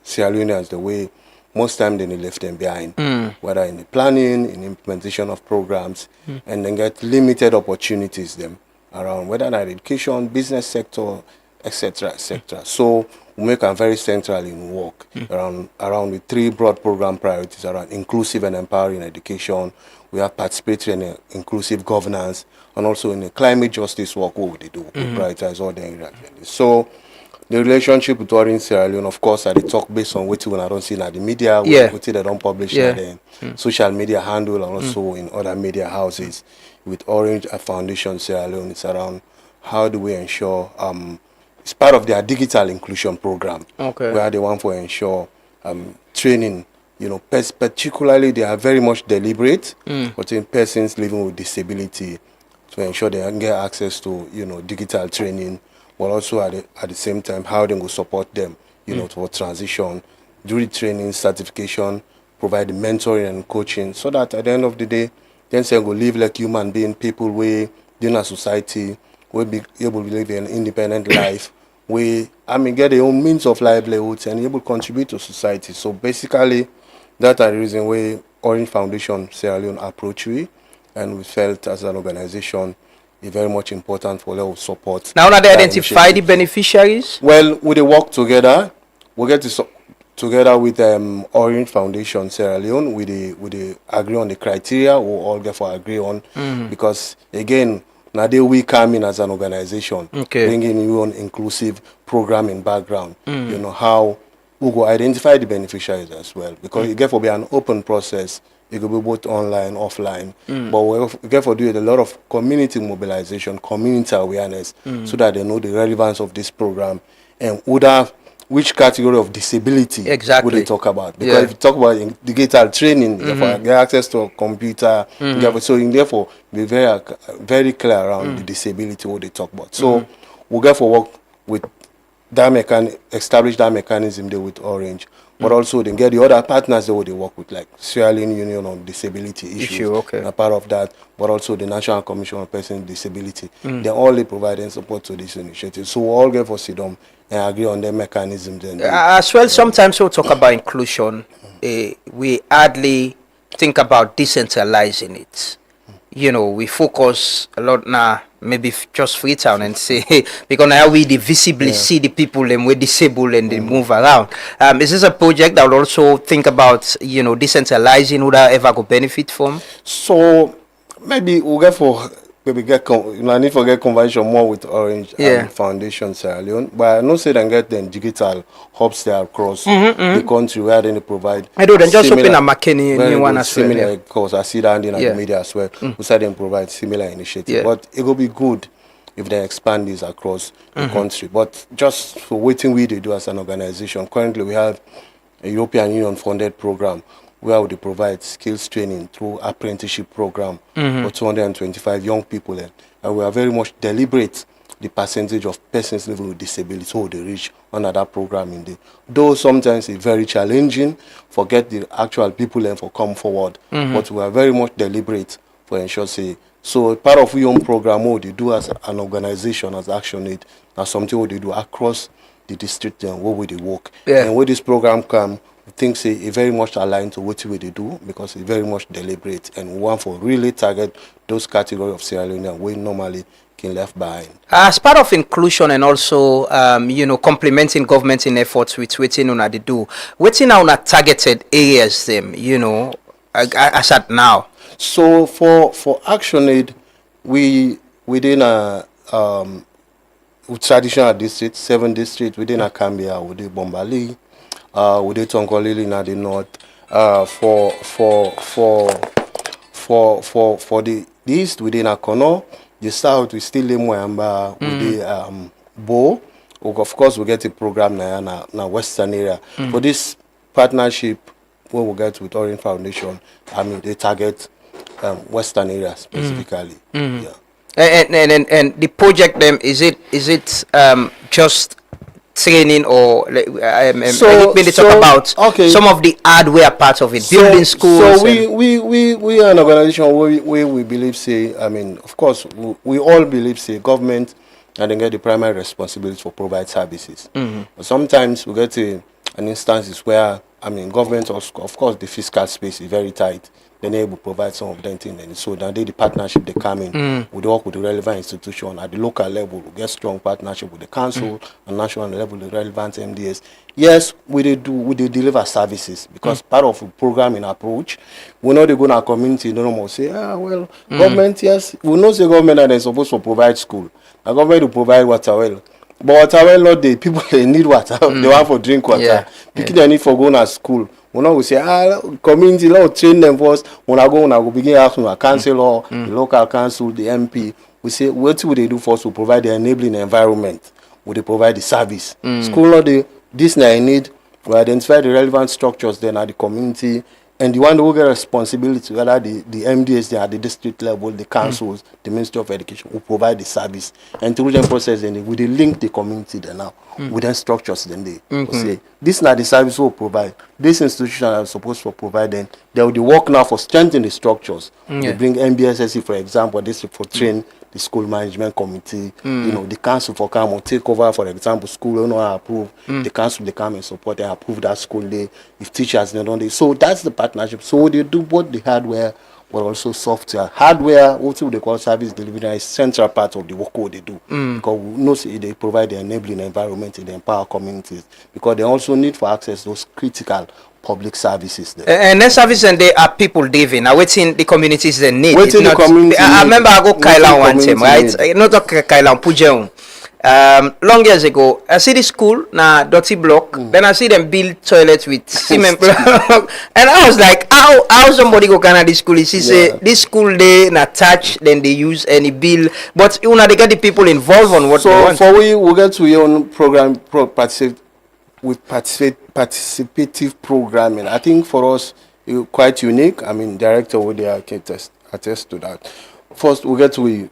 Sierra Leoneans the way most time they left them behind, whether in the planning, in implementation of programs, and then get limited opportunities them around whether in education, business sector, etc., etc. So we make them very central in work around the three broad program priorities around inclusive and empowering education. We have participatory and inclusive governance, and also in the climate justice work, what they do, we prioritize all the areas. So the relationship with Orange Sierra Leone, of course, I talk based on what I don't see in the media, what they don't publish in the social media handle, and also in other media houses. With Orange Foundation Sierra Leone, it's around how do we ensure, it's part of their digital inclusion program, where they want to ensure training. Particularly they are very much deliberate between persons living with disability to ensure they can get access to, digital training, but also at the same time, how they will support them, for transition, do the training, certification, provide the mentoring and coaching, so that at the end of the day, then they will live like human being, people where in a society, will be able to live an independent life, get their own means of livelihoods and able to contribute to society. So basically, that's the reason why Orange Foundation Sierra Leone approached we, and we felt as an organization it's very much important for their support. Now they identify the beneficiaries? Well, we work together. We get together with Orange Foundation Sierra Leone. We agree on the criteria. We all get for agree on because again, now we come in as an organization, bringing you an inclusive programming background. How we go identify the beneficiaries as well, because it get for be an open process. It could be both online, offline, but we get for do a lot of community mobilization, community awareness, so that they know the relevance of this program and which category of disability exactly would they talk about? Because if you talk about digital training, you get access to a computer, so in therefore be very clear around the disability what they talk about. So we'll get for work with that establish that mechanism there with Orange, but also then get the other partners that they work with, like Sierra Leone Union on Disability Issues, a part of that, but also the National Commission on Persons with Disability. They all they providing support to this initiative. So we all get for sit down and agree on the mechanisms. As well, sometimes we'll talk about inclusion. We hardly think about decentralizing it. You know, we focus a lot now, maybe just Freetown and say, because now we visibly see the people and we're disabled and they move around. Is this a project that will also think about, you know, decentralizing, would I ever go benefit from? So maybe we'll get for I need to get conversation more with Orange Foundation Sierra Leone, but I know say they get them digital hubs there across the country where they provide. I do. Then just open a McKinney new one as well. Similar, of course. I see that in the media as well. We say they provide similar initiatives, but it will be good if they expand this across the country. But just for waiting we do as an organization, currently we have a European Union funded program where we provide skills training through apprenticeship program for 225 young people. And we are very much deliberate the percentage of persons living with disability who they reach under that program in there. Though sometimes it's very challenging, forget the actual people and for come forward. But we are very much deliberate for ensure say. So part of your own program what they do as an organization, as Action Aid, that's something what they do across the district and what they work. And where this program come, things say it very much aligned to what they do because it's very much deliberate and we want for really target those categories of Sierra Leone we normally can left behind. As part of inclusion and also you know, complementing government in efforts with waiting on they do, waiting on targeted areas them, you know, as at now. So for Action Aid, we within a traditional district, 7 districts within a Cambia, within Bombali. We did Tonkolili in the north. For the east within Akono, the south we still Moyamba with the Bo. Of course we get a program na western area. For this partnership when we get with Orange Foundation, I mean they target western area specifically. Yeah. And the project them is it just training or when they talk about some of the hardware parts of it, building schools. So we are an organization where we believe say, I mean, of course we all believe say government and then get the primary responsibility for provide services. But sometimes we get an instances where I mean government of course the fiscal space is very tight. Then they will provide some of them things. So now the partnership they come in, we work with the relevant institution at the local level. We get strong partnership with the council and national level, the relevant MDS. Yes, we deliver services because part of the programming approach, we know they go to our community, no more say, government, yes, we know the government that they're supposed to provide school. The government will provide water well. But water well not the people they need water. They want for drink water. People they need for going to school. We know we say community law train them first. When I go begin asking our council or the local council, the MP. We say what would they do first to provide the enabling environment? Would they provide the service? School not the this now need. We identify the relevant structures then at the community. And the one who get responsibility, whether the MDS, they are the district level, the councils, the Ministry of Education, will provide the service. And through the process, then we link the community there now. With them structures, then they say, this is not the service we will provide. This institution are supposed to provide them. They will work now for strengthening the structures. They bring MBSSC, for example, district for train the school management committee, you know, the council for come or take over, for example, school, you know, approve, the council, they come and support, they approve that school day, if teachers, they don't, so that's the partnership. So they do both the hardware, but also software. Hardware, also they call service delivery, is central part of the work they do. Because we know they provide the enabling environment, they empower communities, because they also need for access those critical public services there. And then services and they are people living. Now waiting the communities they need. Waiting the community. I remember I go Kailan one time, right? Not Kailan Pujeon. Long years ago, I see the school na dirty block. Then I see them build toilets with cement block, and I was like, how somebody go Canada this school? He say this school they na touch, then they use any bill, but you know they get the people involved on what they want. So for we get to your own program participate. with participative programming. I think for us, it's quite unique. I mean, director would attest to that. First, we're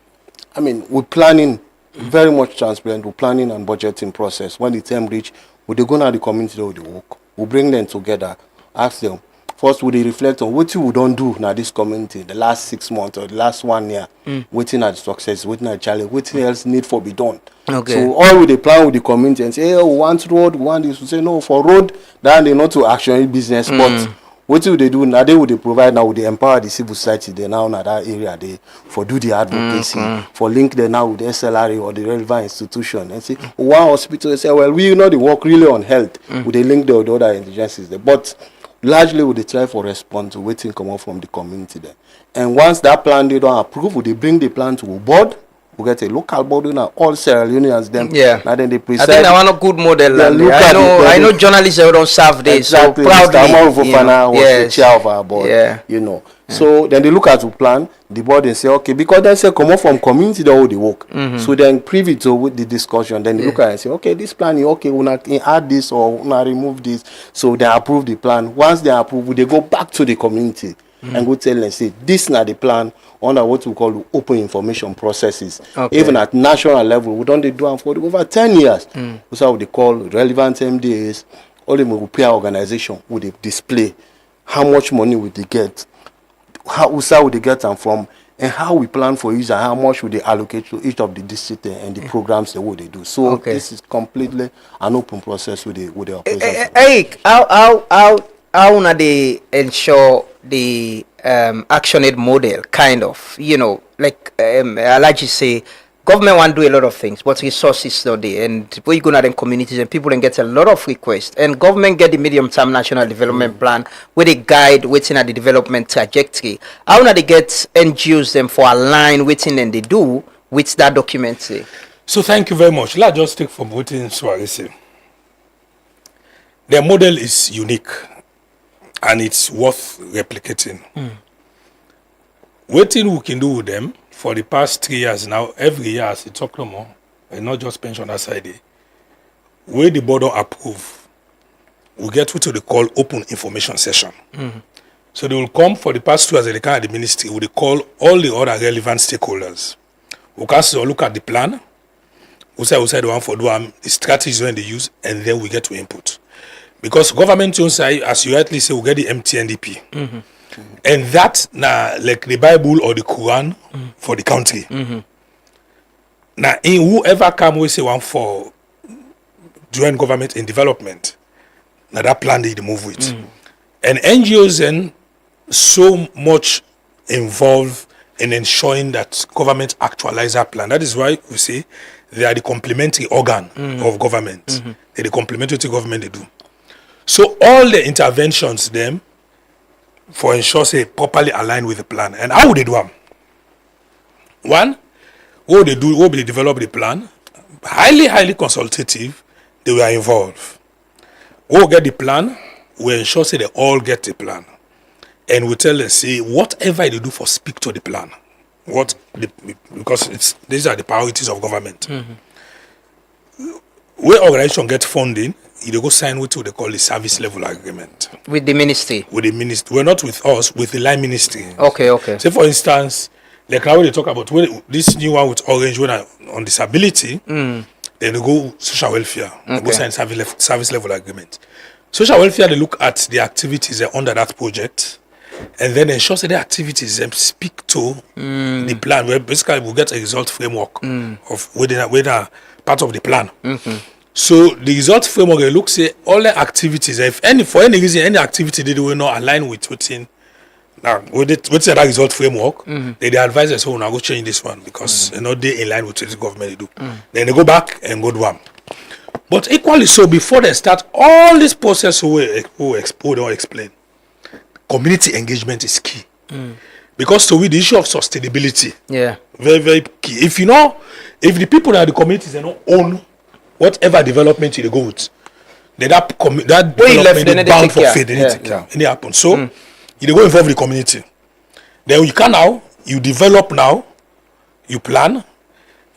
planning very much transparent. We're planning and budgeting process. When the time reach, we they go to the community with the work. We bring them together, ask them. First, we reflect on what we don't do now this community the last 6 months or the last 1 year. Waiting at success, waiting at challenge, what else need for be done. Okay. So all we plan with the community and say, hey, we want road, we want this. We say no for road. Then they not to action business, but what do they do now? They would provide now. They empower the civil society. They now in that area they for do the advocacy, for link them now with the SLRA or the relevant institution and say one hospital. They say, well, we know the work really on health. Would they link the other agencies there? But largely, would they try for response to waiting come out from the community there. And once that plan they don't approve, would they bring the plan to a board? We get a local body now, all Sierra Leoneans them. Yeah. And then they preside. I think I want a good model. I know journalists who don't serve this. Exactly. So proudly. Was the chair of our board. Yeah. So then they look at the plan, the board and say, okay, because they say come out from community they all the work. So then privy to with the discussion, then they look at it and say, okay, this plan is okay, we'll not add this or we'll not remove this. So they approve the plan. Once they approve, they go back to the community and go tell them, say, this is not the plan under what we call open information processes. Okay. Even at national level, we don't do them for over 10 years. That's how they call relevant MDAs, all the peer organization would they display how much money would they get, how would they get them from, and how we plan for each and how much would they allocate to each of the districts and the programs that would they do. So this is completely an open process with the operations. Eric, how na they ensure the actioned model kind of, like I like to say, government want to do a lot of things, but resources not there. And when you go to them communities and people then get a lot of requests. And government get the medium-term national development plan where they guide waiting at the development trajectory. How na they get NGOs them for align waiting and they do with that document say? So thank you very much. Let's just take from waiting Suarez say. Their model is unique and it's worth replicating. What thing we can do with them for the past 3 years now, every year as we talk no more, and not just pensioner side, where the board approve, we get what they call open information session. So they will come for the past 2 years, they come at the ministry, we call all the other relevant stakeholders. We can look at the plan, we say the one for the strategies when they use, and then we get to input. Because government on side, as you rightly say, we get the MTNDP. And that like the Bible or the Quran for the country. Now in whoever come we say one for joint government in development, now that plan they move with. And NGOs then so much involved in ensuring that government actualize that plan. That is why we say they are the complementary organ of government. They're the complementary to government they do. So all the interventions them for ensure say properly aligned with the plan. And how would they do them? One, what they do, what they develop the plan, highly consultative, they were involved. We'll get the plan, we ensure say they all get the plan. And we tell them, say, whatever they do for speak to the plan. Because these are the priorities of government. Where organization get funding, they go sign what they call the service level agreement. With the ministry? With the ministry. We're not with us, with the line ministry. Okay. Say, for instance, like how they talk about this new one with Orange, when on disability, then they go social welfare. They go sign service level agreement. Social welfare, they look at the activities under that project, and then ensure that the activities speak to the plan. Where basically we get a result framework of whether part of the plan. So the result framework they look say all the activities, if for any reason any activity they will not align with within that result framework, they advise us, now go change this one because they in line with what the government they do. Then they go back and go do one. But equally so, before they start all this process we don't explain, community engagement is key. Because to with the issue of sustainability, very, very key. If the people that the communities they don't own whatever development they go with, then that development is bound for fate. Anything happen. So you go involve the community. Then you can now, you develop now, you plan,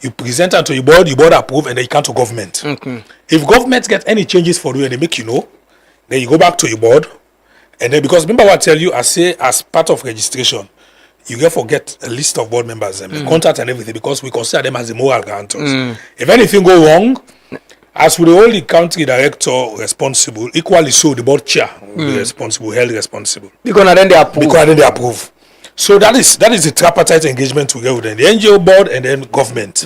You present it to your board approve, and then you come to government. If government get any changes for you and they make you know, then you go back to your board, and then because remember what I tell you, I say as part of registration, you get a list of board members and the contact and everything because we consider them as the moral guarantors. If anything go wrong, as with the only country director responsible, equally so the board chair will be responsible, held responsible. Because then they approve. So that is the tripartite engagement we get with them, the NGO board and then government.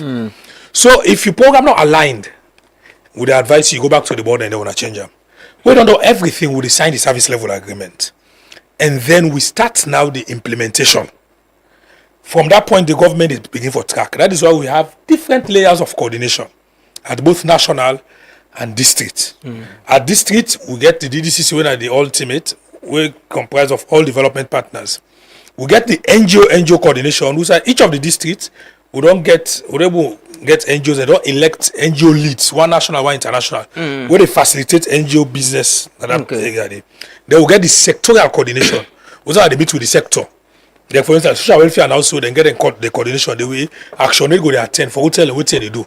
So if your program not aligned with the advice, you go back to the board and they want to change them. We don't know everything. We sign the service level agreement, and then we start now the implementation. From that point, the government is beginning for track. That is why we have different layers of coordination at both national and district. At district, we get the DDCC, when at the ultimate, we comprise of all development partners. We get the NGO coordination, who say each of the districts, we get NGOs, they don't elect NGO leads, one national, one international, where they facilitate NGO business. Then we get the sectorial coordination. Those are the meet with the sector. Like for instance, social welfare and also then get the coordination, the way action they go they attend for hotel and what they do.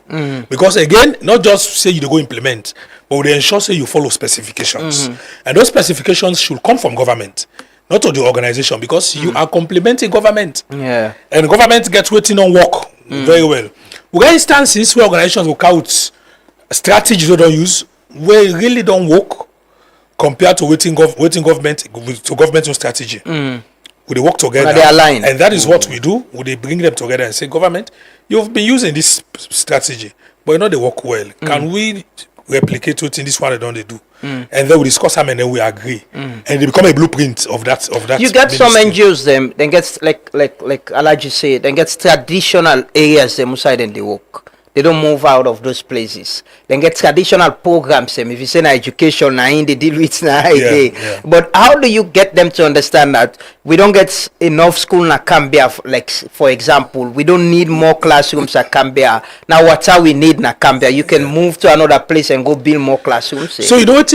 Because again, not just say you go implement, but they ensure say you follow specifications. And those specifications should come from government, not to the organization, because you are complementing government. And government gets waiting on work very well. We get instances where organizations will count strategies they don't use, where it really don't work compared to waiting government to government strategy. Would they work together? They align. And that is what we do. Would they bring them together and say, government, you've been using this strategy, but you know they work well. Can we replicate what in this one they do? And then we discuss them and then we agree. And they become a blueprint of that. You get some NGOs then gets like Alaji said, then gets traditional areas them inside and they work. They don't move out of those places. Then get traditional programs. If you say education, they deal with But how do you get them to understand that we don't get enough school in Cambia? Like for example, we don't need more classrooms at Cambia. Now what's how we need in Cambia? You can move to another place and go build more classrooms. So you know what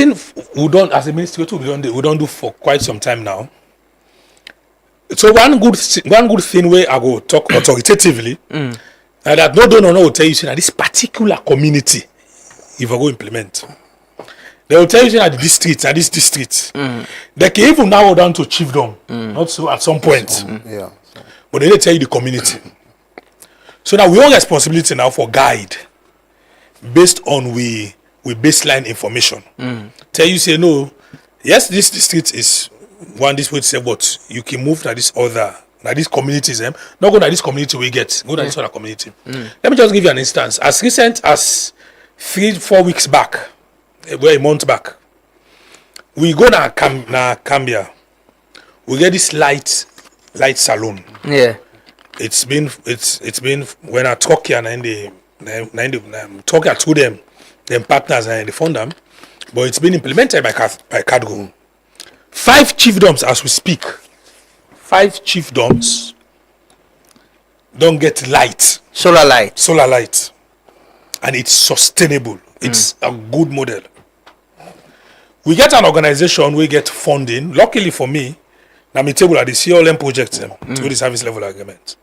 we don't, as a ministry, we don't do for quite some time now. So one good thing where I go talk authoritatively. And that no will tell you that this particular community, if I go implement, they will tell you that this district, they can even narrow down to chiefdom, not so at some point. But they tell you the community. So now we own responsibility now for guide based on we baseline information. Tell you say no, yes, this district is one this way to say, but you can move to this other. Like these communities, not go to this community we get, go to this other community. Let me just give you an instance. As recent as 3-4 weeks back, a month back, we go to Cambia. We get this light salon. It's been when I talk here and they talk to them partners and they fund them, but it's been implemented by Cadgo. 5 chiefdoms as we speak. 5 chiefdoms don't get solar light, and it's sustainable. It's a good model. We get an organization, we get funding. Luckily for me, now me table at the CLM project through the service level agreement.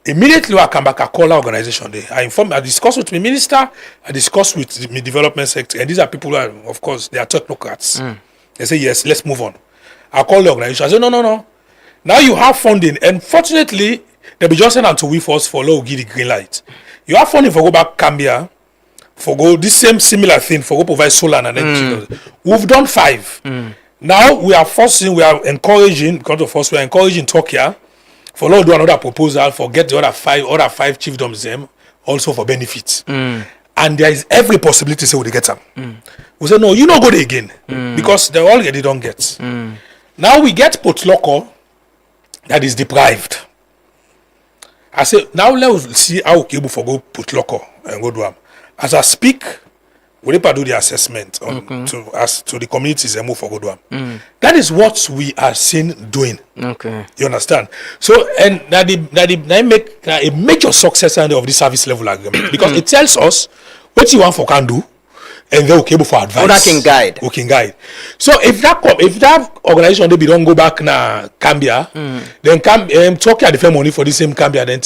Immediately I come back, I call our organization. I discuss with my minister, I discuss with my development sector, and these are people who are, of course, they are technocrats. They say yes, let's move on. I call the organization. I say no. Now you have funding, and fortunately, they be just sent out to we first for low give the green light. You have funding for go back Cambia, for go this similar thing for go provide solar and energy. We've done 5. Now we are encouraging Turkey for Lord do another proposal for get the other five chiefdoms them also for benefits. And there is every possibility say we get them. We say no, you not go there again because they already don't get. Now we get Potloko that is deprived. I say now let's see how we able for go Potloko and go do them. As I speak, we do the assessment to the communities and move for go do them. That is what we are seeing doing. You understand? So and that make a major success of the service level agreement because it tells us what you want for can do. And they're okay for advice. We can guide. So if that organization they don't go back na Cambia, then Turkey had the money for the same Cambia then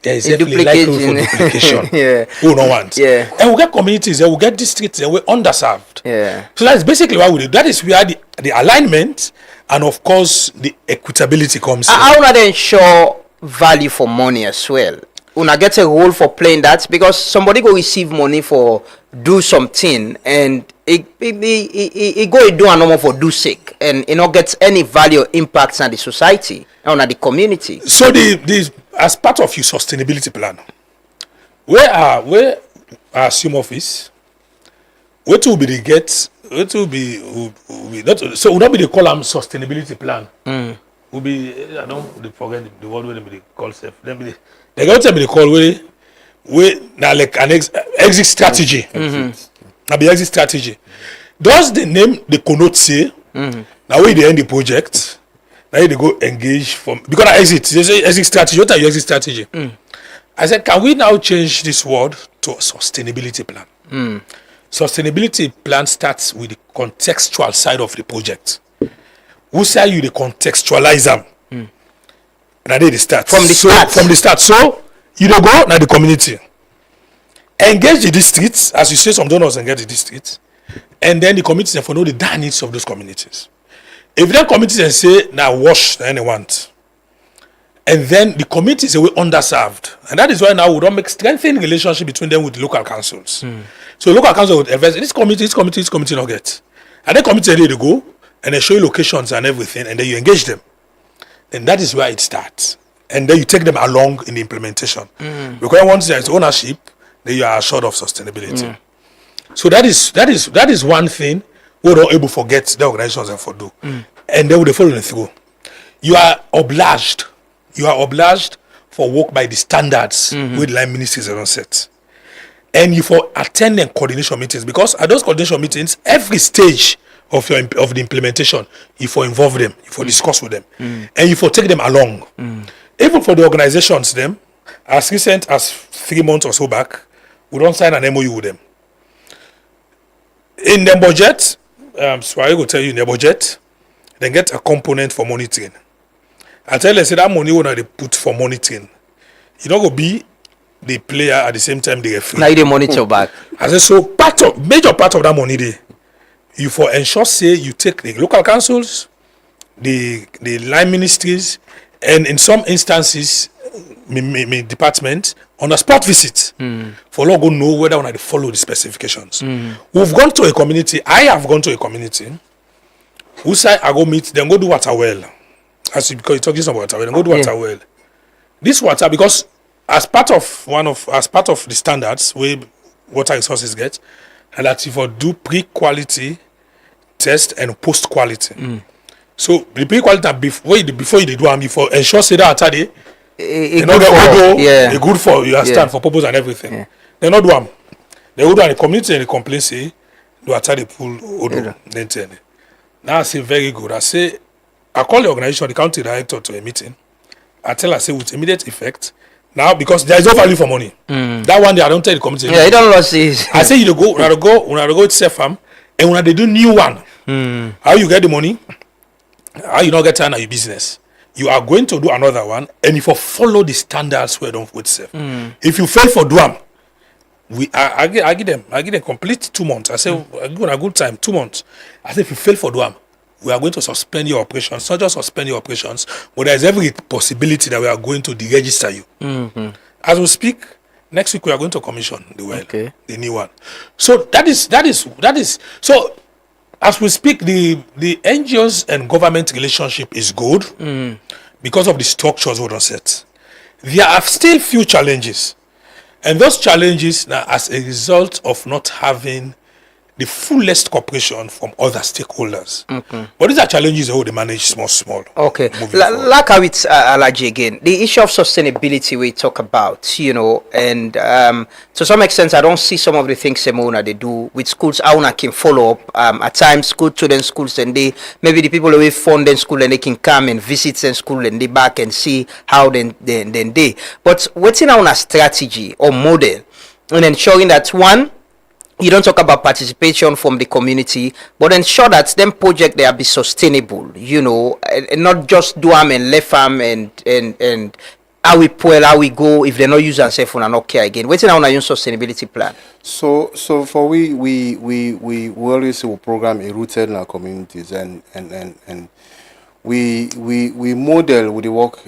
there is definitely likelihood for duplication. Yeah. Who don't want? Yeah. And we get communities, and we get districts, and we're underserved. Yeah. So that's basically what we do. That is where the alignment and of course the equitability comes in. How do they ensure value for money as well? Una get a role for playing that, because somebody go receive money for do something and it go do a normal for do sake, and it not get any value or impacts on the society or on the community. So the as part of your sustainability plan, where our assume office, what will be the get, what will be not, so will not be the column sustainability plan. Will be, I don't forget the word where they call self. They got to be the call where now like an exit strategy. Now be exit strategy. Does the name the connote say now where they end the project? Now they go engage from because I exit. They say exit strategy. What are your exit strategy? I said, can we now change this word to a sustainability plan? Sustainability plan starts with the contextual side of the project. Who say you the contextualize them? Now they start from the start. From the start. So you don't go now the community. Engage the districts, as you say, some donors engage the districts, and then the communities and for know the dire needs of those communities. If then communities and say now wash then they want, and then the communities are underserved, and that is why now we don't make strengthen relationship between them with the local councils. So local council would invest this community not get, and then community ready to go and they show you locations and everything, and then you engage them. And that is where it starts. And then you take them along in the implementation. Because once there is ownership, then you are assured of sustainability. So that is one thing we don't able to forget the organizations and for do. And then we follow it through. You are obliged for work by the standards with line ministries are set. And you for attend and coordination meetings, because at those coordination meetings, every stage of the implementation, you for involve them, you for discuss with them, and you for take them along. Even for the organizations, them as recent as 3 months or so back, we don't sign an MOU with them. In the budget, so I will tell you in the budget, they get a component for monitoring. I tell you, say that money when they put for monitoring, you don't go be the player at the same time they get free. Now they monitor back. I say so major part of that money there. You for ensure say you take the local councils, the line ministries, and in some instances, me department on a spot visit for long go know whether or not they follow the specifications. We've gone to a community. I have gone to a community. Who say I go meet them, go do water well. Because you're talking about water well, then go do water well. This water, because as part of the standards where water resources get, and that you for do pre-quality test and post-quality. So the pre-quality before you do them, you for ensure say that after they not get good for you understand for purpose and everything. They not do them. They go do and the community and the complaint say do after they pull Odo then tell me. Now I say very good. I say I call the organization, the county director to a meeting. I tell her say with immediate effect. Now because there is no value for money. That one day I don't tell the community. Yeah, you don't lose this. I say you go to self farm and when they do new one. How you get the money? How you not get time at your business? You are going to do another one, and if you follow the standards we don't with self. If you fail for DUAM, I give them complete 2 months. I say I give a good time, 2 months. I say if you fail for DUAM, we are going to suspend your operations. Not just suspend your operations, but there is every possibility that we are going to deregister you. As we speak, next week we are going to commission the well, the new one. So that is so. As we speak, the NGOs and government relationship is good because of the structures we don't set. There are still few challenges, and those challenges now as a result of not having the fullest cooperation from other stakeholders. But these are challenges that they manage small. Okay, like how it's Alaji again, the issue of sustainability we talk about, and to some extent, I don't see some of the things Semona they do with schools. Auna can follow up. At times, good to them schools, and maybe the people who fund them school and they can come and visit them school and they back and see how then they. But what's in our strategy or model in ensuring that one, you don't talk about participation from the community, but ensure that them project they be sustainable, and not just do them and left them and how we pull, how we go if they not use and cell phone and not care again. Waiting on our own sustainability plan. So for we always say we program a rooted in our communities and we model with the work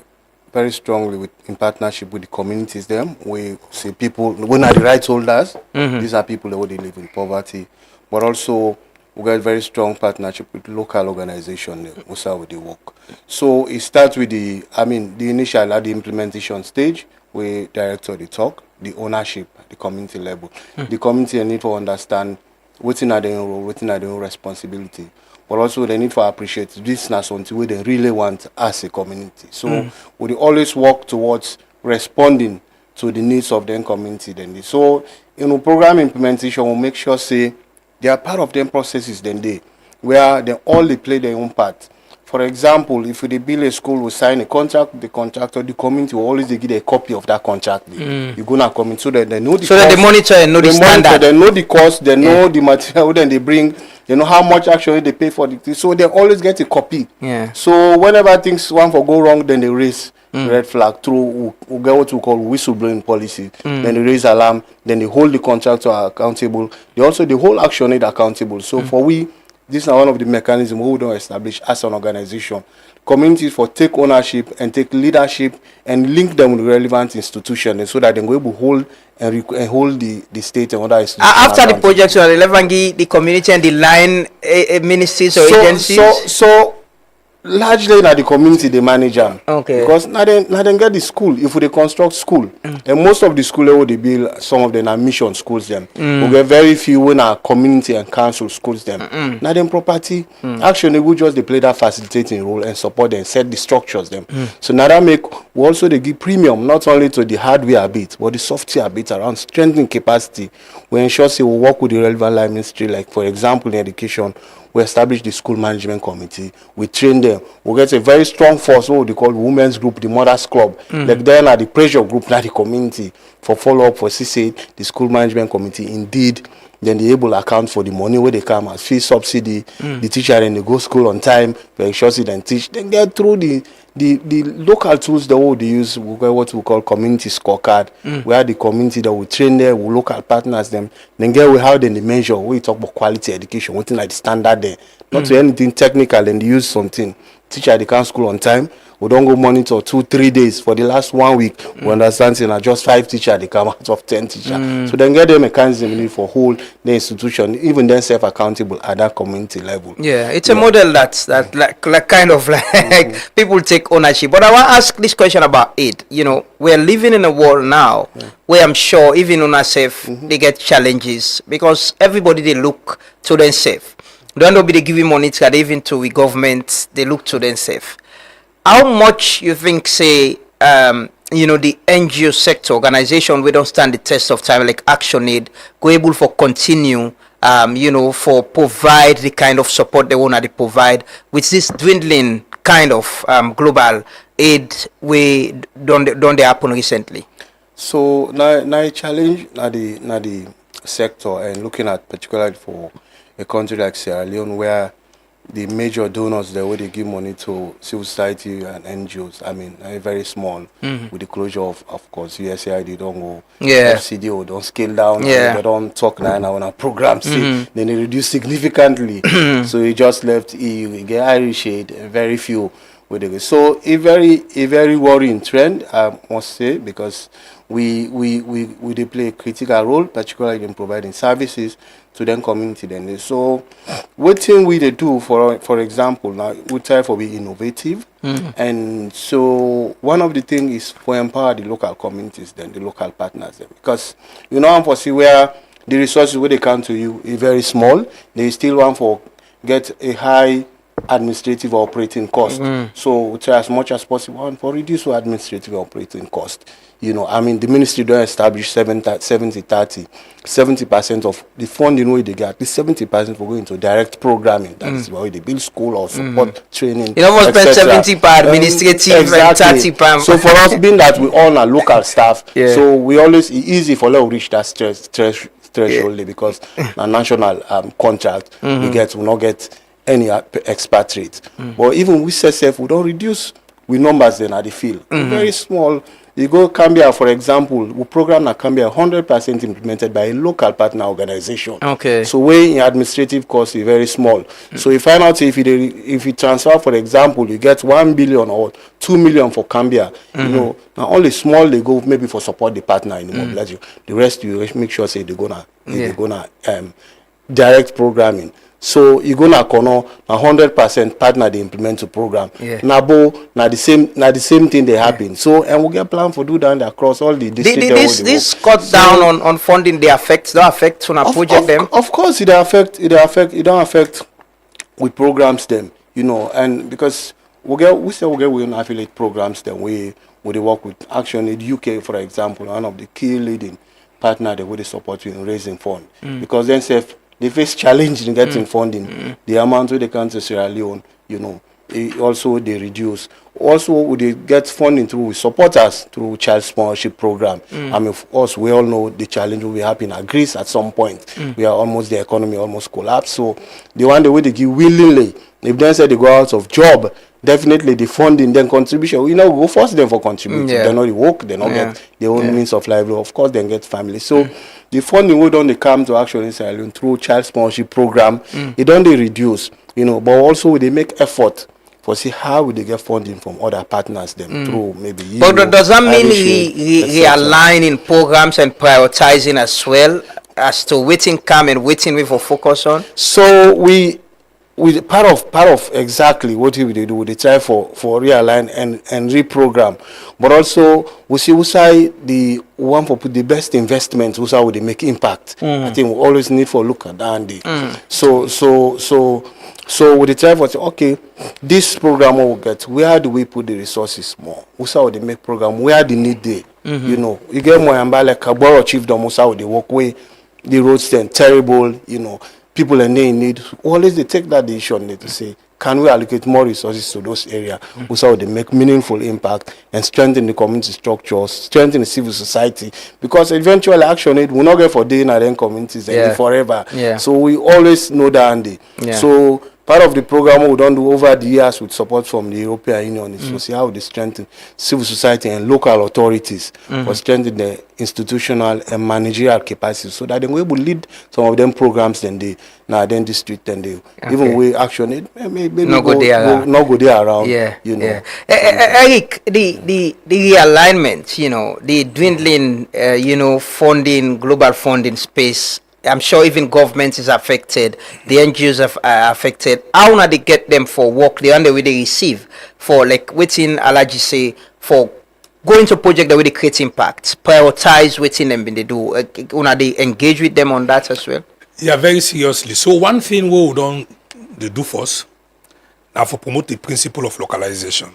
very strongly in partnership with the communities them. We say people when are the rights holders, these are people that already live in poverty, but also we got very strong partnership with local organization also with the work. So it starts with the initial at the implementation stage, we director the talk, the ownership at the community level. The community need to understand what's in their role, what's in their responsibility. But also they need to appreciate this is something we they really want as a community. So we always work towards responding to the needs of the community. Then so program implementation will make sure say they are part of them processes then they where they all they play their own part. For example, if they build a school, we sign a contract with the contractor, the community will always give a copy of that contract. You go to community so that they know the so cost, that they monitor and know the standard. They know the cost, they know the material, then they bring, they know how much actually they pay for the so they always get a copy. Yeah. So whenever things want to go wrong, then they raise red flag through we get what we call whistleblowing policy. Then they raise alarm, then they hold the contractor accountable. They also the whole action aid accountable. So for we, this is one of the mechanisms we don't establish as an organization. Communities for take ownership and take leadership and link them with relevant institutions so that they will able to hold and hold the state and other institutions. After the project, so the community and the line ministries or agencies. So largely in the community they manage them. Okay. Because now they get the school. If they construct school, and most of the school they build, some of them are mission schools them. We get very few in our community and council schools them. Now them property. Actually we just they play that facilitating role and support them, set the structures them. So now that make we also they give premium not only to the hardware bit but the software bit around strengthening capacity. We ensure say we work with the relevant line ministry, like for example in education. We establish the school management committee. We train them. We get a very strong force, what we call women's group, the mothers club. Like then at the pressure group, not the community for follow up for CC, the school management committee. Indeed, then they able account for the money where they come as fee subsidy. The teacher and they go school on time. We ensure then teach. Then get through the local tools that we use. We get what we call community scorecard, where the community that we train there, we local partners them. Then get we how then they measure. We talk about quality education, what's like the standard there. Not to anything technical and they use something. Teacher they come school on time. We don't go monitor 2-3 days. For the last 1 week, we understand say just 5 teachers they come out of 10 teachers. So then get them mechanism need for whole the institution, even then self accountable at that community level. Yeah, it's a model that's like kind of like people take ownership. But I want to ask this question about it. We're living in a world now where I'm sure even on ourselves they get challenges because everybody they look to themselves. Don't be they giving money to even to the government, they look to themselves. How much you think, say, the NGO sector organization, we don't stand the test of time, like ActionAid, go able for continue, for provide the kind of support they want to provide with this dwindling kind of global aid we don't they happen recently? So now a challenge na the sector and looking at particularly for a country like Sierra Leone where the major donors there where they give money to civil society and NGOs, are very small with the closure of course USAID don't go, FCDO don't scale down, they don't talk now on our programs, then they reduce significantly. So we just left EU, we get Irish aid, very few with it. So a very worrying trend, I must say, because we they play a critical role, particularly in providing services to them community then. So what thing we they do for example now we try for be innovative and so one of the things is for empower the local communities then the local partners then. Because for see where the resources where they come to you is very small, they still want for get a high administrative operating cost. So we try as much as possible and for reduce our administrative operating cost. The ministry don't establish 70-30. 70% of the funding way they get, the 70% for going to direct programming. That is why they build school or support training. You almost spend 70 per administrative and 30 per. So for us, being that we all are local staff, so we always easy for us to reach that threshold because a national contract we will not get any expatriate. But even we self we don't reduce with numbers then at the field. Very small. You go Cambia, for example, we program na Cambia 100% implemented by a local partner organization. Okay. So where in administrative cost is very small. So you find out if you transfer, for example, you get 1 billion or 2 million for Cambia, you know, now only small they go maybe for support the partner in the mobilization. The rest you make sure say they're gonna direct programming. So you gonna kono 100% partner they implement the program. Nabo na the same thing they happen. So and we get plan for do that across all the districts. This cut down on funding don't affect on a project them. Of course it don't affect with programs them, you know, and because we get affiliate programs then we work with Action Aid UK, for example, one of the key leading partner that we support you in raising fund. Because then they face challenge in getting funding. The amount they can to Sierra Leone, you know, also they reduce. Also, they get funding through supporters through child sponsorship program. I mean, of course, we all know the challenge will be happening at Greece at some point. We are almost, the economy almost collapsed. So the one the way they give willingly, if they say they go out of job, definitely the funding, then contribution, we go force them for contributing. They're not work, they don't get their own means of livelihood. Of course, they get family. So the funding we don't come to Action in Sierra Leone through child sponsorship program, it don't they reduce, you know, but also they make effort for see how would they get funding from other partners them through maybe. But does that mean realigning programs and prioritizing as well as to waiting come and waiting we for focus on? So we part of exactly what we do, they try for realign and reprogram, but also we see the one for put the best investments, how would they make impact. I think we always need for look at that. So we dey try for say, okay, this program we will get, where do we put the resources more? How would they make program where the need there? You know, you get more like Kaboro Chiefdom, how would they walk away, the roads then terrible, you know. People and they in need, always they take that decision to say, can we allocate more resources to those areas so they make meaningful impact and strengthen the community structures, strengthen the civil society? Because eventually Action Aid will not get for day in our communities forever. So we always know that, Andy. So part of the program we don't do over the years with support from the European Union is to see how they strengthen civil society and local authorities for strengthening the institutional and managerial capacity so that they will lead some of them programs then they district and they even way Action Aid maybe not go there around. You know. Eric, the realignment, you know, the dwindling funding, global funding space, I'm sure even government is affected, the NGOs are affected. How now they get them for work, the way they receive for like waiting Alaji say for going to project the way they create impact, prioritize waiting them when they do. They engage with them on that as well? Yeah, very seriously. So one thing we don't they do first now for promote the principle of localization.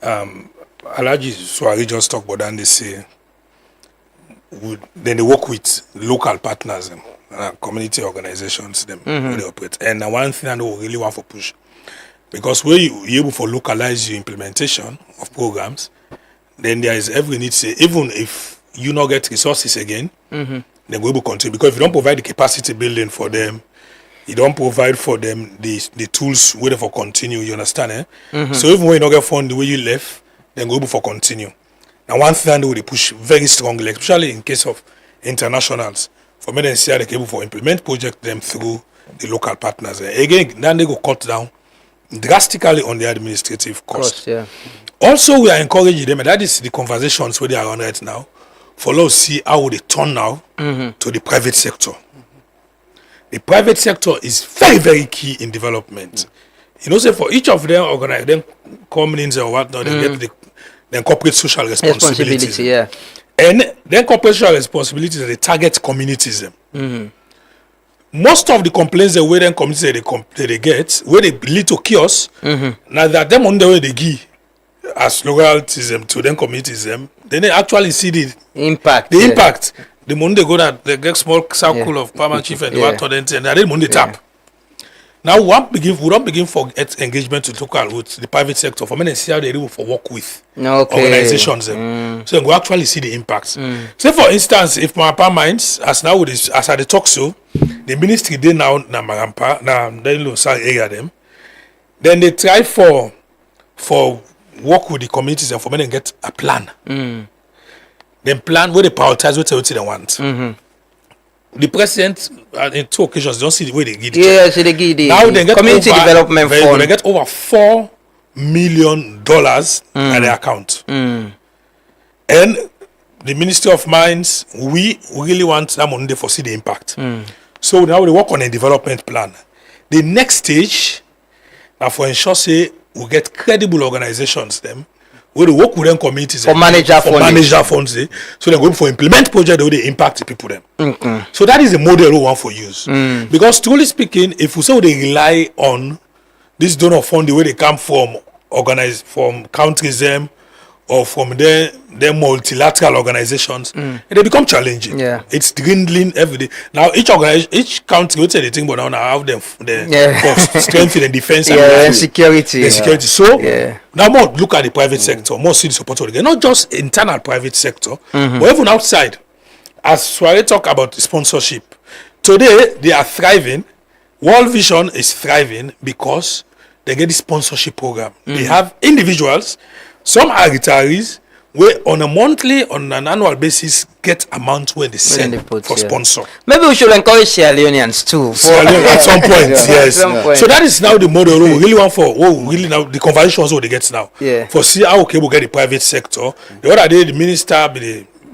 Alaji Swari just talked about that and they say then they work with local partners, community organizations, them where they operate. And one thing I know we really want to push, because where you're able to localize your implementation of programs, then there is every need to say, even if you not get resources again, then we will continue. Because if you don't provide the capacity building for them, you don't provide for them the tools where they for continue, you understand? So even when you don't get funded the way you left, then go able for continue. Now one thing they push very strongly, especially in case of internationals, for me, they see they able for implement project them through the local partners. Again, then they go cut down drastically on the administrative cost. Also, we are encouraging them, and that is the conversations where they are on right now, for us to see how they turn now to the private sector. The private sector is very, very key in development. You know, say for each of them organize them communities or whatnot, they get the corporate social responsibilities. And then corporate social responsibilities they target communities. Most of the complaints the way then communities they get, where they lead to chaos, now that them on the way they give as loyalties to them communities, then they actually see the impact. The money they go that they get small circle of permanent chief and the water and they money tap. Now we don't begin for engagement to local with the private sector for many see how they do for work with organizations. So we actually see the impacts. Say for instance, if Marampa Mines, as now with this, as I talk so, the ministry they now na Marampa, na they area them, then they try for work with the communities and for them get a plan. Then plan where they prioritize what they want. The president in 2 occasions don't see the way they give. Yes, they give the now they get community development fund. They get over $4 million at their account. And the Ministry of Mines, we really want that money to foresee the impact. So now they work on a development plan. The next stage, now for ensure say we get credible organizations them. We work with them communities for manager funds, so they're going for implement project where they impact the people them. So that is the model we want for use. Because truly speaking, if we say they rely on this donor fund the way they come from countries them or from their multilateral organizations, they become challenging. Yeah. It's dwindling every day. Now each country would say they think but now have them for strength in defense and security. Security. So now more look at the private sector, more see the support again. Not just internal private sector, but even outside. As Sware talk about sponsorship, today they are thriving. World Vision is thriving because they get the sponsorship program. They have individuals. Some are retirees where on a monthly, on an annual basis, get amount when they send for sponsor. Maybe we should encourage Sierra Leoneans too. At some point, yes. So that is now the model we really want for. Really now the conversations what they get now. For see how okay we get the private sector. The other day the minister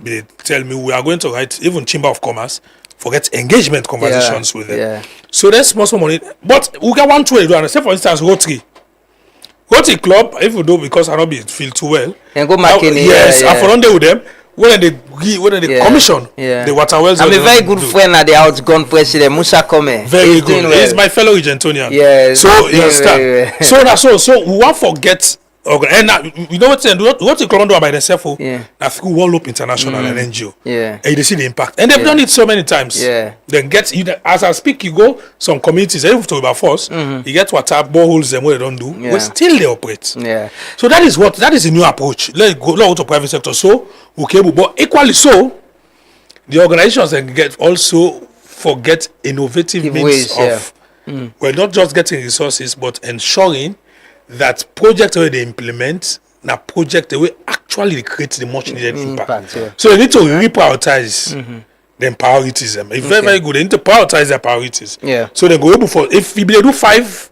they tell me we are going to write even Chamber of Commerce for get engagement conversations with them. So there's more money, but we got one way to do it. Say for instance Rotary Club, if we do because I don't feel too well. And go market. I for with them. When they commission the water wells. I'm a very good friend at the outgone president Musa Kome. Very good. He's my fellow Regentonian. So you understand. So we won't forget. And you know what the club do by themselves? Now through World Loop International and NGO. And they see the impact, and they've done it so many times. Then as I speak, you go some communities. Even to about force, you get water boreholes them where they don't do. But still they operate. So that is the new approach. Let go to private sector. So but equally so, the organizations then get also forget innovative means of not just getting resources but ensuring that project where they implement now project the way actually create the much needed impact. So they need to reprioritize them priorities. It's very, very good. They need to prioritize their priorities. So they go able for if they do 5,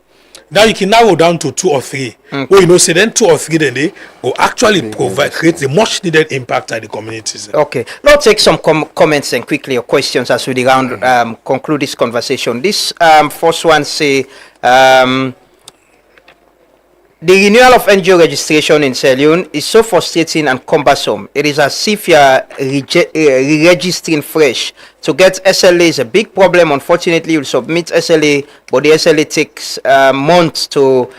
now you can narrow down to 2 or 3. Well, you know, say then 2 or 3 then they will actually create the much needed impact at the communities. Okay, let's take some comments and quickly or questions as we conclude this conversation. This first one say the renewal of NGO registration in Sierra Leone is so frustrating and cumbersome. It is as if you are re-registering fresh. To get SLA is a big problem. Unfortunately, you submit SLA, but the SLA takes months to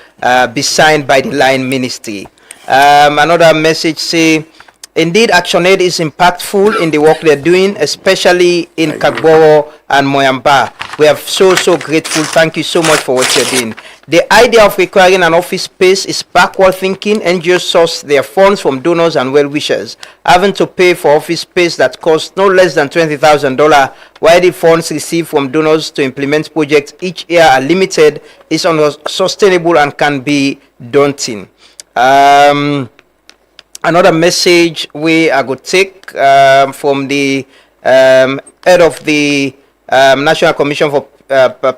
be signed by the line ministry. Another message say, indeed, ActionAid is impactful in the work they're doing, especially in Kagboro and Moyamba. We are so grateful. Thank you so much for what you're doing. The idea of requiring an office space is backward thinking. NGOs source their funds from donors and well-wishers. Having to pay for office space that costs no less than $20,000, while the funds received from donors to implement projects each year are limited, is unsustainable and can be daunting. Another message we are going to take from the head of the National Commission for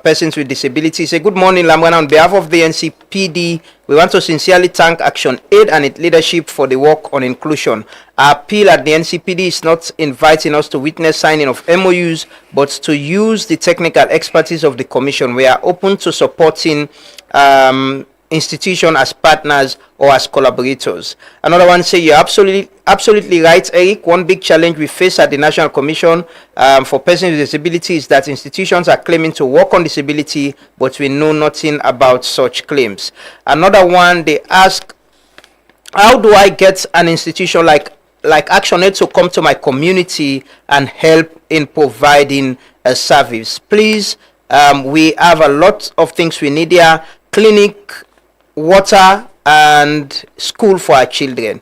Persons with Disabilities. Say, good morning, Lamwana. On behalf of the NCPD, we want to sincerely thank ActionAid and its leadership for the work on inclusion. Our appeal at the NCPD is not inviting us to witness signing of MOUs, but to use the technical expertise of the Commission. We are open to supporting institution as partners or as collaborators. Another one say you're absolutely right, Eric. One big challenge we face at the National Commission for Persons with Disabilities is that institutions are claiming to work on disability, but we know nothing about such claims. Another one, they ask, how do I get an institution like ActionAid to come to my community and help in providing a service? Please, we have a lot of things we need here. Clinic, water, and school for our children.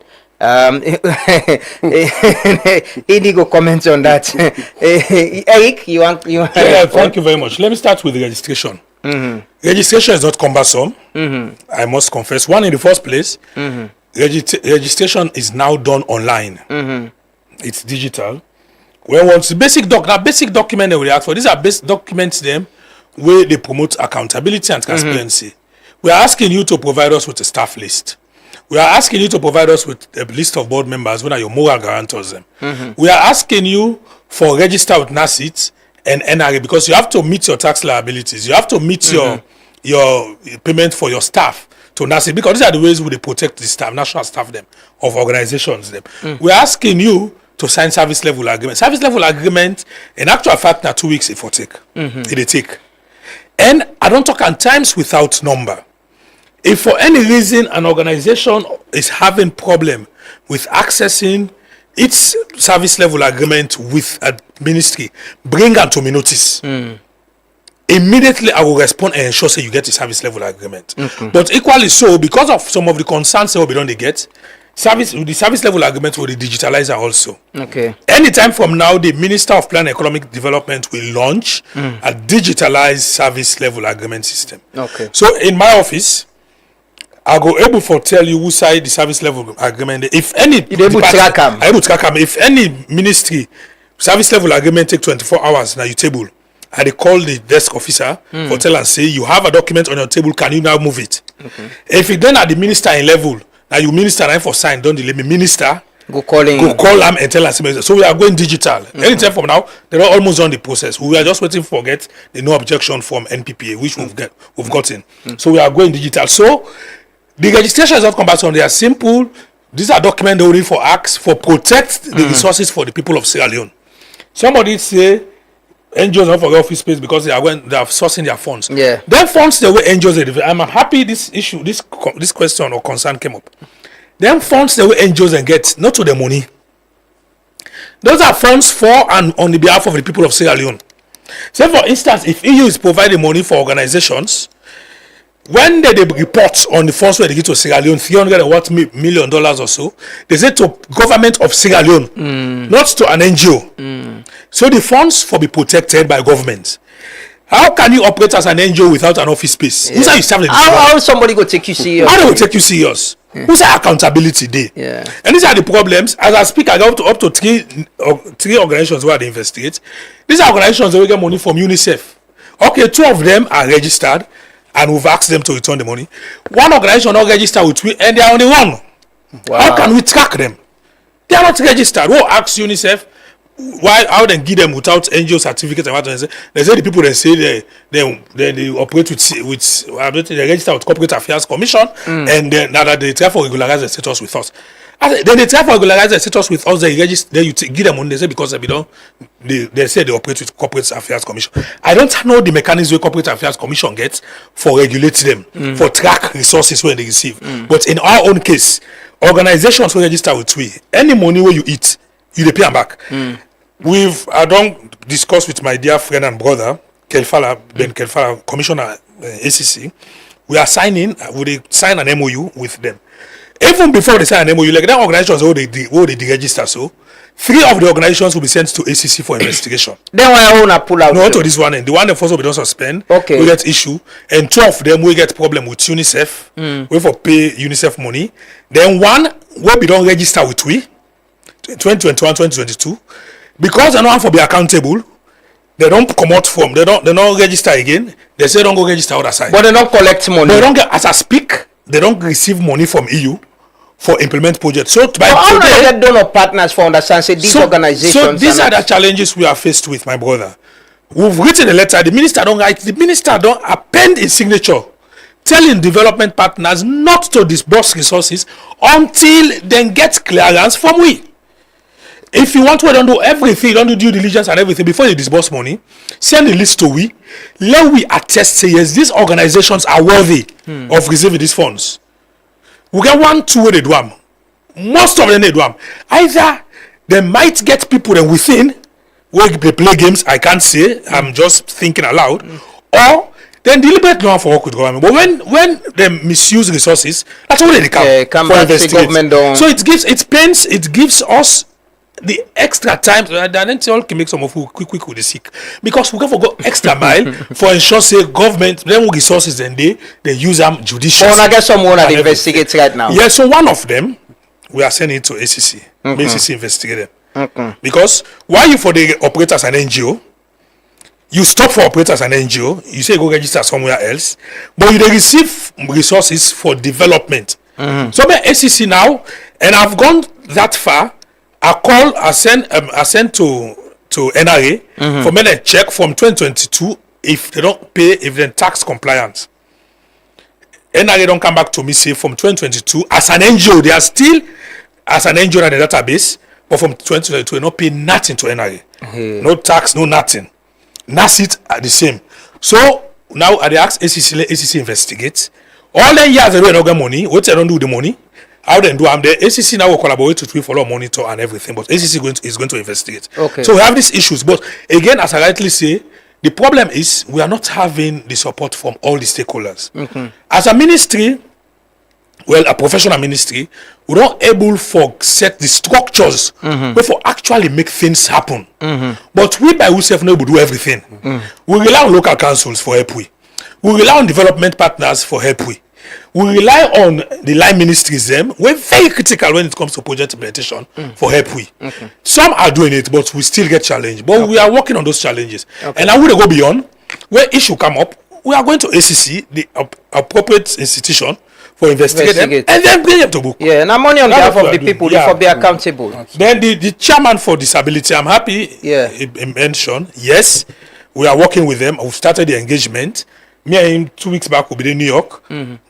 Indigo comment on that. Eric, you want thank you very much. Let me start with the registration. Registration is not cumbersome. I must confess. One, in the first place, registration is now done online. Mm-hmm. It's digital. When once the basic document they will ask for, these are basic documents them where they promote accountability and transparency. We are asking you to provide us with a staff list. We are asking you to provide us with a list of board members when are your moral guarantors them. We are asking you for register with NACIT and NRA because you have to meet your tax liabilities. You have to meet your payment for your staff to NACIT because these are the ways we protect the staff, national staff them of organizations them. We are asking you to sign service level agreement. Service level agreement, in actual fact, now 2 weeks it will take. It take. And I don't talk on times without number. If for any reason an organization is having problem with accessing its service level agreement with a ministry, bring them to me notice. Immediately I will respond and ensure say you get the service level agreement. But equally so, because of some of the concerns that we don't get, the service level agreement will be digitalized also. Okay. Anytime from now, the Minister of Plan and Economic Development will launch a digitalized service level agreement system. Okay. So in my office, I'll go able to tell you who side the service level agreement. If any if any ministry service level agreement take 24 hours now you table, and they call the desk officer for tell and say you have a document on your table, can you now move it? If it then at the minister in level, now you minister and for sign, don't delay me minister. Go call them and tell us. So we are going digital. Anytime from now, they're almost on the process. We are just waiting for get the no objection from NPPA, which we've gotten. So we are going digital. So the registration is not compulsory. They are simple. These are documents they will need for acts for protect the resources for the people of Sierra Leone. Somebody say NGOs not for office space because they are sourcing their funds. Yeah. Them funds the way NGOs. I'm happy this issue, this question or concern came up. Them funds the way NGOs and get not to the money. Those are funds for and on the behalf of the people of Sierra Leone. Say for instance, if EU is providing money for organizations, when they report on the funds where they give to Sierra Leone, $300 million or so, they say to government of Sierra Leone, not to an NGO. So the funds for be protected by government. How can you operate as an NGO without an office space? Yeah. Who say you serve the How somebody go take you serious? How they will take you serious? Who say accountability day? Yeah. And these are the problems. As I speak, I go up to three organizations where they investigate. These are organizations that will get money from UNICEF. Okay, 2 of them are registered, and we've asked them to return the money. One organization not registered with we, and they are on the run. Wow. How can we track them? They are not registered. Who asks UNICEF? Why? How then give them without NGO certificate and what they say? They say the people they say they operate with they register with Corporate Affairs Commission, and then now that they try for regularize the status with us. Then they try for regularize the status with us. They register. Then you give them money. They say because they say they operate with Corporate Affairs Commission. I don't know the mechanism Corporate Affairs Commission gets for regulate them for track resources when they receive. But in our own case, organizations will register with we. Any money where you eat, you dey pay them back. I don't discuss with my dear friend and brother Ben Kelfala, Commissioner ACC. We are signing. We sign an MOU with them. Even before they sign an MOU, like that organizations who they deregister. So 3 of the organizations will be sent to ACC for investigation. Then why I pull out? No, to this one end. The one that first will be done suspend. Okay. We get issue, and 2 of them will get problem with UNICEF. We for pay UNICEF money. Then 1 will be done register with we. 2021, 2022. Because they don't have to be accountable, they don't come out from, they don't register again. They say don't go register other side. But they don't collect money. They don't get, as I speak, they don't receive money from EU for implement projects. So how do they get donor partners for understand say these organizations? So these are the challenges we are faced with, my brother. We've written a letter. The minister don't write. The minister don't append his signature, telling development partners not to disburse resources until they get clearance from we. If you want to don't do everything, don't do due diligence and everything before you disburse money, send the list to we. Let we attest say yes, these organizations are worthy of receiving these funds. We get 1, 2 where they do them. Most of them they do them. Either they might get people then within where they play games. I can't say. I'm just thinking aloud. Or then deliberate don't for work with government. But when they misuse resources, that's all they come for investigate. Government don't. So it gives us the extra time, I didn't all can make some of who quick with the sick because we can go extra mile for ensure say government then resources and they use them judicially. I guess someone that investigates right now. Yeah, so one of them we are sending it to ACC. ACC investigate them. Because why you for the operators an NGO? You stop for operators an NGO, you say go register somewhere else, but you they receive resources for development. So by ACC now, and I've gone that far. I send to NRA for me to check from 2022 if they don't pay if they're tax compliance. NRA don't come back to me say from 2022 as an NGO they are still as an NGO in the database, but from 2022 they don't pay nothing to NRA. No tax, no nothing. NACIT are the same. So now I ask ACC, let ACC investigate. All the years they don't get money. What they don't do with the money? How they do? The ACC now will collaborate to follow monitor and everything, but ACC is going to investigate. Okay. So we have these issues, but again, as I rightly say, the problem is we are not having the support from all the stakeholders. As a ministry, well, a professional ministry, we're not able for set the structures but for actually make things happen. But we by ourselves not able to do everything. We rely on local councils for help. We rely on development partners for help. We rely on the line ministries them. We're very critical when it comes to project implementation for help. Some are doing it, but we still get challenged. But we are working on those challenges. And I would go beyond where issue come up. We are going to ACC, the appropriate institution, for investigate them and then bring them to book. Yeah, and I'm only on behalf of the people for be accountable. Then the chairman for disability, I'm happy he mentioned, yes, we are working with them. We've started the engagement. Me and him 2 weeks back will be in New York.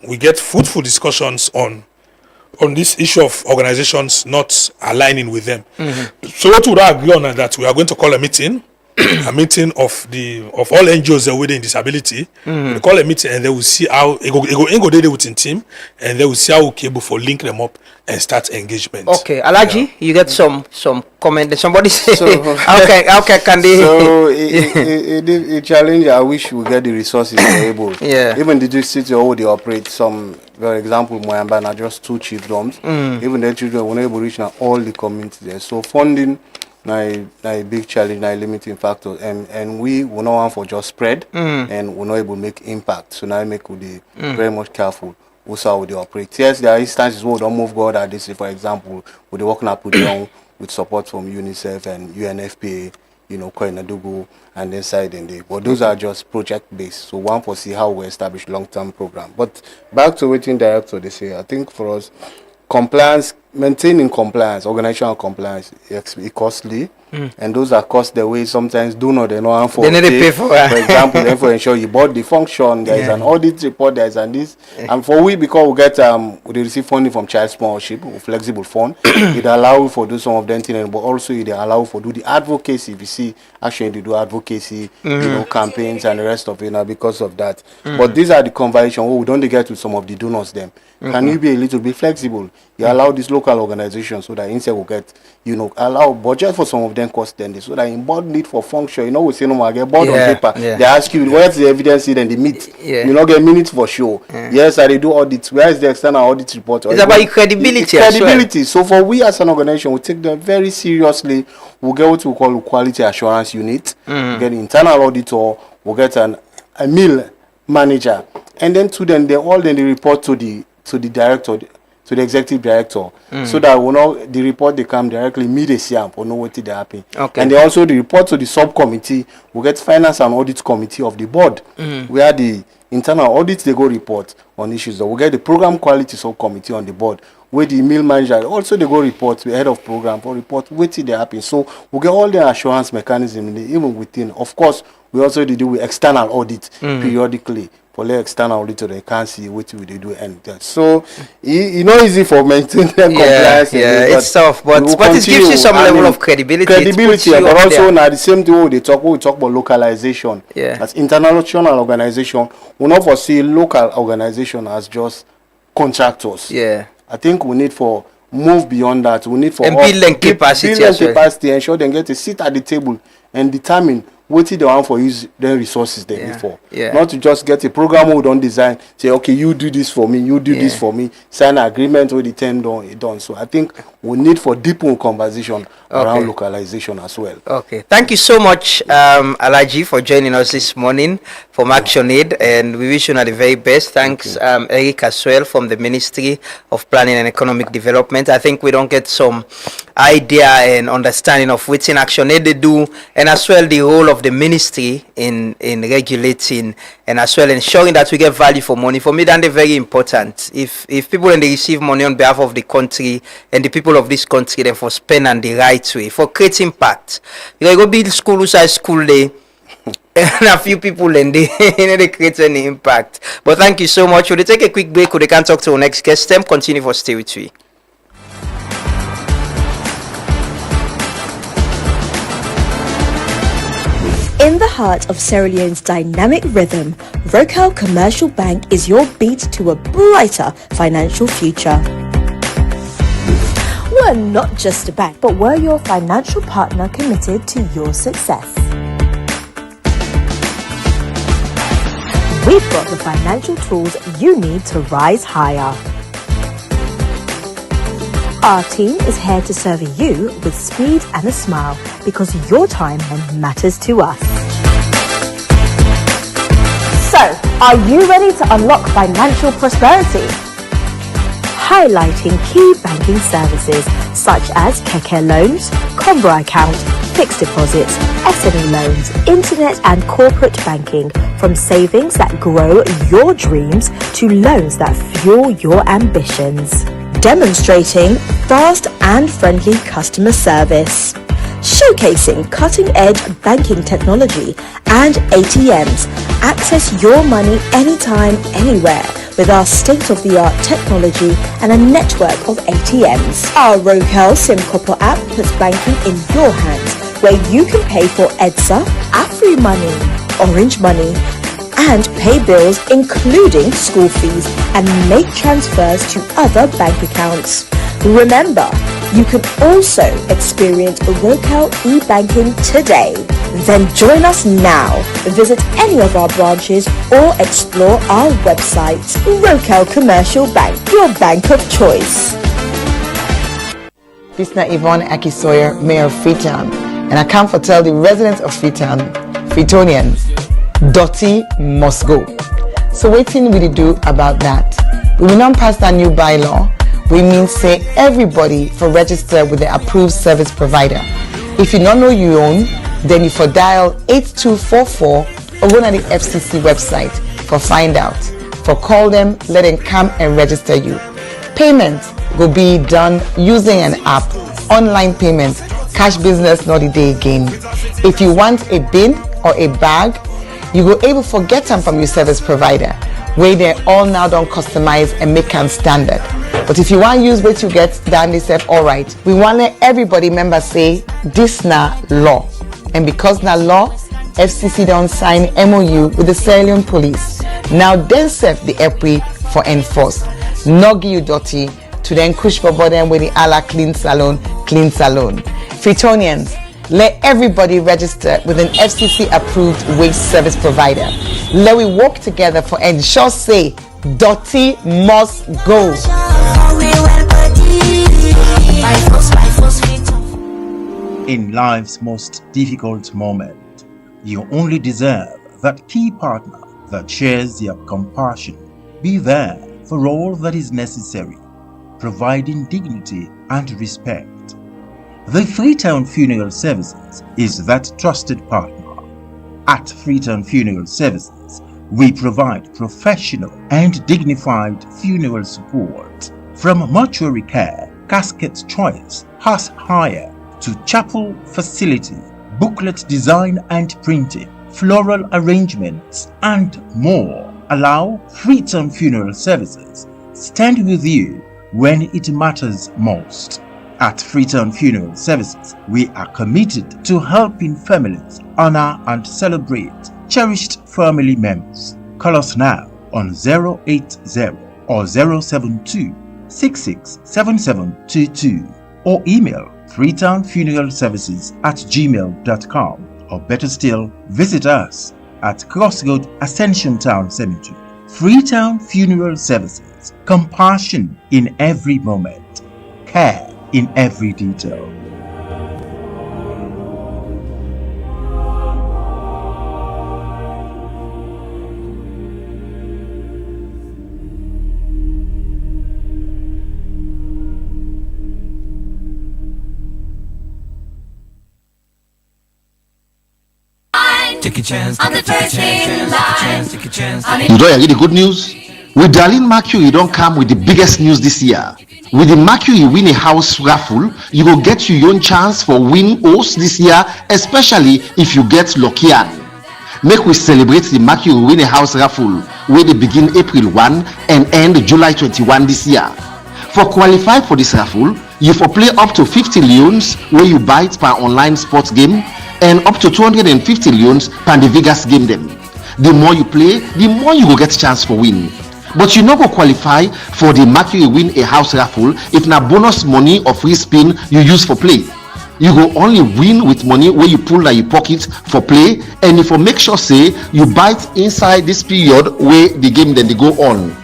We get fruitful discussions on this issue of organizations not aligning with them. So what would I agree on that we are going to call a meeting. A meeting of all NGOs that are within disability. We call a meeting and they will see how it go there within team and they will see how we can able for link them up and start engagement. Okay, Alaji, you get some comment. Somebody say how can they? So a challenge. I wish we get the resources they're able. Even the district they operate some. For example, Moyamba are just 2 chiefdoms. Even the children were not able to reach all the communities there. So funding. A big challenge, a limiting factor, and we will not want for just spread, and we're not able to make impact. So now I make we be very much careful also how they operate. Yes, there are instances where we don't move God at this. For example, we working up with support from UNICEF and UNFPA, Koinadugu and inside and there. But those are just project based. So one for see how we establish long-term program. But back to waiting director, they say I think for us. Compliance, maintaining compliance, organizational compliance, it's costly, and those are costs the way sometimes do not they know for. They need to pay for. For example, then for ensure you bought the function, there is an audit report, there is this, and for we because we get we receive funding from child sponsorship, flexible fund, it allow for do some of them things, but also it allow for do the advocacy. If you see actually they do advocacy, campaigns and the rest of it because of that. But these are the conversations we don't get to some of the donors them. Can you be a little bit flexible? You allow these local organizations so that instead will get, allow budget for some of them cost then so that in board need for function, we say no more get board on paper. They ask you where's the evidence then they meet. You not get minutes for sure. Yes, I do audits. Where is the external audit report? It's about credibility. Credibility. So for we as an organization, we take them very seriously. We'll get what we call a quality assurance unit. We'll get an internal auditor. We'll get a mill manager, and then to them they report to the director, to the executive director, so that the report they come directly meet the CM or know what they happen. And they also the report to the subcommittee. We get finance and audit committee of the board, where the internal audit they go report on issues. We get the program quality subcommittee on the board, where the mill manager also they go report to the head of program for report what they happen. So we get all the assurance mechanism even within. Of course, we also do with external audit periodically. For the external auditor, they can't see what we do and that. So it's not easy for maintaining compliance. It's tough, but it gives you some level of credibility. But also now the same thing we talk about localization. As international organization, we not foresee local organization as just contractors. I think we need for move beyond that. We need for building capacity, ensure they get to sit at the table and determine what they want for use their resources there before. Yeah. Not to just get a program we don't design, say, okay, you do this for me, you do this for me, sign an agreement with the term done. So I think we need for deeper conversation around localization as well. Okay. Thank you so much, Alaji, for joining us this morning from ActionAid, and we wish you the very best. Thanks, Eric as well from the Ministry of Planning and Economic Development. I think we don't get some idea and understanding of what's in ActionAid they do, and as well the role of the ministry in regulating and as well ensuring that we get value for money. For me, that's very important. If people and they receive money on behalf of the country and the people of this country, then for spend and the right way for create impact. You go build school outside school day. And a few people and they create any impact. But thank you so much. We'll take a quick break. We can talk to our next guest. Continue for Stay With We. In the heart of Sierra Leone's dynamic rhythm, Rocal Commercial Bank is your beat to a brighter financial future. We're not just a bank, but we're your financial partner committed to your success. We've got the financial tools you need to rise higher. Our team is here to serve you with speed and a smile because your time matters to us. So, are you ready to unlock financial prosperity? Highlighting key banking services such as Keke loans, Combo account, fixed deposits, SME loans, internet and corporate banking, from savings that grow your dreams to loans that fuel your ambitions. Demonstrating fast and friendly customer service. Showcasing cutting-edge banking technology and ATMs. Access your money anytime, anywhere with our state-of-the-art technology and a network of ATMs. Our Rocal SimCopper app puts banking in your hands, where you can pay for EDSA, Afri Money, Orange Money, and pay bills including school fees and make transfers to other bank accounts. Remember, you can also experience Rocal e-banking today. Then join us now. Visit any of our branches or explore our website. Rocal Commercial Bank, your bank of choice. This is Yvonne Akisoyer, Mayor of Freetown, and I come to tell the residents of Freetown, Freetonians, dirty must go. So what thing will you do about that? We will not pass that new bylaw. We mean say everybody for register with the approved service provider. If you don't know you own, then you for dial 8244 or go to the FCC website for find out. For call them, let them come and register you. Payments will be done using an app, online payments, cash business not a day again. If you want a bin or a bag, you go able to get them from your service provider, where they all now don't customize and make them standard. But if you want to use what you get, then they say alright. We want let everybody member say this na law. And because na law, FCC don't sign MOU with the Sierra Leone police. Now then set the EPRI for enforce. Not give you dirty to then push for them with the ala clean salon. Freetonians, let everybody register with an FCC approved waste service provider. Let we work together for ensure say dirty must go. In life's most difficult moment, you only deserve that key partner that shares your compassion. Be there for all that is necessary, providing dignity and respect. The Freetown Funeral Services is that trusted partner. At Freetown Funeral Services, we provide professional and dignified funeral support, from mortuary care, casket choice, house hire, to chapel facility, booklet design and printing, floral arrangements, and more. Allow Freetown Funeral Services stand with you when it matters most. At Freetown Funeral Services, we are committed to helping families honor and celebrate cherished family members. Call us now on 080 or 072 667722 or email freetownfuneralservices@gmail.com. or better still, visit us at Crossroad Ascension Town Cemetery. Freetown Funeral Services. Compassion in every moment. Care in every detail. Take a chance. On the first in line. Take a chance. You don't hear the good news? With Darlene Mercury, don't come with the biggest news this year. With the Mercury Win a House raffle, you will get your own chance for win host this year, especially if you get lucky. Make we celebrate the Mercury Win a House raffle, where they begin April 1 and end July 21 this year. For qualify for this raffle, you for play up to 50 leons where you buy it per online sports game and up to 250 leons per the Vegas game them. The more you play, the more you will get chance for win. But you no go qualify for the Mercury Win a House raffle if na bonus money or free spin you use for play. You go only win with money where you pull in your pocket for play, and if you make sure say you bite inside this period where the game then they go on.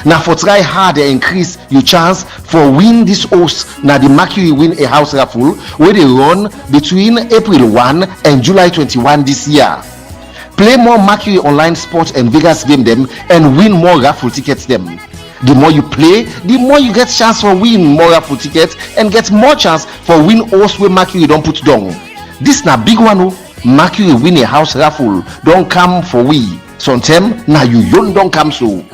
Now for try hard and increase your chance for win this host na the Mercury Win a House raffle where they run between April 1 and July 21 this year. Play more Mercury online sports and Vegas game them and win more raffle tickets them. The more you play, the more you get chance for win more raffle tickets and get more chance for win host where Mercury don't put down. This na big one. Mercury Win a House raffle don't come for we. Sometime now you don't come so.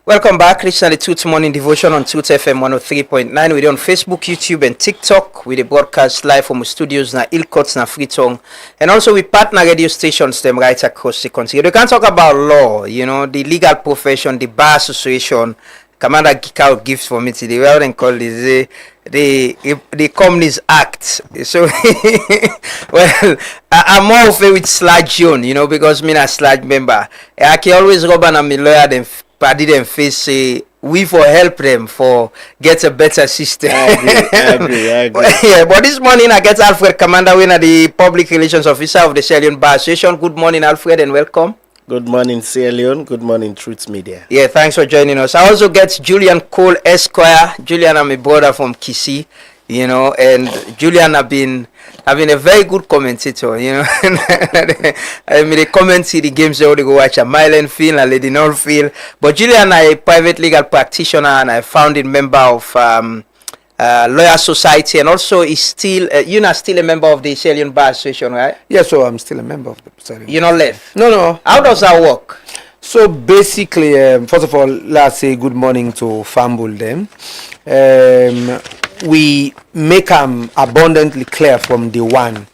Welcome back. Listen to the Tooth Morning Devotion on Tooth FM 103.9. We're on Facebook, YouTube, and TikTok. We broadcast live from the studios na Ilcots na Freetown. And also we partner radio stations them right across the country. We can talk about law, you know, the legal profession, the bar association. Commander geek out gifts for me today. We haven't called this the Companies Act. So well, I'm more of it with Sludge Zone, you know, because me a Sludge member. I can always rub on my lawyer them party them face say we for help them for get a better system. I agree. Yeah, but this morning I get Alfred Commander Winner, the public relations officer of the Sierra Leone Bar Association. Good morning, Alfred, and welcome. Good morning, Sierra Leone. Good morning, Truth Media. Yeah, thanks for joining us. I also get Julian Cole Esquire. Julian, I'm a brother from Kisi, you know, and Julian have been a very good commentator, you know. I mean, they comment see the games they go watch a Milan Field, a Lady North Field. But Julian, I a private legal practitioner and a founding member of Lawyer Society, and also is still you're still a member of the Sierra Leone Bar Association, right? Yeah, so I'm still a member of the Sierra Leone. You're not left? No. How does that work? So basically, first of all, let's say good morning to Fambul them. We make them abundantly clear from the one.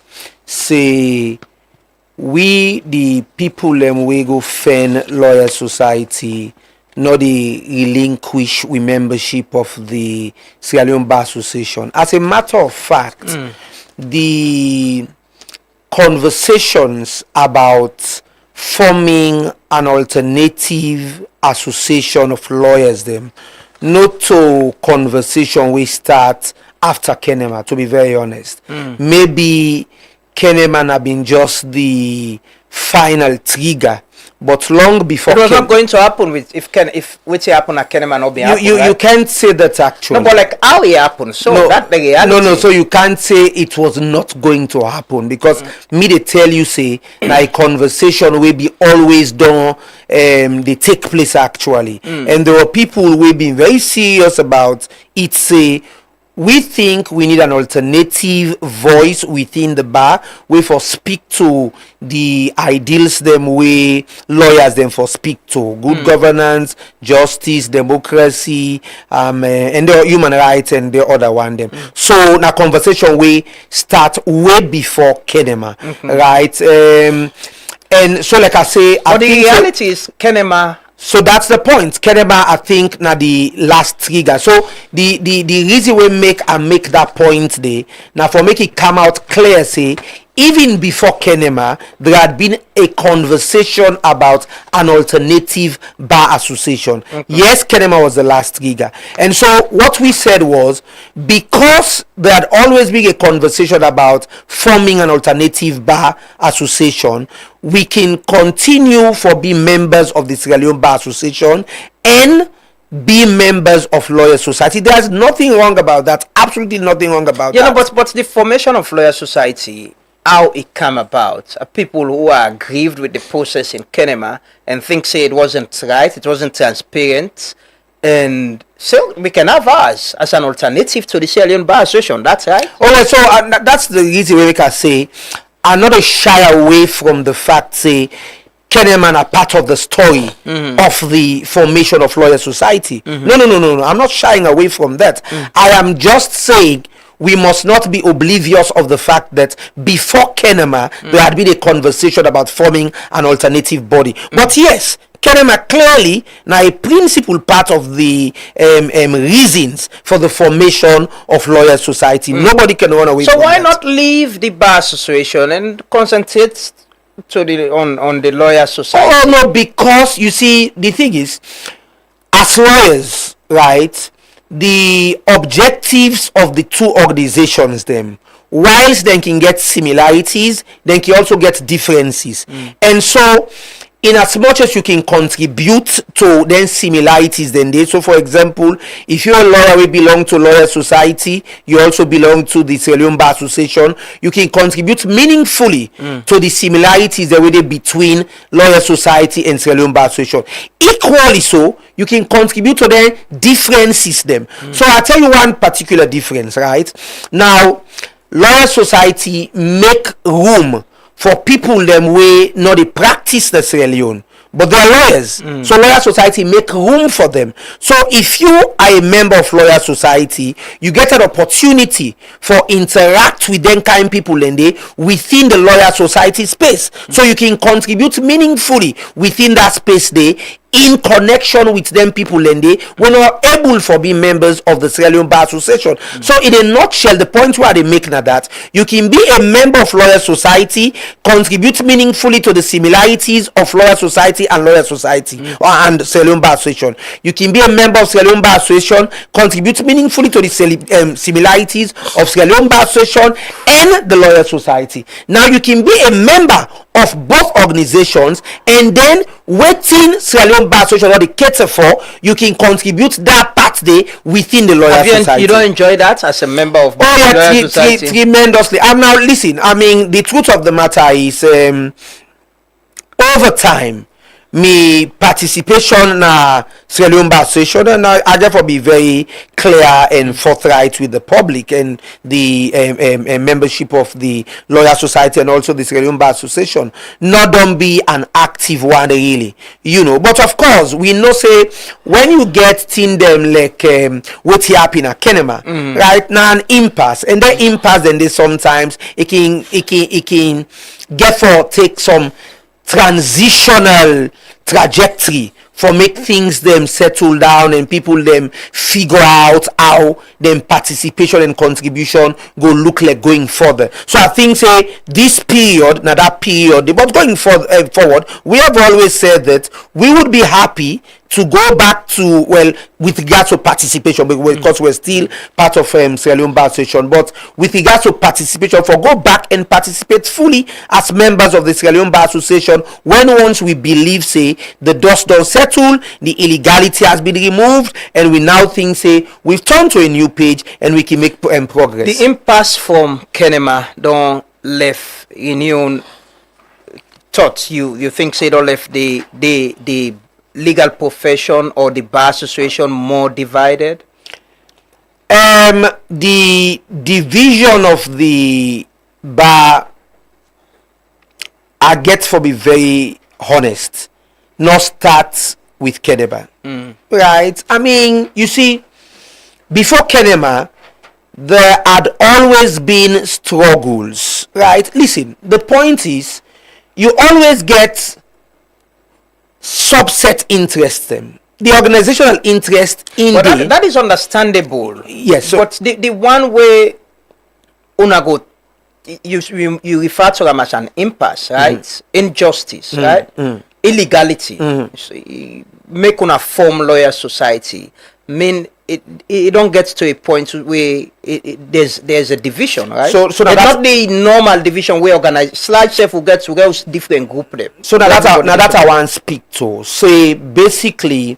Say we the people them we go fend Lawyer Society, not the relinquish we membership of the Sierra Leone Bar Association. As a matter of fact, the conversations about forming an alternative association of lawyers them, not to conversation we start after Kenema, to be very honest. Maybe Kenema have been just the final trigger, but long before it was not going to happen with if which happen at Kenema not be happen, you can't say that actually. No, but like how it happened, so no, that the reality. No, so you can't say it was not going to happen because me they tell you say like conversation will be always done they take place actually. And there are people who have been very serious about it say we think we need an alternative voice within the bar way for speak to the ideals them way lawyers them for speak to good governance, justice, democracy, and the human rights and the other one them. So na conversation we start way before Kenema, right? And so like I say, but the reality is Kenema. So that's the point. Kenema, I think, na the last trigger. So the reason we make that point there, now for make it come out clear, say, even before Kenema, there had been a conversation about an alternative bar association. Yes, Kenema was the last trigger. And so what we said was, because there had always been a conversation about forming an alternative bar association, we can continue for being members of the Sierra Leone Bar Association and be members of Lawyer Society. There's nothing wrong about that. Absolutely nothing wrong about that. You know, but the formation of Lawyer Society, how it came about, are people who are aggrieved with the process in Kenema and think say it wasn't right, it wasn't transparent, and so we can have ours as an alternative to the Sierra Leone Bar Association. That's right. Okay, so that's the reason we can say I'm not a shy away from the fact say Kenneman are part of the story of the formation of Lawyer Society. No. I'm not shying away from that. I am just saying we must not be oblivious of the fact that before Kenema, there had been a conversation about forming an alternative body. But yes, Kenema clearly now a principal part of the reasons for the formation of Lawyer Society. Nobody can run away from that. So why not leave the Bar Association and concentrate to the on the Lawyer Society? Oh no, because you see, the thing is, as lawyers, right, the objectives of the two organizations, them, whilst they can get similarities, they can also get differences. And so in as much as you can contribute to then similarities, then they, so for example, if you're a lawyer who belong to Lawyer Society, you also belong to the Sierra Leone Bar Association, you can contribute meaningfully to the similarities that were between Lawyer Society and Sierra Leone Bar Association. Equally so, you can contribute to the differences them. So I'll tell you one particular difference, right? Now, Lawyer Society make room for people them way not they practice the Sierra Leone, but they're lawyers. So Lawyer Society make room for them. So if you are a member of Lawyer Society, you get an opportunity for interact with them kind people and they within the Lawyer Society space. So you can contribute meaningfully within that space they in connection with them people and they were not able for being members of the Sierra Leone Bar Association. So in a nutshell, the point where they make now that you can be a member of Lawyer Society, contribute meaningfully to the similarities of Lawyer Society and Lawyer Society and Sierra Leone Bar Association. You can be a member of Sierra Leone Bar Association, contribute meaningfully to the similarities of Sierra Leone Bar Association and the Lawyer Society. Now you can be a member of both organizations and then waiting Sierra Leone Bar Association or the cater for, you can contribute that part day within the Lawyer Society. You don't enjoy that as a member of the Lawyer Society? Tremendously. Now listen, I mean, the truth of the matter is over time, me participation na Sierra Leone Bar Association, and I therefore be very clear and forthright with the public and the membership of the Lawyer Society and also the Sierra Leone Bar Association. Not don't be an active one really, you know. But of course, we know say when you get thing them like what happen at Kenema, right now an impasse, and that impasse then they sometimes it can get for take some transitional trajectory for make things them settle down and people them figure out how them participation and contribution go look like going further. So I think say this period, now that period, but going forward, we have always said that we would be happy to go back to, well, with regards to participation, because we're still part of Sierra Leone Bar Association, but with regards to participation, for go back and participate fully as members of the Sierra Leone Bar Association when once we believe, say, the dust don't settle, the illegality has been removed, and we now think, say, we've turned to a new page and we can make progress. The impasse from Kenema don't left in your own thoughts. You think, say, don't left the legal profession or the bar association more divided? The division of the bar, I get for be very honest, not start with Kenema. Right? I mean, you see, before Kenema, there had always been struggles. Right? Listen, the point is, you always get subset interest them. The organizational interest in that is understandable. Yes. So but the one way una go you refer to them as an impasse, right? Injustice, right? Illegality. So, make una form lawyer society. Mean it don't get to a point where there's a division, right? So it's not the normal division where organize slash chef will get to girls different group them. So now that's I want to speak to. Say basically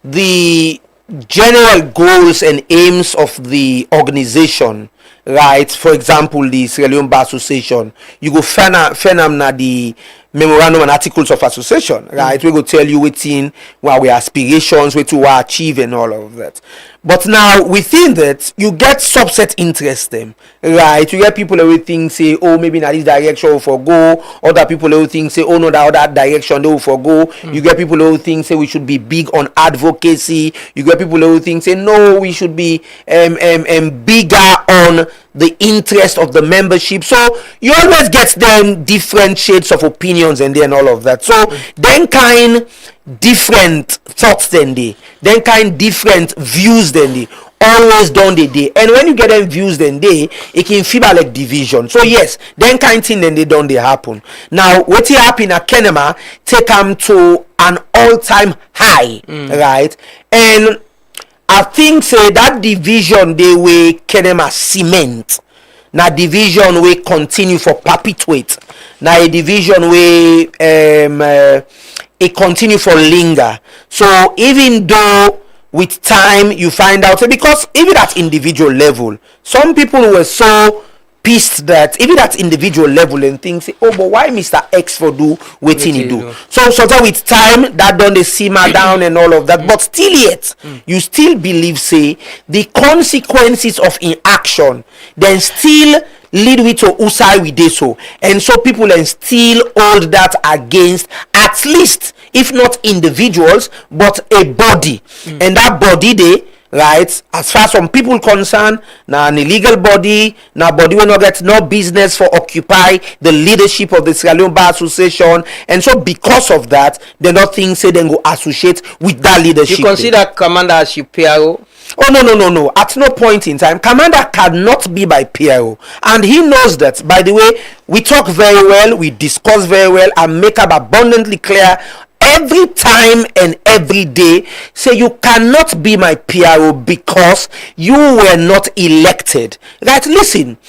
the general goals and aims of the organization, right? For example, the Sierra Leone Bar Association, you go find na the memorandum and articles of association, right? We go tell you within what we aspirations, what we achieve and all of that. But now within that, you get subset interest them, right? You get people everything say, oh, maybe not this direction will forgo. Other people everything say, oh no, that other direction they will forgo. You get people everything say we should be big on advocacy. You get people everything say no, we should be bigger on the interest of the membership. So you always get them different shades of opinions and then all of that. So then kind different thoughts then kind different views then they always done the day. And when you get them views then it can feel like division. So yes, then kind thing then they done they happen. Now what happen at Kenema take them to an all-time high, right? And I think say that division they way Kenema cement. Now division we continue for perpetuate. Now a division we it continue for linger. So even though with time you find out, because even at individual level, some people were so pissed that even at individual level and things say, oh, but why Mr. X for do waiting he do? So sometimes with time that done they simmer down and all of that, but still yet you still believe say the consequences of inaction then still lead we to usai we dey so, and so people then still hold that against at least if not individuals but a body, and that body they right as far as some people concerned now an illegal body, now body will not get no business for occupy the leadership of the Sierra Leone Bar Association, and so because of that they not think say then go associate with that leadership. You consider commander as your PRO? Oh no. At no point in time, commander cannot be by PRO, and he knows that. By the way, we talk very well, we discuss very well, and make up abundantly clear every time and every day. Say you cannot be my PRO because you were not elected. Right? Listen,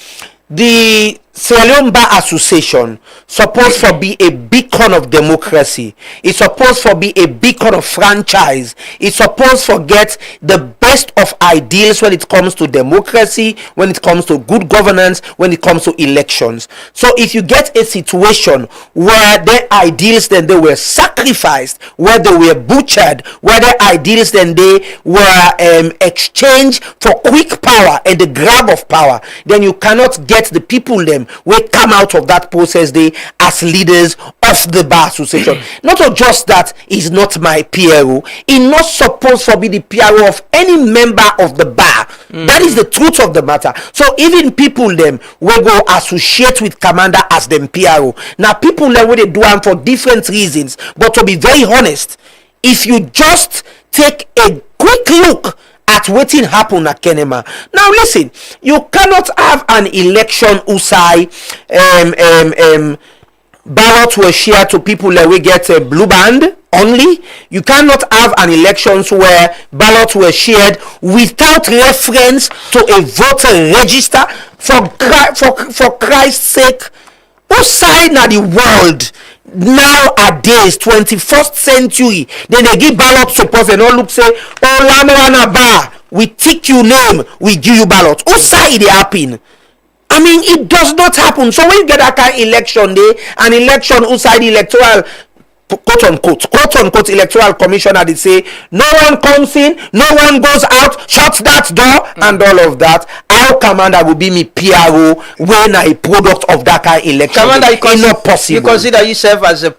the Sierra Leone Bar Association supposed to be a beacon of democracy. It's supposed to be a beacon of franchise. It's supposed to get the best of ideals when it comes to democracy, when it comes to good governance, when it comes to elections. So if you get a situation where their ideals then they were sacrificed, where they were butchered, where their ideals then they were exchanged for quick power and the grab of power, then you cannot get the people them will come out of that process they as leaders of the Bar Association. Not just that is not my PRO, it's not supposed to be the PRO of any member of the bar. That is the truth of the matter. So even people them will go associate with commander as them PRO. Now people them will they do them for different reasons, but to be very honest, if you just take a quick look at wetin happen at Kenema. Now listen, you cannot have an election usai ballot were shared to people that will get a blue band only. You cannot have an elections where ballots were shared without reference to a voter register. For Christ's sake, who side na the world nowadays 21st century then they give ballot support and all look say, oh Lamwana Bar, we tick you name, we give you ballot. Who side it happen? I mean, it does not happen. So when you get that kind of election day, an election outside the electoral quote unquote electoral commissioner, they say no one comes in, no one goes out, shuts that door and all of that. Our commander will be me PRO when a product of that kind of election. Commander, it's not possible. You consider yourself as a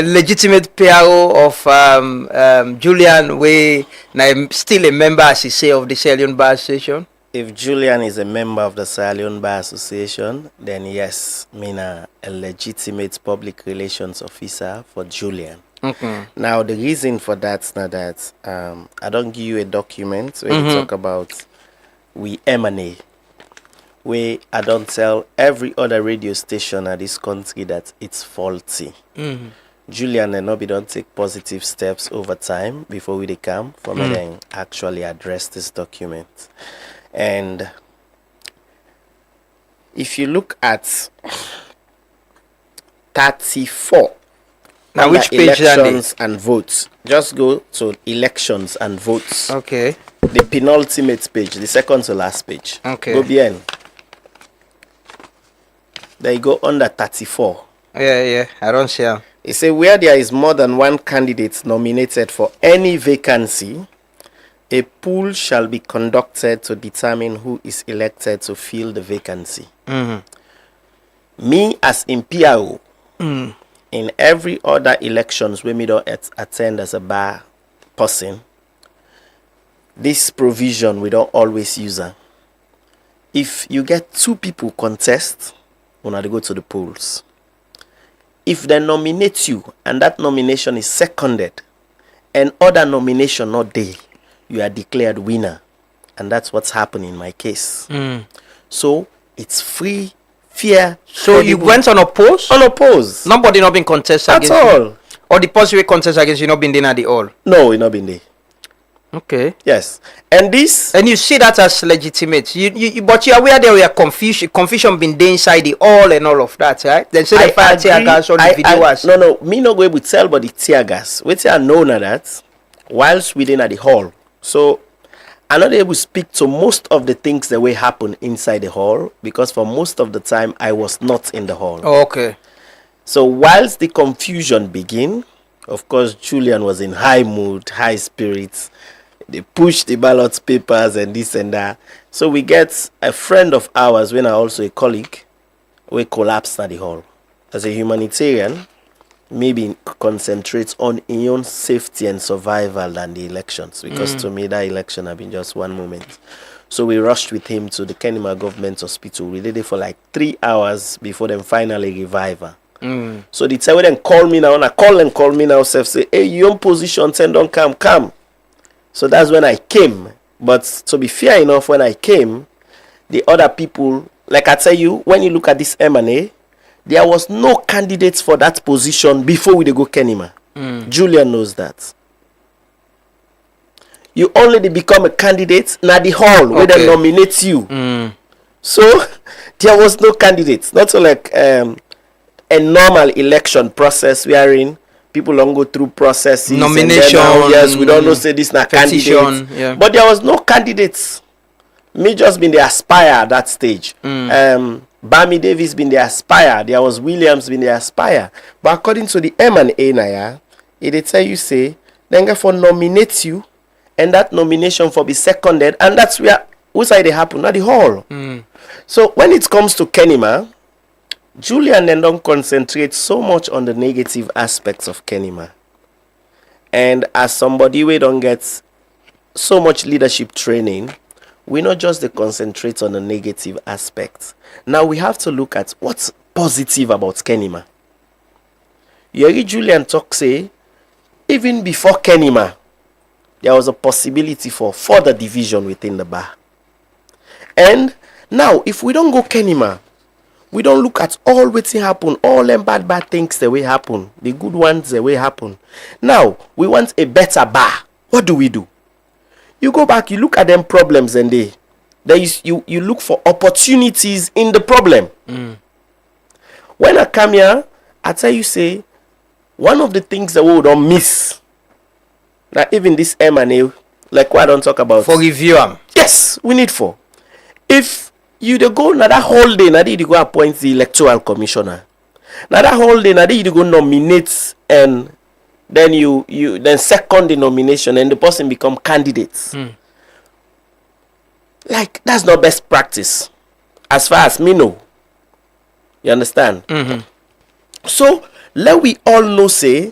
legitimate PRO of Julian, we still a member, as you say, of the Sierra Leone Bar Association? If Julian is a member of the Sierra Leone Bar Association, then yes, a legitimate public relations officer for Julian. Now, the reason for that is not that I don't give you a document where you talk about we emanate. where I don't tell every other radio station at this country that it's faulty. Julian and Nobby don't take positive steps over time before we come for me then actually address this document. And if you look at 34 now which page elections and votes, just go to elections and votes. Okay. The penultimate page, the second to last page. Okay. Go bien. There you go under 34. Yeah, I don't see how. It says where there is more than one candidate nominated for any vacancy, a poll shall be conducted to determine who is elected to fill the vacancy. Me as in PRO, in every other elections where me don't attend as a bar person, this provision we don't always use it. If you get 2 people contest, we have to go to the polls. If they nominate you and that nomination is seconded and other nomination not there, you are declared winner. And that's what's happening in my case. So it's free, fair. So you went unopposed? Unopposed. Nobody not been contest at against all. you? Or the person we contest against you not been there at the all? No, we not been there. Okay. Yes. And this, and you see that as legitimate. You but you are aware there were confusion been there inside the all and all of that, right? Then say the fire tear gas on the video was. No, me not go able to tell about the tear gas. Wait I know now that whilst within at the hall. So I'm not able to speak to most of the things that will happen inside the hall because for most of the time I was not in the hall. Oh, okay. So whilst the confusion began, of course Julian was in high mood, high spirits. They push the ballot papers and this and that. So we get a friend of ours, when I also a colleague, we collapsed at the hall. As a humanitarian, maybe concentrates on his own safety and survival than the elections. Because to me, that election had been just one moment. So we rushed with him to the Kenema Government Hospital. We did it for like 3 hours before them finally revive her. So the time then call me now, and I call me now, say, hey, you in position, 10 don't come. So that's when I came. But to be fair enough, when I came, the other people, like I tell you, when you look at this M&A, there was no candidates for that position before we go Kenema. Julian knows that. You only become a candidate na the hall where they nominate you. So there was no candidates. Not so like a normal election process wherein people don't go through processes. Nomination. Yes, we don't know say this na candidate. Yeah. But there was no candidates. Me just been the aspire at that stage. Bami Davis been the aspire. There was Williams been the aspire. But according to the M&A Naya, it tell you say, then for nominate you, and that nomination for be seconded, and that's where which side they happen, not the hall. So when it comes to Kenema, Julian then don't concentrate so much on the negative aspects of Kenema. And as somebody we don't get so much leadership training, we not just the concentrate on the negative aspects. Now we have to look at what's positive about Kenema. Yeri Julian talk say, even before Kenema, there was a possibility for further division within the bar. And now, if we don't go Kenema, we don't look at all what happen, all them bad things that will happen, the good ones that will happen. Now, we want a better bar. What do? You go back, you look at them problems and you look for opportunities in the problem. When I come here, I tell you, say, one of the things that we don't miss, now even this M&A, like what I don't talk about. For review. Yes, we need for. If you go now that whole day, now you go appoint the electoral commissioner. Now that whole day, now you go nominate and then you then second the nomination and the person become candidates. Like that's not best practice, as far as me know. You understand? So let we all know say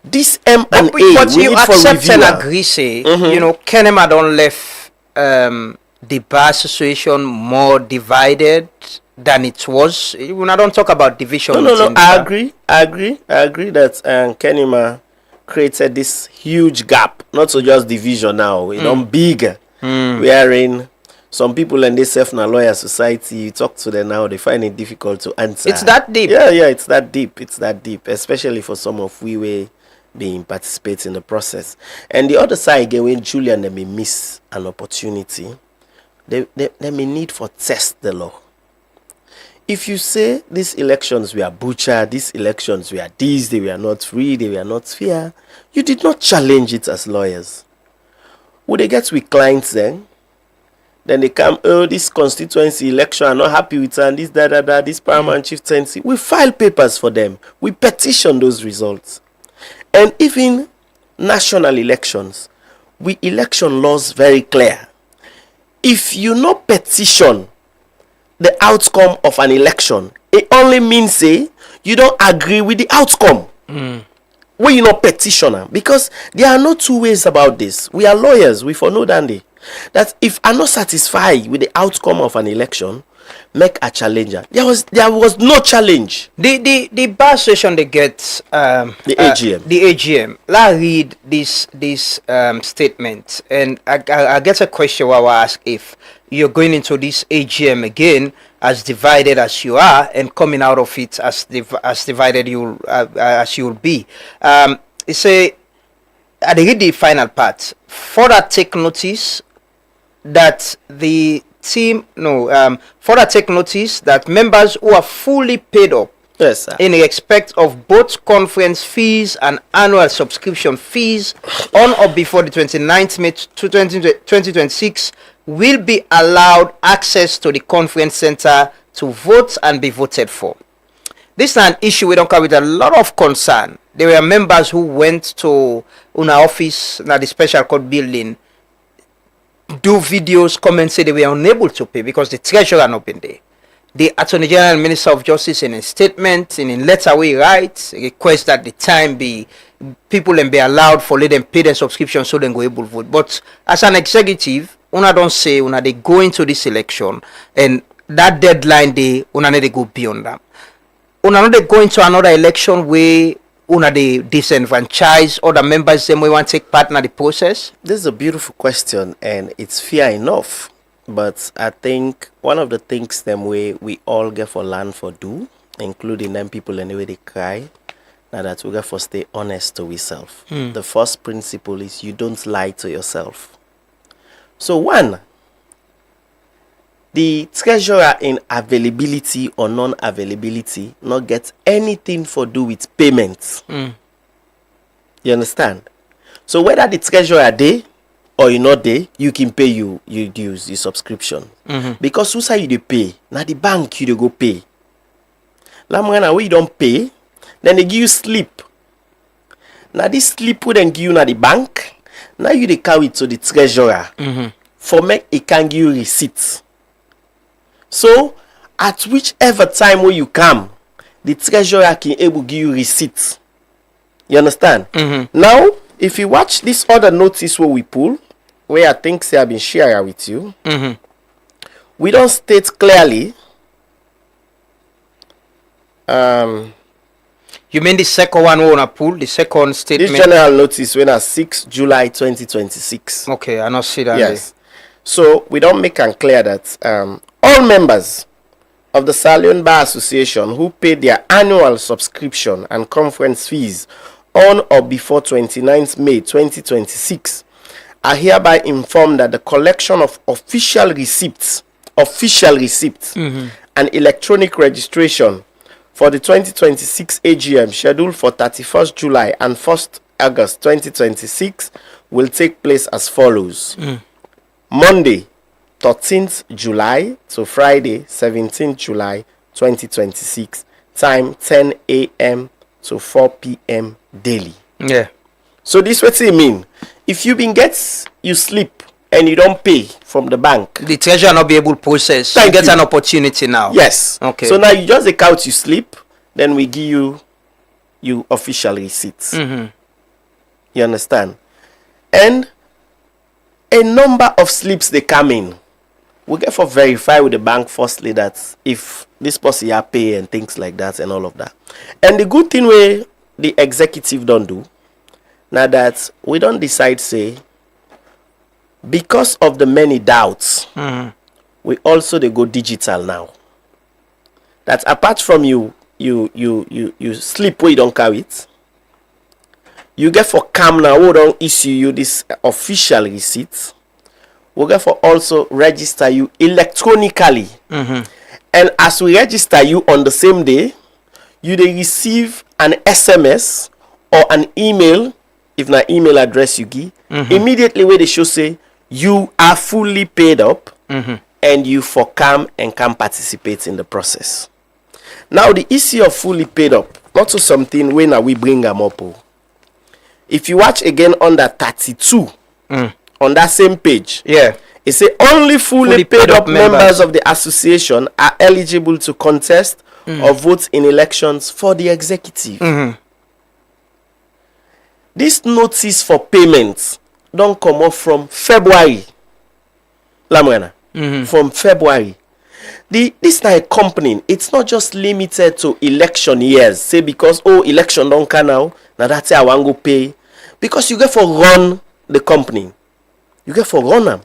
this M&A but we you need for accept and reviewer. agree say you know Kenema don't left the bar association more divided than it was. When I don't talk about division. No. I agree that Kenema created this huge gap, not so just division now, you know, bigger. Wherein some people and they self na lawyer society, you talk to them now, they find it difficult to answer. It's that deep. Yeah, it's that deep. It's that deep, especially for some of we way being participate in the process. And the other side again, when Julian they may miss an opportunity, they may need for test the law. If you say these elections were butchered, these elections were this, they were not free, they were not fair, you did not challenge it as lawyers. Would they get with clients then? Then they come, oh, this constituency election, I'm not happy with it, and this, this paramount chieftaincy. We file papers for them. We petition those results. And even national elections, we election laws very clear. If you not petition the outcome of an election, it only means say you don't agree with the outcome. When you not petitioner, because there are no two ways about this. We are lawyers, we for no dandy. That if I'm not satisfied with the outcome of an election, make a challenger. There was no challenge. The bar session they get the AGM. The AGM. Let's read this statement, and I get a question where I ask if you're going into this AGM again as divided as you are, and coming out of it as divided as you'll be. It say, I read the final part. Further take notice that further take notice that members who are fully paid up in respect of both conference fees and annual subscription fees on or before the 29th May 2026 will be allowed access to the conference center to vote and be voted for. This is an issue we don't come with a lot of concern. There were members who went to our office, now the special court building, do videos, come and say they were unable to pay because the treasurer not been there. The Attorney General and Minister of Justice in a statement, in a letter we write, request that the time be people and be allowed for let them pay their subscription so they go able to vote. But as an executive, una don't say una they go into this election and that deadline day una they go beyond that. Una not they go into another election where una they disenfranchise other members them we want to take part in the process? This is a beautiful question and it's fair enough. But I think one of the things them we all get for land for do, including them people anyway they cry, now that we get for stay honest to ourselves. The first principle is you don't lie to yourself. So one, the treasurer in availability or non-availability not get anything for do with payments. You understand? So whether the treasurer there or you not there, you can pay you dues, the subscription. Because who say you dey pay? Now the bank you dey go pay. Now when you don't pay, then they give you slip. Now this slip would then give you na the bank. Now you dey carry it to the treasurer for make it can give you receipt. So at whichever time when you come, the treasurer can able give you receipt. You understand? Now, if you watch this other notice where we pull, where I think say I've been sharing with you, we don't state clearly. You mean the second one we wanna pull, the second statement? This general notice when 6 July 2026. Okay, I not see that. Yes. So we don't make it clear that all members of the Leone Bar Association who pay their annual subscription and conference fees on or before 29th May 2026 are hereby informed that the collection of official receipts and electronic registration for the 2026 AGM scheduled for 31st July and 1st August 2026 will take place as follows. Monday, 13th July to Friday, 17th July 2026. Time 10 a.m. to 4 p.m. daily. Yeah. So this what it mean? If you been get you sleep and you don't pay from the bank, the treasurer not be able to process. You get an opportunity now. Yes. Okay. So now you just take out you sleep, then we give you official receipts. You understand? And a number of slips they come in. We get for verify with the bank firstly that if this person are pay and things like that and all of that. And the good thing where the executive don't do, now that we don't decide say because of the many doubts we also they go digital now. That apart from you sleep where you don't carry it, you get for CAM now who don't issue you this official receipt. We get for also register you electronically. And as we register you on the same day, you they receive an SMS or an email, if na email address you give, immediately where they show say you are fully paid up and you for come and can participate in the process. Now the issue of fully paid up, not to something when we bring them up. If you watch again under 32 on that same page, it say only fully paid up members of the association are eligible to contest or vote in elections for the executive. This notice for payments don't come up from February. From February. This na a company. It's not just limited to election years. Say because election don't come now that's I want go pay. Because you get for run the company. You get for run them.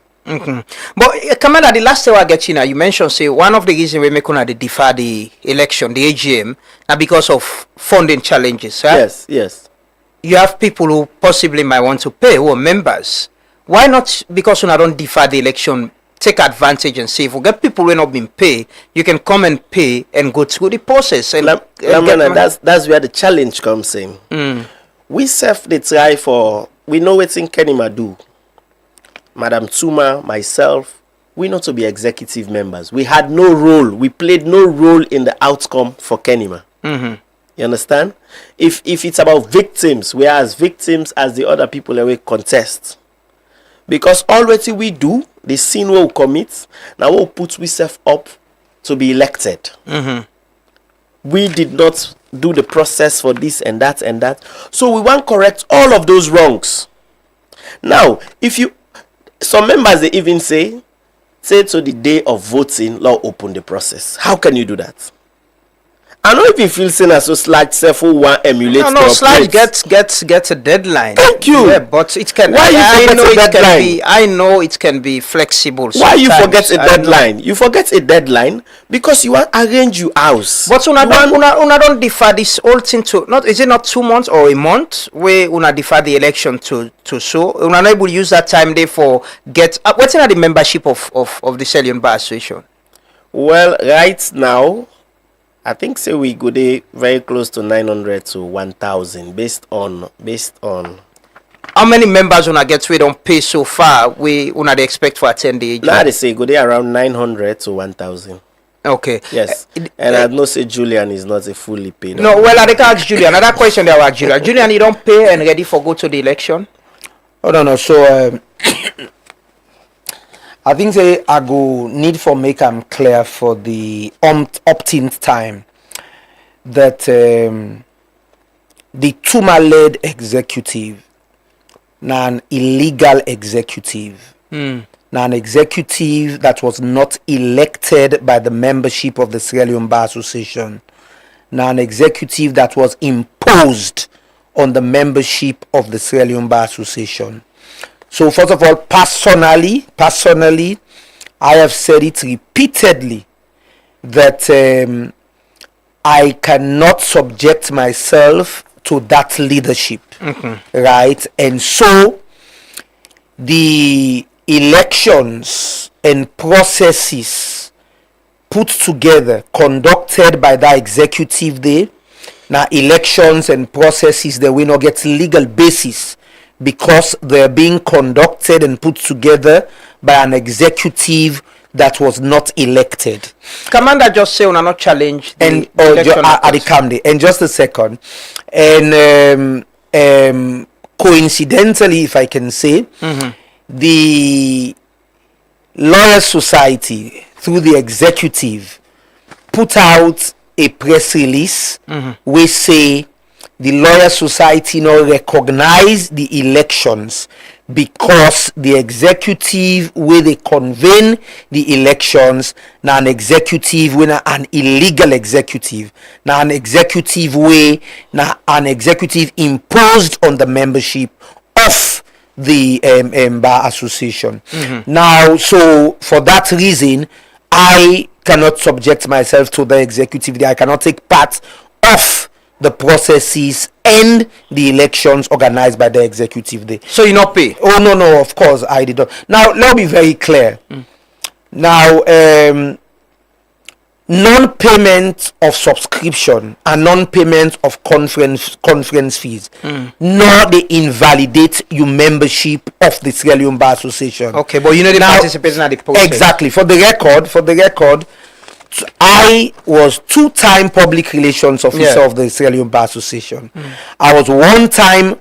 But Commander, the last time I get you mentioned say one of the reasons we make on the defer the election, the AGM, now because of funding challenges, right? Yes. You have people who possibly might want to pay, who are members. Why not, because when I don't defer the election, take advantage and say, if we get people who are not being paid, you can come and pay and go through the process. And, that's where the challenge comes in. We self they try for, we know what's in Kenima do. Madam Tsuma, myself, we not to be executive members. We had no role. We played no role in the outcome for Kenima. You understand? If it's about victims, we are as victims as the other people that we contest. Because already we do, the sin we'll commit, now we'll put ourselves up to be elected. We did not do the process for this and that and that. So we want to correct all of those wrongs. Now, some members they even say to the day of voting, law open the process. How can you do that? I know if you feel saying so Sludge self who want emulate. No, Sludge gets a deadline. Thank you. Yeah, but it can. Why you forget a deadline? I know it can be flexible. Why you forget a deadline? You forget a deadline because you want arrange your house. But una don't defer this whole thing to not. Is it not 2 months or a month where una defer the election to so una not able to use that time there for get. What's in the membership of the Leone Bar Association? Well, right now, I think say we go there very close to 900 to 1,000 based on how many members una get we don't pay so far we una they expect for attend the AGM? Now they say go there around 900 to 1,000. Okay. Yes. And I know say Julian is not a fully paid. No, well I think ask Julian. Another question they ask Julian. Julian, you don't pay and ready for go to the election? Oh no. So I think say I go need for make them clear for the opt-in time that the Tuma-led executive now an illegal executive. Now an executive that was not elected by the membership of the Sierra Leone Bar Association. Now an executive that was imposed on the membership of the Sierra Leone Bar Association. So first of all, personally, I have said it repeatedly that I cannot subject myself to that leadership, right? And so the elections and processes put together, conducted by that executive there, now elections and processes that will not get legal basis because they're being conducted and put together by an executive that was not elected. Commander just say una not challenge the election at the Camden. And just a second. And coincidentally, if I can say, the Lawyer Society through the executive put out a press release we say the Lawyer Society now recognize the elections because the executive where they convene the elections now an executive when an illegal executive now an executive way now an executive imposed on the membership of the Bar Association. Now so for that reason I cannot subject myself to the executive day. I cannot take part of the processes and the elections organized by the executive day. So you not pay? Oh no, of course I did not. Now let me be very clear. Now non-payment of subscription and non-payment of conference fees nor they invalidate your membership of the Sierra Leone Bar Association. Okay, but you know the participating at the process. Exactly. For the record, I was 2-time public relations officer of the Sierra Leone Bar Association. I was 1-time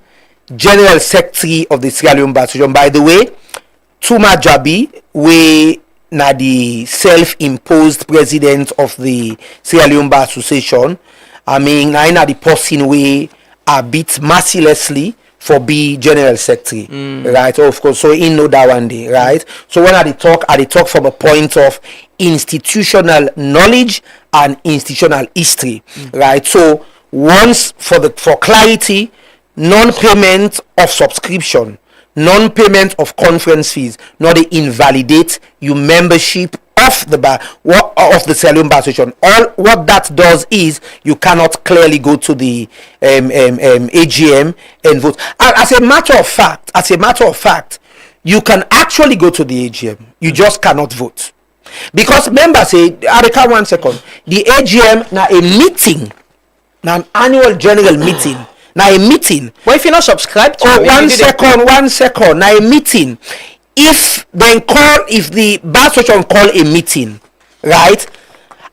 general secretary of the Sierra Leone Bar Association. By the way, Tuma Jabi, we na the self-imposed president of the Sierra Leone Bar Association. I mean, I na the person we a bit mercilessly for be general secretary, right? Of course, so in know that one day, right? So when I talk from a point of institutional knowledge and institutional history, right? So once for clarity, non-payment of subscription, non-payment of conference fees, not they invalidate your membership of the bar of the Sierra Leone Bar Association. All what that does is you cannot clearly go to the AGM and vote. As a matter of fact, you can actually go to the AGM. You just cannot vote because members say, "Arika, 1 second. The AGM na a meeting, na an annual general meeting." Now a meeting. Well, if you're not subscribed to one second. Now a meeting. If the bar association call a meeting, right?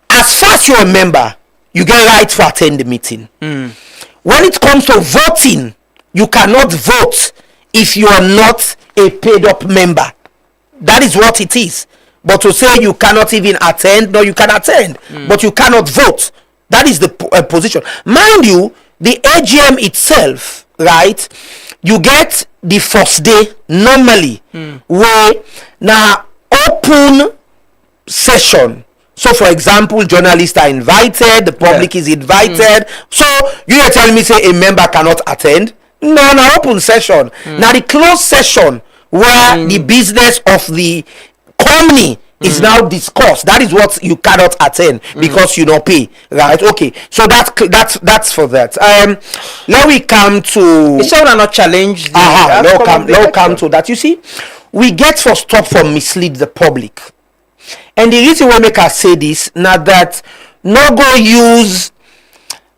As far as you're a member, you get right to attend the meeting. When it comes to voting, you cannot vote if you are not a paid up member. That is what it is. But to say you cannot even attend, no, you can attend, but you cannot vote. That is the position. Mind you, the AGM itself, right? You get the first day normally where now open session. So for example, journalists are invited, the public is invited. So you are telling me say a member cannot attend? No, open session. Now the closed session where the business of the company is now discussed. That is what you cannot attend because you don't pay, right? Okay, so that's for that. Now we come to. It's all not challenge. Now come to that. You see, we get for stop for mislead the public, and the reason why make us say this now that no go use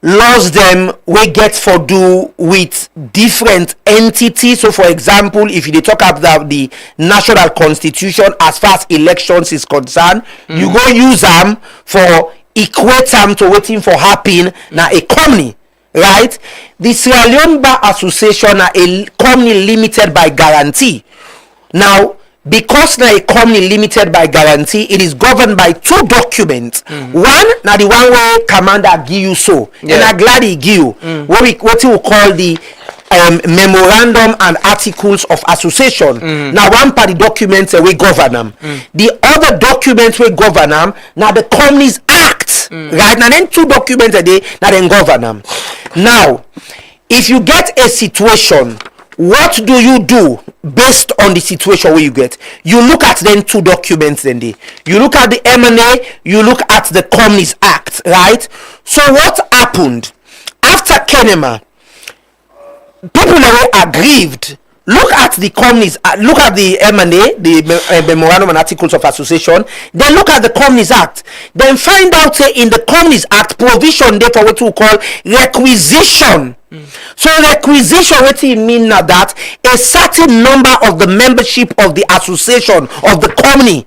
laws them we get for do with different entities. So for example, if you talk about the national constitution as far as elections is concerned, you go use them for equate them to waiting for happen now a company, right? The Sierra Leone Bar Association are a company limited by guarantee. Now because now a company limited by guarantee, it is governed by 2 documents. One, now the one where commander give you and I'm glad he give you what we call the memorandum and articles of association. Now one part the documents we govern them. The other documents we govern them now the Companies Act, right? Now then 2 documents a day now then govern them. Now, if you get a situation, what do you do based on the situation where you get? You look at them 2 documents then you look at the M&A, you look at the Companies Act, right? So what happened after Kenema? People were aggrieved. Look at the companies, look at the M&A, the Memorandum and Articles of Association, then look at the Companies Act. Then find out in the Companies Act provision there for what we call requisition. So requisition, what it mean now that a certain number of the membership of the association of the company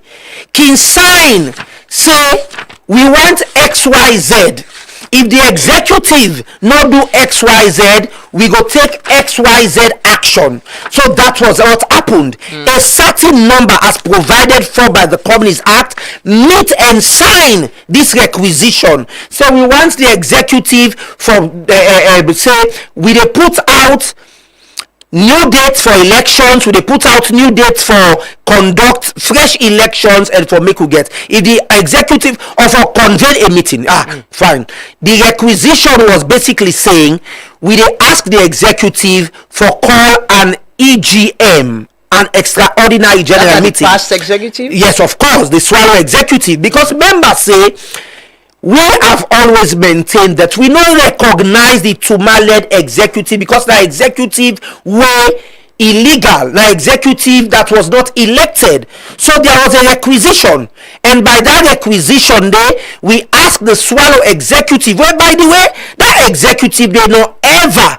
can sign, say, we want XYZ. If the executive not do XYZ, we go take XYZ action. So that was what happened. A certain number as provided for by the Companies Act meet and sign this requisition. So we want the executive from say we dey put out new dates for elections, we dey put out new dates for conduct fresh elections and for make we get. If the executive or for convene a meeting, fine. The requisition was basically saying we dey ask the executive for call an EGM an extraordinary general meeting. Past executive? Yes, of course, the Swallow executive, because members say we have always maintained that we don't recognize the Tuma-led executive because the executive were illegal, the executive that was not elected. So there was a requisition, and by that requisition we asked the Swallow executive, well, by the way, that executive, they not ever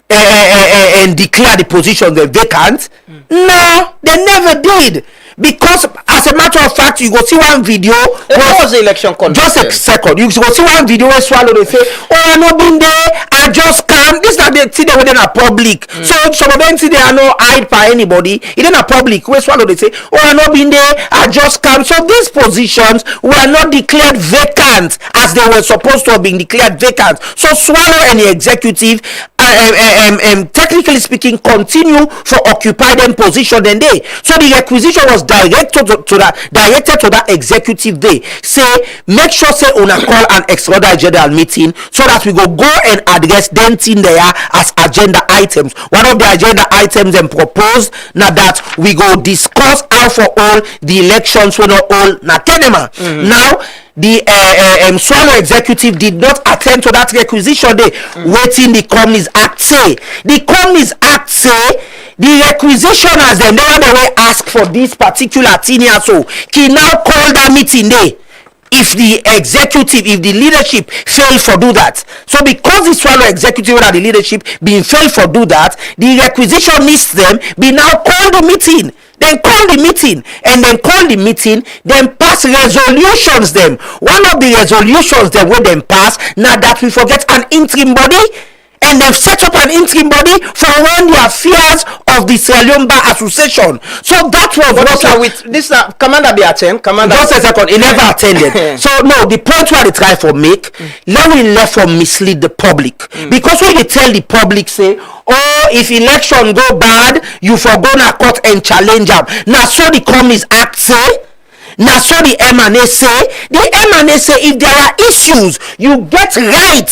and declare the position vacant. No, they never did. Because as a matter of fact, you go see one video. What was the election contest? Just a second. You go see one video where Swallow they say, "Oh, I no been there. I just come." This not the thing they within a public. So some of them see they are no hide by anybody. It in a public where Swallow they say, "Oh, I no been there. I just come." So these positions were not declared vacant as they were supposed to have been declared vacant. So Swallow and the executive, technically speaking, continue for occupy them position. Then they. So the requisition was directed to that executive day. Say, make sure say una call an extraordinary general meeting so that we go and address them thing there as agenda items. One of the agenda items them proposed now that we go discuss how for all the elections we not all na Kenema. Now the Swallow executive did not attend to that requisition day. Waiting the Companies Act say. The Companies Act say the requisition as they never ask for this particular thing here, so he now call that meeting day. If the executive, if the leadership fail for do that, so because the Swallow executive and the leadership being fail for do that, the requisition needs them be now call the meeting. Then call the meeting, and then call the meeting, then pass resolutions them. One of the resolutions them will then pass, now that we forget an interim body, and they've set up an interim body for run the affairs of the Sierra Leone Bar Association. So that was what with this commander be attend. Commander just a second, he never attended. So no, the point where they try for make, now we left for mislead the public. Because when you tell the public say, oh, if election go bad, you for go na court and challenge them. Now so the Companies Act say. Now so the M&A say. The M&A say if there are issues, you get right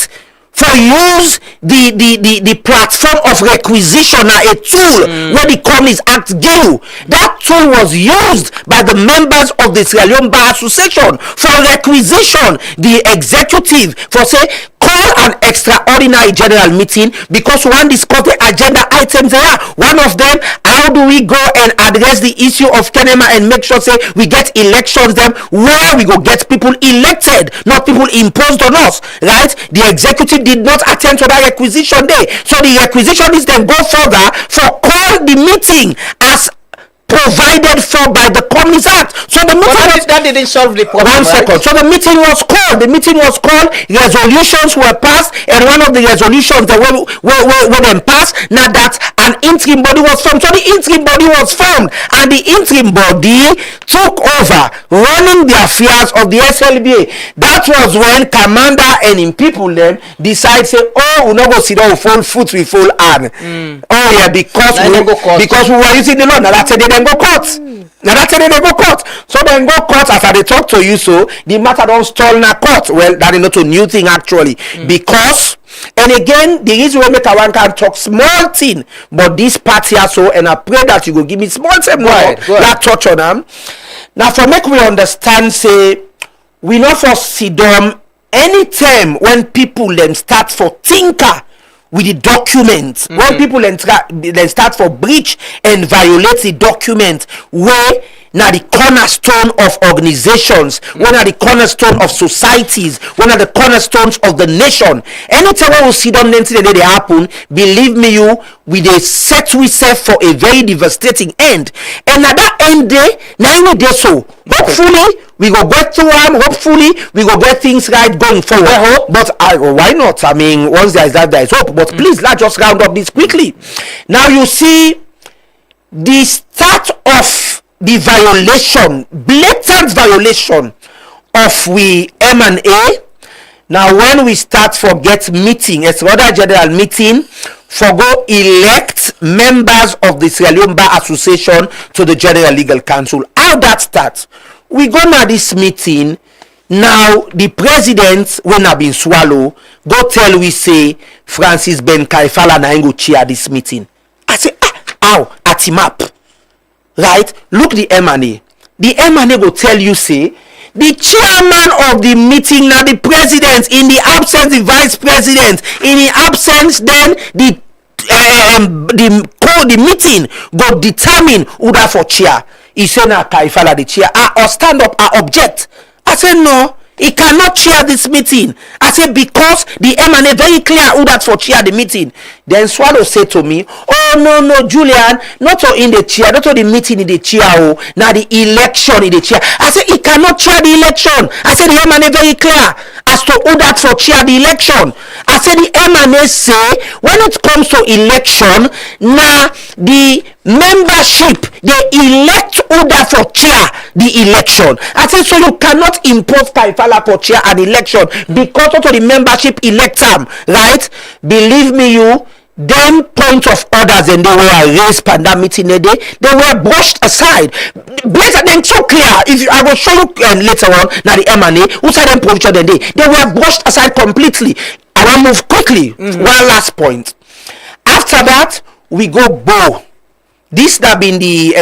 for use the platform of requisition as a tool where the Companies Act give. That tool was used by the members of the Sierra Leone Bar Association for requisition. The executive for say call an extraordinary general meeting because one discuss the agenda items there. One of them, how do we go and address the issue of Kenema and make sure say we get elections them where we go get people elected, not people imposed on us, right? The executive did not attend to that requisition day. So the requisition is then go further for call the meeting as provided for by the Companies Act. So the meeting that didn't solve the problem. 1 second. So the meeting was called. Resolutions were passed, and one of the resolutions that were then passed. Now that an interim body was formed. So the interim body was formed, and the interim body took over running the affairs of the SLBA. That was when Commander and him people then decide say, oh, we not go sit down full foot with full hand. Oh yeah, because we were using the law. Now that's it. Go court. Now that's they go court. So then go court after they talk to you. So the matter don't stall in a court. Well, that is not a new thing actually. Because and again, the reason why make one can talk small thing, but this part here so, and I pray that you go give me small thing more that touch on them. Now for make we understand, say we not for sit down anytime when people then start for thinker with the documents, when people then start for breach and violate the document where now the cornerstone of organizations, when are the cornerstone of societies, when are the cornerstones of the nation. Anytime we see them then they happen, believe me we they set ourselves for a very devastating end. And at that end day, now we do so. Hopefully we go get through them. Hopefully we go get things right going forward. But why not? I mean, once there is that, there is hope. But please, let's just round up this quickly. Now you see the start of the violation, blatant violation of we M&A. Now when we start for get meeting, it's another general meeting for go elect members of the Sierra Leone Bar Association to the General Legal Council. How that starts? We go now this meeting. Now the president when have been swallow go tell we say Francis Ben Kaifala na go chair this meeting. I say how? I party map, right? Look the M&A. The M&A will tell you, say, the chairman of the meeting now the president, in the absence the vice president, in the absence then the meeting go determine who that for chair. He said na Kaifala the chair. Or stand up, I object. I said no. He cannot chair this meeting. I said because the M&A very clear who that for chair the meeting. Then Swallow said to me, oh no, Julian, not to in the chair, not to the meeting in the chair, oh, now the election in the chair. I said he cannot chair the election. I said the M&A very clear as to who that for chair the election. I said the M&A say when it comes to election, now the membership they elect who that for chair the election. I said so you cannot impose Kaifala for chair an election because of the membership elect them, right? Believe me, you. Them point of orders and they were raised by that meeting they were brushed aside. Better than so clear. If I will show you later on now the M&A who said them position then they were brushed aside completely. I will move quickly. One last point. After that we go bow. This that been the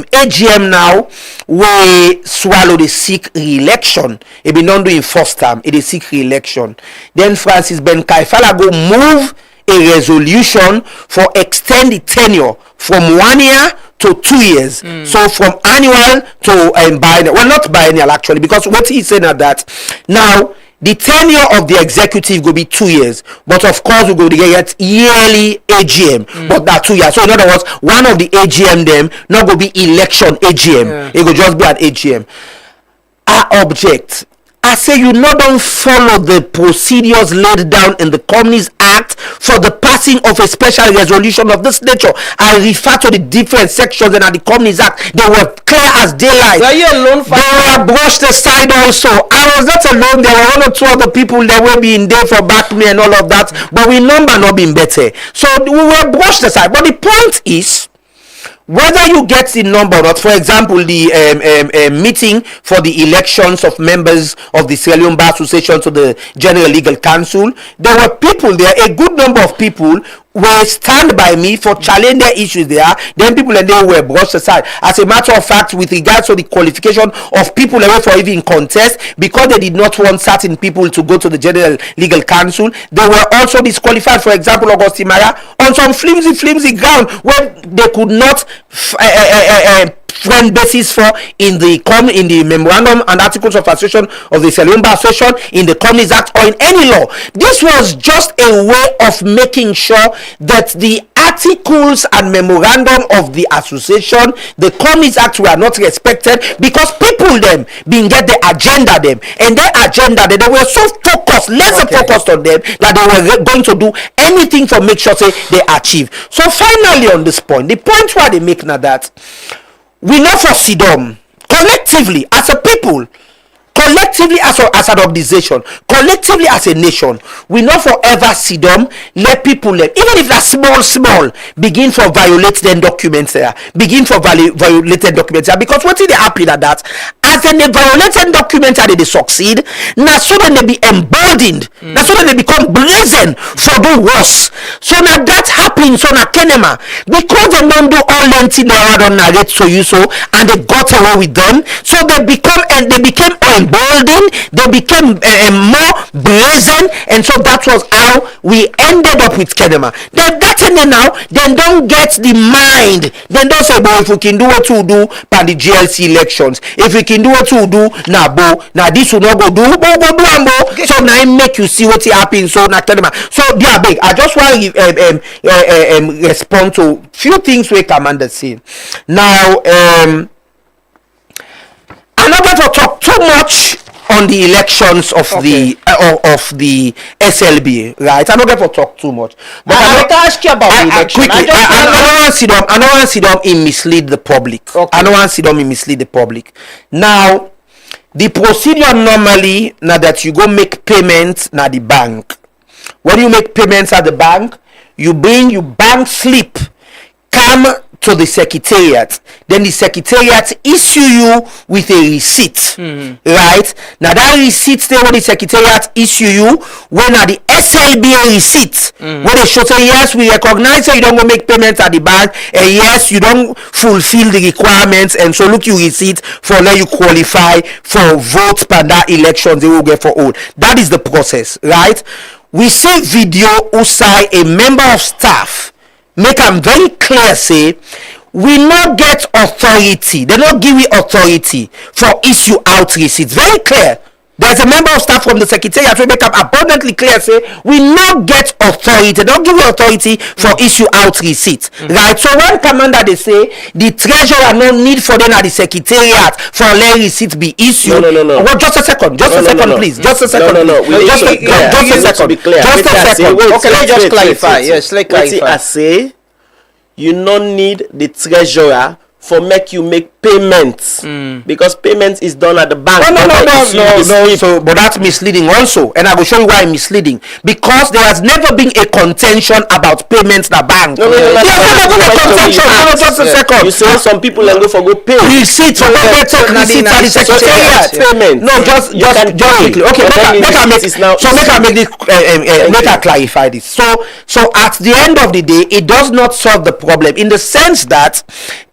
AGM now where Swallow the seek re-election. It been not doing first time. It is seek re-election. Then Francis Ben Kaifala go move a resolution for extend the tenure from 1 year to 2 years. So from annual to biennial. Well, not biennial actually, because what he said at that. Now, the tenure of the executive will be 2 years, but of course we go to get yearly AGM, but that 2 years. So in other words, one of the AGM them not going to be election AGM. It will just be an AGM. I object. I say you not don't follow the procedures laid down in the Companies Act for the passing of a special resolution of this nature. I refer to the different sections in the Companies Act. They were clear as daylight. Were you alone? They were brushed aside also. I was not alone. There were 1 or 2 other people that were being there for back me and all of that. But we number not being better. So we were brushed aside. But the point is, whether you get the number or not, for example, the meeting for the elections of members of the Sierra Leone Bar Association to the General Legal Council, there were people there, a good number of people were stand by me for challenge their issues there. Then people and they were brushed aside. As a matter of fact, with regards to the qualification of people away for even contest, because they did not want certain people to go to the General Legal Council, they were also disqualified. For example, Augustine Maya on some flimsy ground where they could not friend basis for in the memorandum and articles of association of the Sierra Leone Bar Association, in the Companies Act, or in any law. This was just a way of making sure that the articles and memorandum of the association, the Companies Act, were not respected because people them being get the agenda them, and their agenda they were so focused, laser focused on them, that they were going to do anything to make sure say they achieve. So finally on this point, the point why they make now that we know for Sidom collectively as a people, collectively as an organization, collectively as a nation, we not forever Sidom let people let, even if that small begin for violate them documents there, begin for violated documents there, because what is they happy at that as then they violated documents and they succeed, now so then they be emboldened, now so then they become brazen for the worse. So now that happens on a kenema because they don't do all lengthy now don't narrate to you so, and they got away with them, so they become and they became emboldened, they became more brazen, and so that was how we ended up with kenema. Then that and then now then don't get the mind, then don't say, but if we can do what to do by the GLC elections, if we can do what to do now, now this will not go do, but go do and bo. So now I make you see what happens. So now kenema. So yeah, big. I just want to respond to few things we Commander say. Now I'm not going to talk too much on the elections of the SLB, right? I'm not going to talk too much. But I want to ask you about the election. I don't want to see them in mislead the public. I don't want to see them in mislead the public. Now, the procedure normally now that you go make payments na the bank. When you make payments at the bank, you bring your bank slip. come to the secretariat, then the secretariat issue you with a receipt, right? Now that receipt there what the secretariat issue you when at the SLBA receipt, when they show say yes, we recognize that you don't go make payments at the bank, and yes, you don't fulfill the requirements, and so look you receipt for let you qualify for votes per that elections they will get for all. That is the process, right? We see video usai a member of staff make them very clear say we not get authority, they not give you authority for issue out receipts. Very clear. There's a member of staff from the secretariat who make up abundantly clear say we not get authority, they don't give you authority for issue out receipts, right? So one commander they say the treasurer no need for them at the secretariat for let receipt be issued. No. Well, just a second, please. Just a second. Just a second. Okay, let's just clarify. Yes, let's clarify. I say you no need the treasurer for make you make payments because payments is done at the bank. No. So, but that's misleading also, and I will show you why misleading. Because there has never been a contention about payments in the bank. No, just a second. You say some people go pay receipts for receipt at the secretariat. Payment. No, just quickly. Okay, make I clarify this. So at the end of the day, it does not solve the problem in the sense that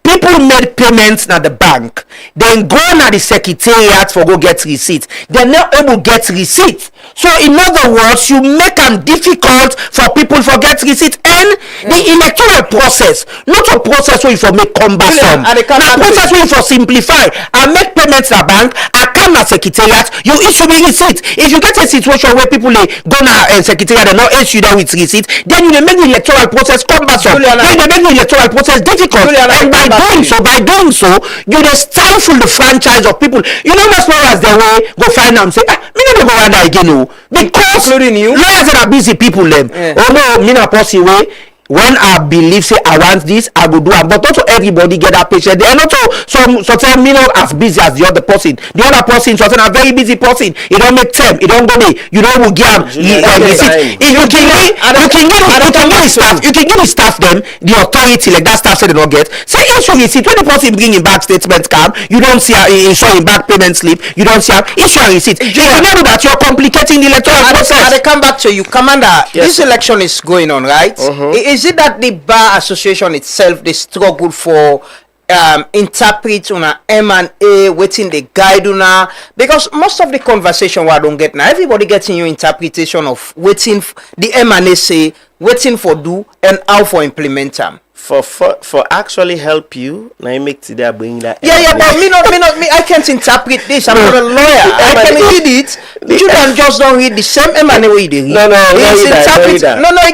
people made payments at the bank, then go na the secretariat for go get receipt. They're not able to get receipt. So in other words, you make them difficult for people for get receipt, and the electoral process, not a process where you for make cumbersome, a process where you for simplify. I make payments at bank, I come na secretariat, you issue me receipt. If you get a situation where people go na secretariat and not issue them with receipt, then you make the electoral process cumbersome. Then you make the electoral process difficult. And by doing so, you just stifle the franchise of people. You know, most lawyers they way go find them say, me never go around that again, no. Because including you, lawyers that are busy people them. Oh no, me not possible way. When I believe say I want this, I go do it. But not to everybody get that patient. They are not so tell me not as busy as the other person. The other person so a very busy person. It don't make time. It don't go there. You don't will give them receipt. If you can give the staff them the authority like that staff said they don't get. Say issue receipt when the person bring in back statement come, you don't see showing back payment slip. You don't see issue a receipt. If you know that you're complicating the electoral process. I come back to you, Commander. Yes, this election is going on, right? Is it that the Bar Association itself they struggle for interpret on a M&A waiting the guide on because most of the conversation what I don't get now, everybody getting your interpretation of waiting the M&A say waiting for do and how for implement them. For actually help you, now you make today bring that. Yeah, but me I can't interpret this. I'm not a lawyer. I can read it. You just don't read the same M&A way they read. No, you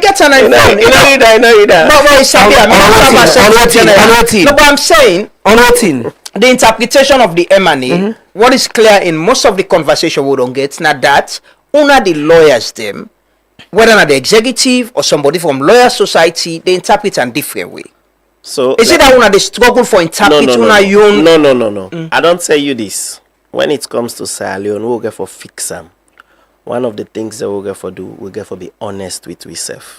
get an iPhone. No, but I'm saying on what the interpretation of the M&A, what is clear in most of the conversation we don't get, now that una the lawyers them, whether not the executive or somebody from lawyer society, they interpret in different way. So is it that one of the struggle for interpreting your own? No. I don't tell you this. When it comes to Sierra Leone, we'll get for fix them. One of the things that we'll get for do, we'll get for be honest with ourselves.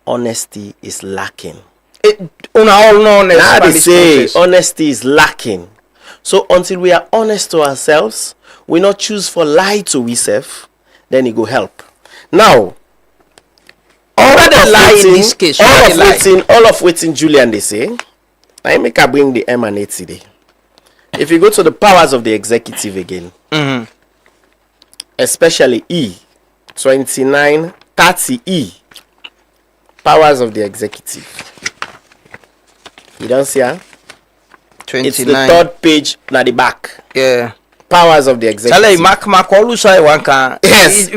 Honesty is lacking. Now they say honesty is lacking. So until we are honest to ourselves, we not choose for lie to ourselves, then it go help. Now, all of waiting Julian they say, I make a bring the M&A today. If you go to the powers of the executive again, especially E, 2930E, powers of the executive. You don't see her? 29. It's the third page at the back. Yeah. Powers of the executive. Yes.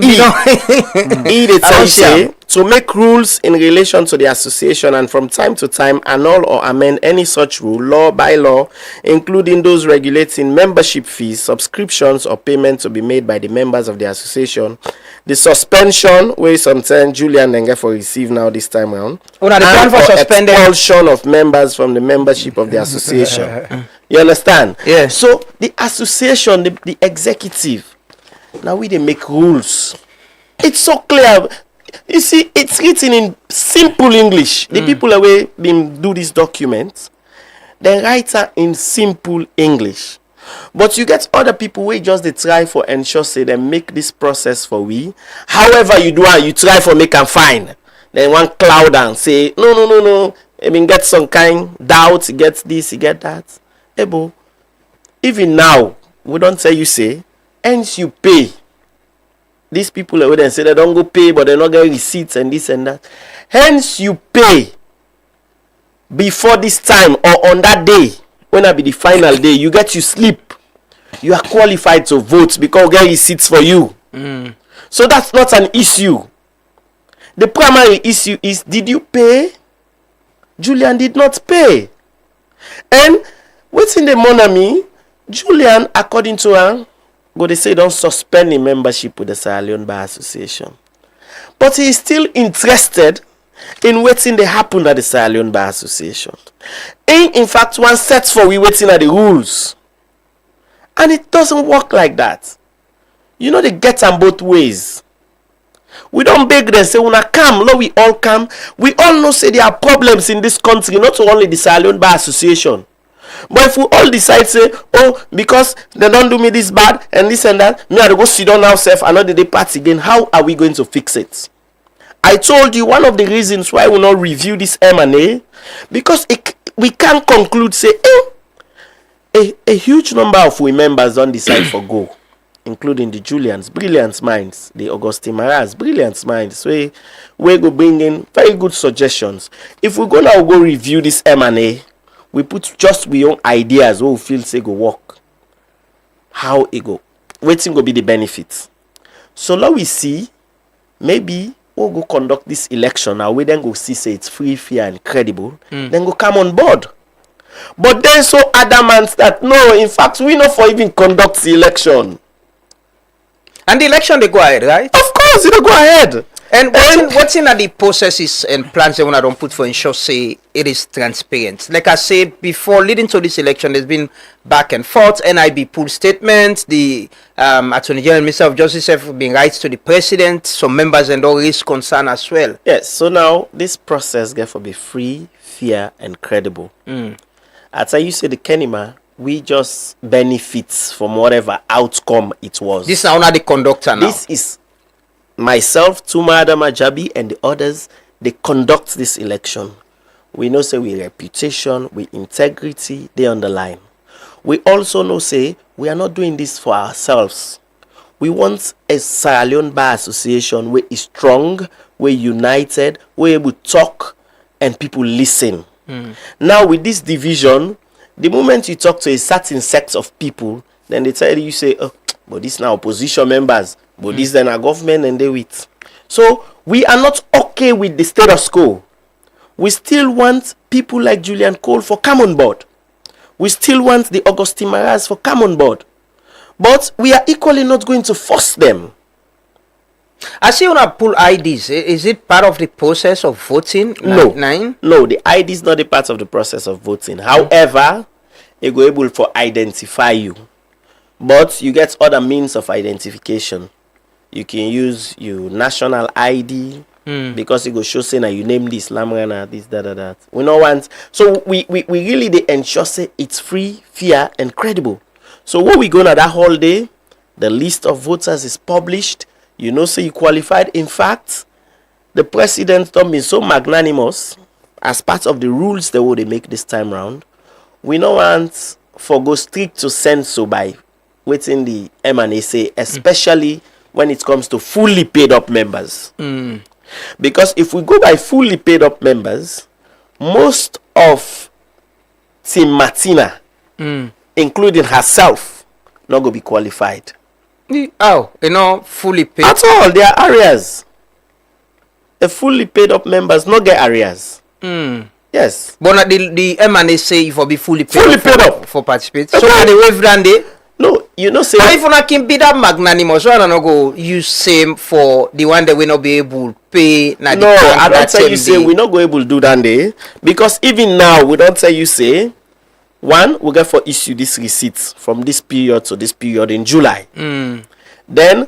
They say to make rules in relation to the association and from time to time annul or amend any such rule, law by law, including those regulating membership fees, subscriptions, or payment to be made by the members of the association. The suspension, where sometimes Julian Nenge for receive now this time around, and for expulsion of members from the membership of the association. You understand? Yeah. So the association, the executive, now we they make rules. It's so clear. You see, it's written in simple English. The people away been do this document, they write it in simple English. But you get other people who just they try for ensure say they make this process for we. However you do it, you try for make them fine. Then one cloud and say no. I mean get some kind doubt, get this, you get that. Ebo, even now, we don't tell you say, hence you pay. These people are then say they don't go pay, but they not get receipts and this and that. Hence you pay before this time or on that day. When I be the final day, you get to sleep. You are qualified to vote because get receipts for you. So that's not an issue. The primary issue is, did you pay? Julian did not pay. And what's in the money? Julian, according to her, they say don't suspend the membership with the Sierra Leone Bar Association. But he is still interested in waiting they happen at the Sierra Leone Bar Association. In fact, one sets for we waiting at the rules. And it doesn't work like that. You know they get them both ways. We don't beg them, say, when come, Lord, we all come. We all know say there are problems in this country, not only the Sierra Leone Bar Association. But if we all decide say, oh, because they don't do me this bad and this and that, me I go sit down now self another day part again, how are we going to fix it? I told you one of the reasons why we will not review this M&A, because we can't conclude say a huge number of we members don't decide for go, including the Julians, brilliant minds, the Augustine Maras, brilliant minds, we go bring in very good suggestions. If we go now go review this M&A, we put just we own ideas what we feel say go work, how it go, waiting go be the benefits. So now we see maybe we'll go conduct this election now. We then go see say it's free, fair, and credible. Then go come on board. But then so adamant that no, in fact, we not for even conduct the election. And the election they go ahead, right? Of course, they go ahead. And what's in the processes and plans they want to put for ensure say it is transparent? Like I said before, leading to this election, there's been back and forth. NIB pulled statements. The Attorney General, Minister of Justice have been writes to the President. Some members and all raised concern as well. Yes. So now this process therefore be free, fair, and credible. As I used to say, the Kenima, we just benefits from whatever outcome it was. This is now the conductor now. This is myself, Tuma Adamajabi, and the others. They conduct this election. We know say we reputation, we integrity, they underline. We also know say we are not doing this for ourselves. We want a Sierra Leone Bar Association where is strong, we're united, we're able to talk, and people listen. Now with this division, the moment you talk to a certain set of people, then they tell you say, oh, but this now opposition members, but this then our government and they with. So we are not okay with the status quo. We still want people like Julian Cole for come on board. We still want the Augustine Maras for come on board. But we are equally not going to force them. I see when I pull IDs, is it part of the process of voting? No. No, the ID is not a part of the process of voting. However, they go able to identify you. But you get other means of identification. You can use your national ID because it go show say now you name this Lamrana, this, that. We don't want. So we really they ensure say it's free, fair, and credible. So what we gonna that whole day, the list of voters is published. You know, say you qualified. In fact, the president don't be so magnanimous as part of the rules that they make this time round. We don't want for go strict to send so by waiting the M&A say, especially when it comes to fully paid up members. Because if we go by fully paid up members, most of Team Martina, including herself, not going to be qualified. Oh, fully paid. At all, there are areas. The fully paid up members not get areas. Yes. But the M&A say for be fully paid up for participate. So can they waive down there? No, you know say. If una can be that magnanimous, so I don't go use same for the one that we not be able to pay. No, I don't tell you say we not go able to do that day because even now we don't tell you say. One, we get for issue this receipts from this period to this period in July. Then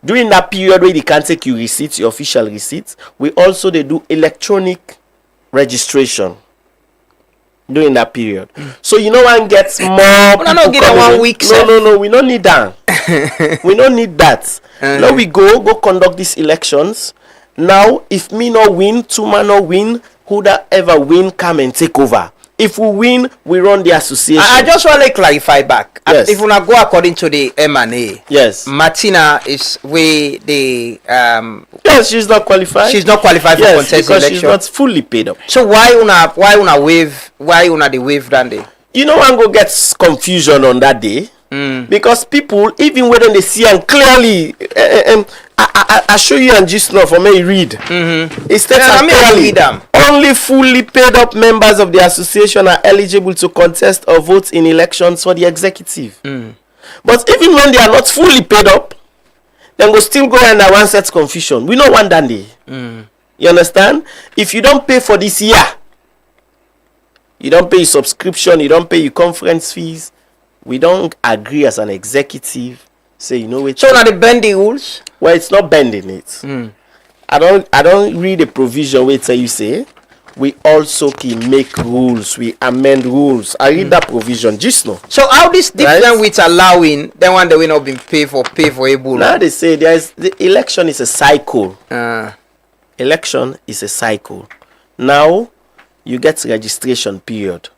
During that period where they can take your receipts, your official receipts, we also they do electronic registration during that period. So you know one gets more people not get coming 1 in. week, No, we don't need that. We don't need that. Now we go conduct these elections. Now if me no win, two man no win, who that ever win come and take over. If we win, we run the association. I just want to clarify back. Yes. If we not go according to the M&A, yes, Martina is where the yes, she's not qualified. She's not qualified for contest because election. she's not fully paid up. So why una waive the waive that day? You know, one go get confusion on that day because people, even when they see and clearly, I show you and just now for me read. It states clearly only fully paid up members of the association are eligible to contest or vote in elections for the executive. But even when they are not fully paid up, then go still go under one set confusion. We know one day. You understand? If you don't pay for this year, you don't pay your subscription, you don't pay your conference fees, we don't agree as an executive. Say, you know, so now they bend the rules. Well, it's not bending it. I don't read the provision where you say we also can make rules, we amend rules. I read that provision just now. So how this different with allowing then when they will not be pay for able? Now they say the election is a cycle. Election is a cycle. Now you get registration period.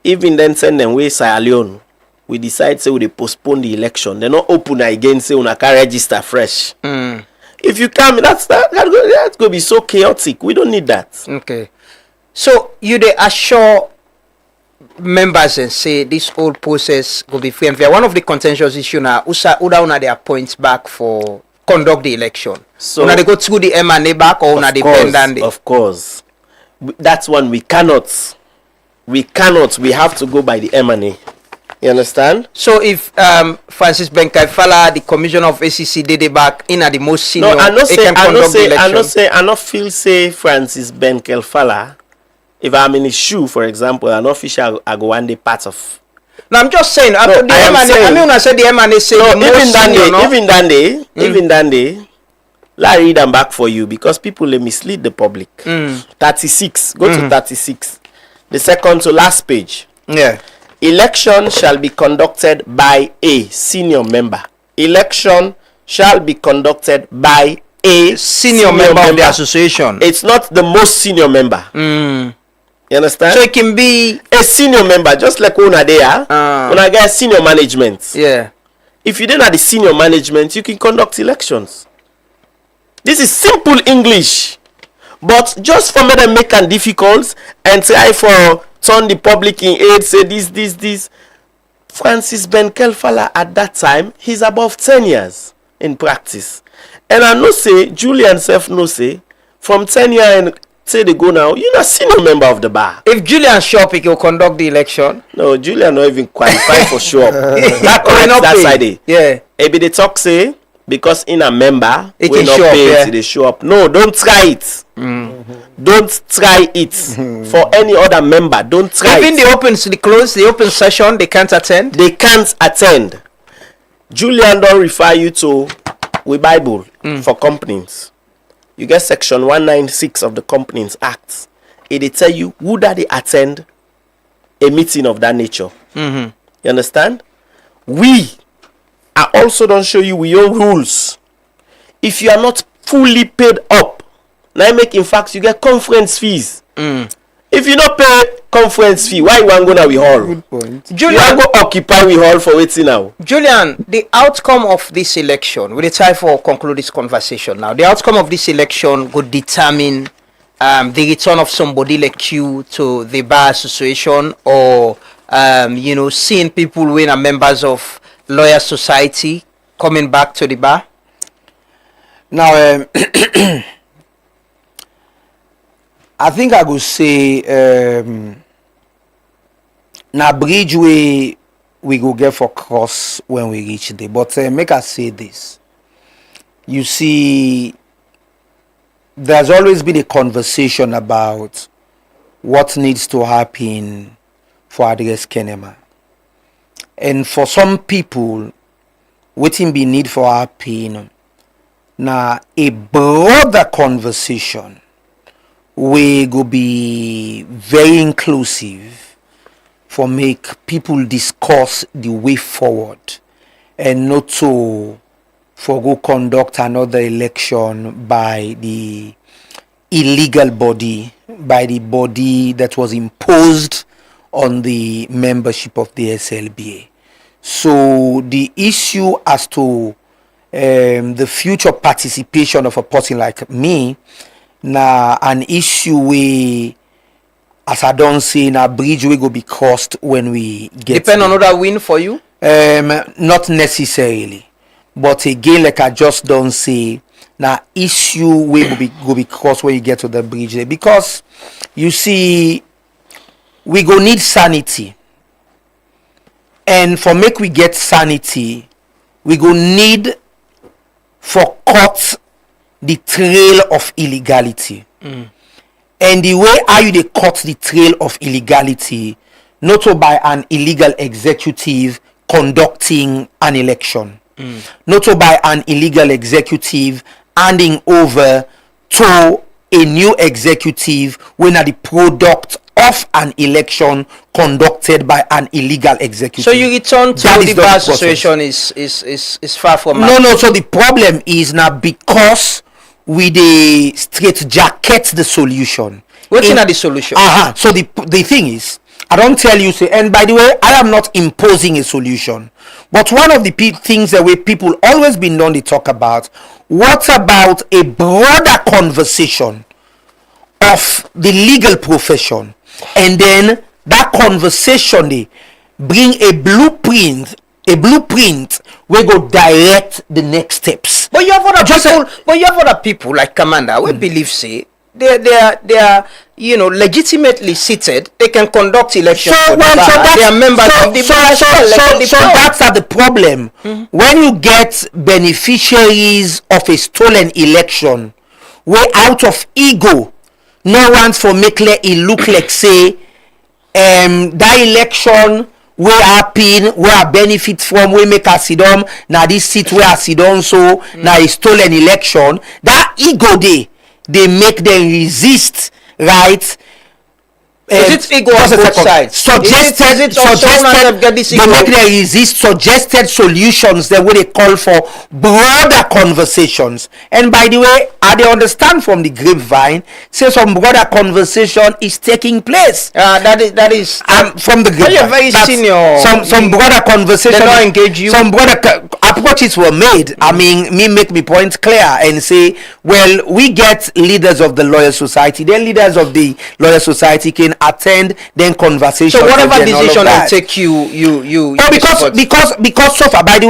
Even then send them way Sierra Leone. We decide say we postpone the election. They not open again. Say we can register fresh. If you come, that's going to be so chaotic. We don't need that. Okay. So you they assure members and say this whole process will be free and fair. One of the contentious issue now, Uda they appoint back for conduct the election. So now they go through the M&A back or now they pendant. Of course, that's one we cannot. We have to go by the M&A. You understand? So if Francis Benkaifala, the commissioner of ACC, did it back in at the most senior, I not feel say Francis Benkaifala. If I'm in his shoe, for example, an official I go one day part of. No, I'm just saying. I mean, when I said the M&A say even that day, let me read them back for you because people they mislead the public. 36. Go to 36. The second to last page. Yeah. Election shall be conducted by a senior member. Election shall be conducted by a senior member of the association. It's not the most senior member. You understand? So it can be a senior member, just like when there. When I get senior management. Yeah. If you didn't have the senior management, you can conduct elections. This is simple English. But just for me to make it difficult and try for turn the public in aid, say this. Francis Benkaifala at that time, he's above 10 years in practice. And I know say, Julian self know say, from 10 years and say they go now, you're not senior member of the bar. If Julian show up, he will conduct the election. No, Julian not even qualify for show up. That side. Yeah. Maybe they talk say, because in a member, it we can not show pay up, till they show up. No, don't try it. Don't try it for any other member. Don't try even it. the open session, they can't attend. They can't attend. Julian don't refer you to we Bible for companies. You get section 196 of the Companies Act. It tell you who that they attend a meeting of that nature. You understand? We I also don't show you we own rules. If you are not fully paid up, now make in fact you get conference fees. If you don't pay conference fee, why you want go now we hall? Good point. Julian, you want go occupy we hall for waiting now. Julian, the outcome of this election, we try for conclude this conversation now. The outcome of this election would determine the return of somebody like you to the bar association, or seeing people who are members of Lawyer Society coming back to the bar. Now, I think I would say na bridge we go get for cross when we reach there. But make us say this. You see, there's always been a conversation about what needs to happen for address Kenema. And for some people, wetin be need for happen na a broader conversation wey go be very inclusive for make people discuss the way forward and not to for go conduct another election by the illegal body, by the body that was imposed on the membership of the SLBA. So the issue as to the future participation of a person like me, na an issue we, as I don't say, na bridge we go be crossed when we get. Depend on other win for you? Not necessarily, but again, like I just don't say, na issue we go be crossed when you get to the bridge there, because you see, we go need sanity, and for make we get sanity, we go need for cut the trail of illegality. And the way how you they cut the trail of illegality, not so by an illegal executive conducting an election, not so by an illegal executive handing over to a new executive when are the product of an election conducted by an illegal executive. So you return to That the is bar not the process. situation is far from No. So the problem is now because we the straight jacket the solution. What's in the solution? So the thing is, I don't tell you say, and by the way, I am not imposing a solution. But one of the things that we people always been known to talk about, what about a broader conversation of the legal profession, and then that conversation they bring a blueprint we go direct the next steps. But you have other people like Commander we believe say they are legitimately seated. They can conduct elections. They are members of the bar. So that's not the problem. When you get beneficiaries of a stolen election, where out of ego, no one for make clear it look like say that election where happen, where I benefit from, where make a sit down, now this seat where I sit down, so now a stolen election. That ego they make them resist, right? Is it ego on both sides? They make them resist suggested solutions that they call for broader conversations. And by the way, I they understand from the grapevine, say some broader conversation is taking place. That is from the grapevine. You're very senior. Some broader conversation. They don't engage you. Some broader approaches were made. I mean, me make me point clear and say, well, we get leaders of the lawyer society. Then leaders of the lawyer society can attend then conversation. So whatever decision they take, you because so far, by the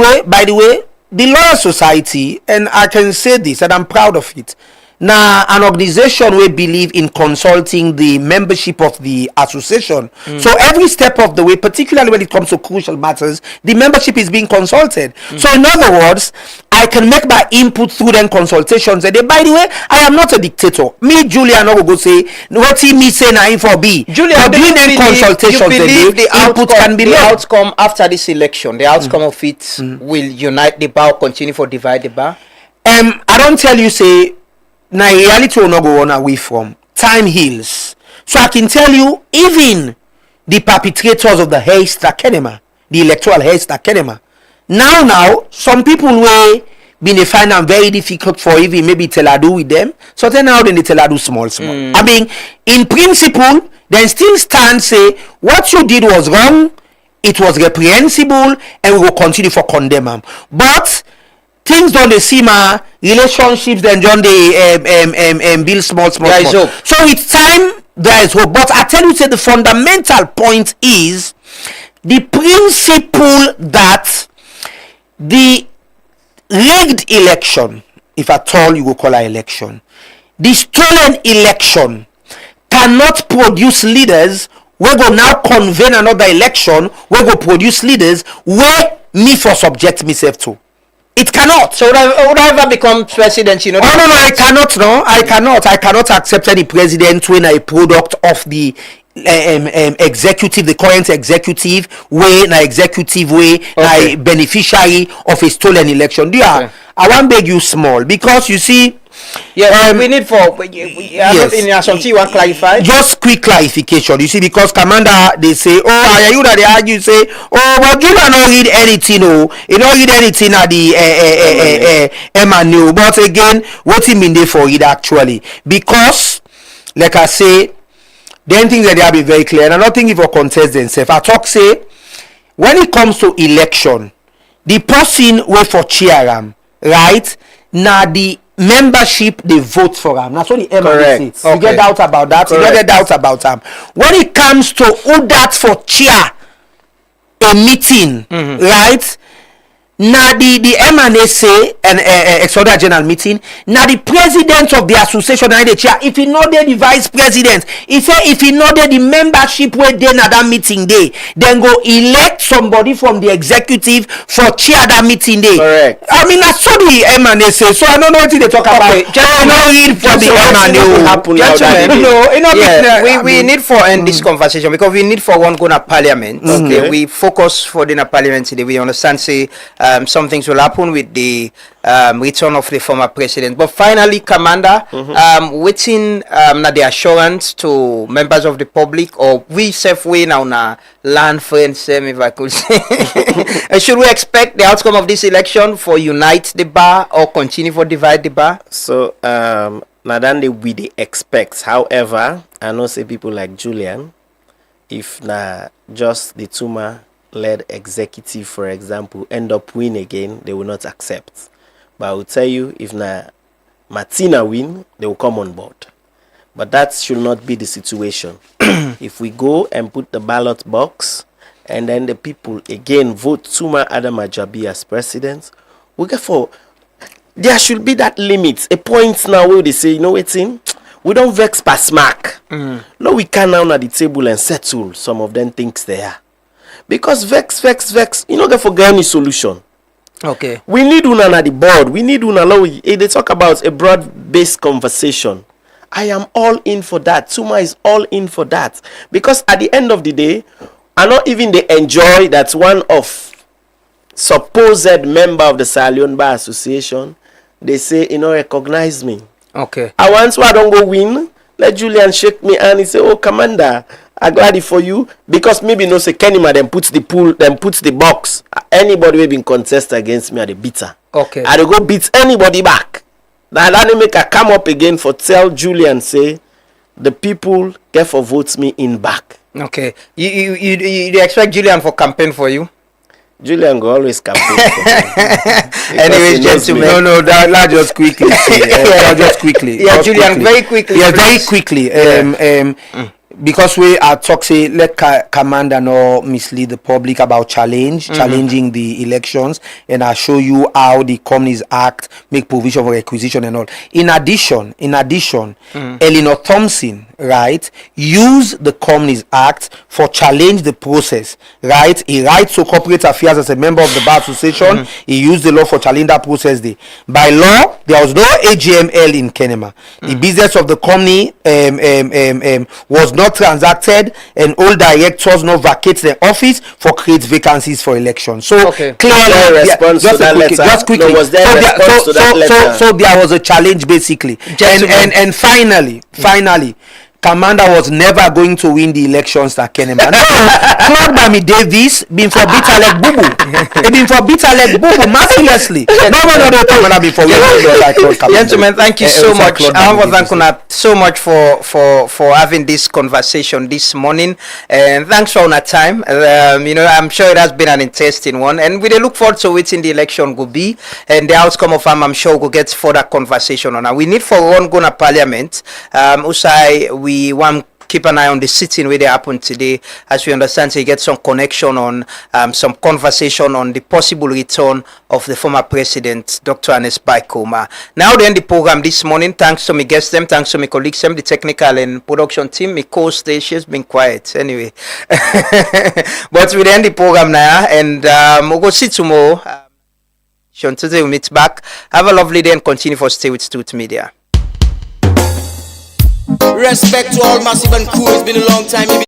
way, the lawyer society, and I can say this, and I'm proud of it. Now, an organization we believe in consulting the membership of the association. So every step of the way, particularly when it comes to crucial matters, the membership is being consulted. So in other words, I can make my input through them consultations. And by the way, I am not a dictator. Me, Julian, I will go say what he me say na for B. Julian, do you believe the input can be outcome after this election, the outcome of it will unite the bar, continue for divide the bar? I don't tell you say. Now reality will not go on away from. Time heals. So I can tell you, even the perpetrators of the haste academy, the electoral haste academy, now some people will be find them very difficult for even maybe Teladu with them. So then now they Teladu small. I mean, in principle, they still stand say what you did was wrong, it was reprehensible, and we will continue for condemn them. But things don't they see my relationships then John they build small. So it's time there is hope. But I tell you, say the fundamental point is the principle that the rigged election, if at all you go call an election, the stolen election cannot produce leaders. We go now convene another election. We go produce leaders where me for subject myself to. It cannot. So would I ever become president? No, I cannot. No, I cannot accept any president when a product of the executive, the current executive way, na beneficiary of a stolen election. I want beg you small because you see. Yeah, we need for yes. In something you want clarify. Just quick clarification. You see, because commander they say, oh, you that they argue say, oh, but you don't read anything, you don't read anything at the MNU. But again, what he mean they for it actually? Because, like I say, then things that they have been very clear, and I don't think if you contest themselves. I talk say, when it comes to election, the person wait for chair right? Now the membership they vote for him. That's what the MNC say. You get doubt about that. You get doubt about him. When it comes to who that for chair a meeting, right? Now the MNC and extraordinary general meeting. Now the president of the association and the chair. If he not there, the vice president. He say if he not there, the membership where they na that meeting day, then go elect somebody from the executive for chair that meeting day. Correct. I mean that's what the MNC. So I don't know what they talk about. I don't read from the MNC. We need for end this conversation because we need for one go to parliament. Okay, we focus for the parliament today. We understand say. Some things will happen with the return of the former president. But finally, Commander, waiting the assurance to members of the public or we safely now land friends, if I could say. Should we expect the outcome of this election for unite the bar or continue for divide the bar? So, Nadande, we expect. However, I know say people like Julian, if just the Tuma led executive, for example, end up win again, they will not accept. But I will tell you, if Martina win, they will come on board. But that should not be the situation. If we go and put the ballot box, and then the people again vote Tuma Adam Ajabi as president, we get for there should be that limit, a point now where they say, you know what's in? We don't vex pass mark. No, we can now at the table and settle some of them things there. Because vex, you know, get for any solution. Okay. We need una at the board. We need una. They talk about a broad-based conversation. I am all in for that. Tuma is all in for that. Because at the end of the day, I not even they enjoy that one of supposed member of the Sierra Leone Bar Association, they say, you know, recognize me. Okay. I once I don't go win, let Julian shake me and he say, oh, Commander, I'm glad for you because maybe no say Kenima then puts the pool, then puts the box. Anybody will be contest against me at the beater. Okay. I go beat anybody back. Now let me make a come up again for tell Julian say the people get for votes me in back. Okay. You expect Julian for campaign for you? Julian go always campaign for me. Anyways, gentlemen. No, that just quickly. Just quickly. Yeah, Julian, very quickly. Yeah, very quickly. Because we are talking, let Commander no mislead the public about challenging the elections, and I'll show you how the Companies Act make provision for requisition and all. In addition, Eleanor Thompson, right, use the Companies Act for challenge the process, right? He writes to corporate affairs as a member of the Bar Association. He used the law for challenge that process. By law, there was no AGML in Kenema. The business of the company was not transacted, and all directors not vacate their office for create vacancies for election. So clearly, just quickly. Was there a response to that letter? So there was a challenge basically, and finally. Commander was never going to win the elections at Kenema. Claude Bami Davis been for bitter leg boo boo. He been for bitter leg boo boo mercilessly. No, Commander been for Gentlemen, thank you so much. I want to thank you so much for having this conversation this morning, and thanks for our time. I'm sure it has been an interesting one, and we look forward to waiting the election will be, and the outcome of I'm sure we'll get further conversation on. And we need for one going to Parliament. We want keep an eye on the sitting where they happen today, as we understand, so you get some connection on some conversation on the possible return of the former president, Dr. Ernest Bai Koroma. Now they end the program this morning. Thanks to my guests, thanks to my colleagues, the technical and production team. My co-host, she's been quiet anyway. But we end the program now, and we'll go see tomorrow. Today we meet back. Have a lovely day and continue for stay with Stute Media. Respect to all Massive and crew, it's been a long time.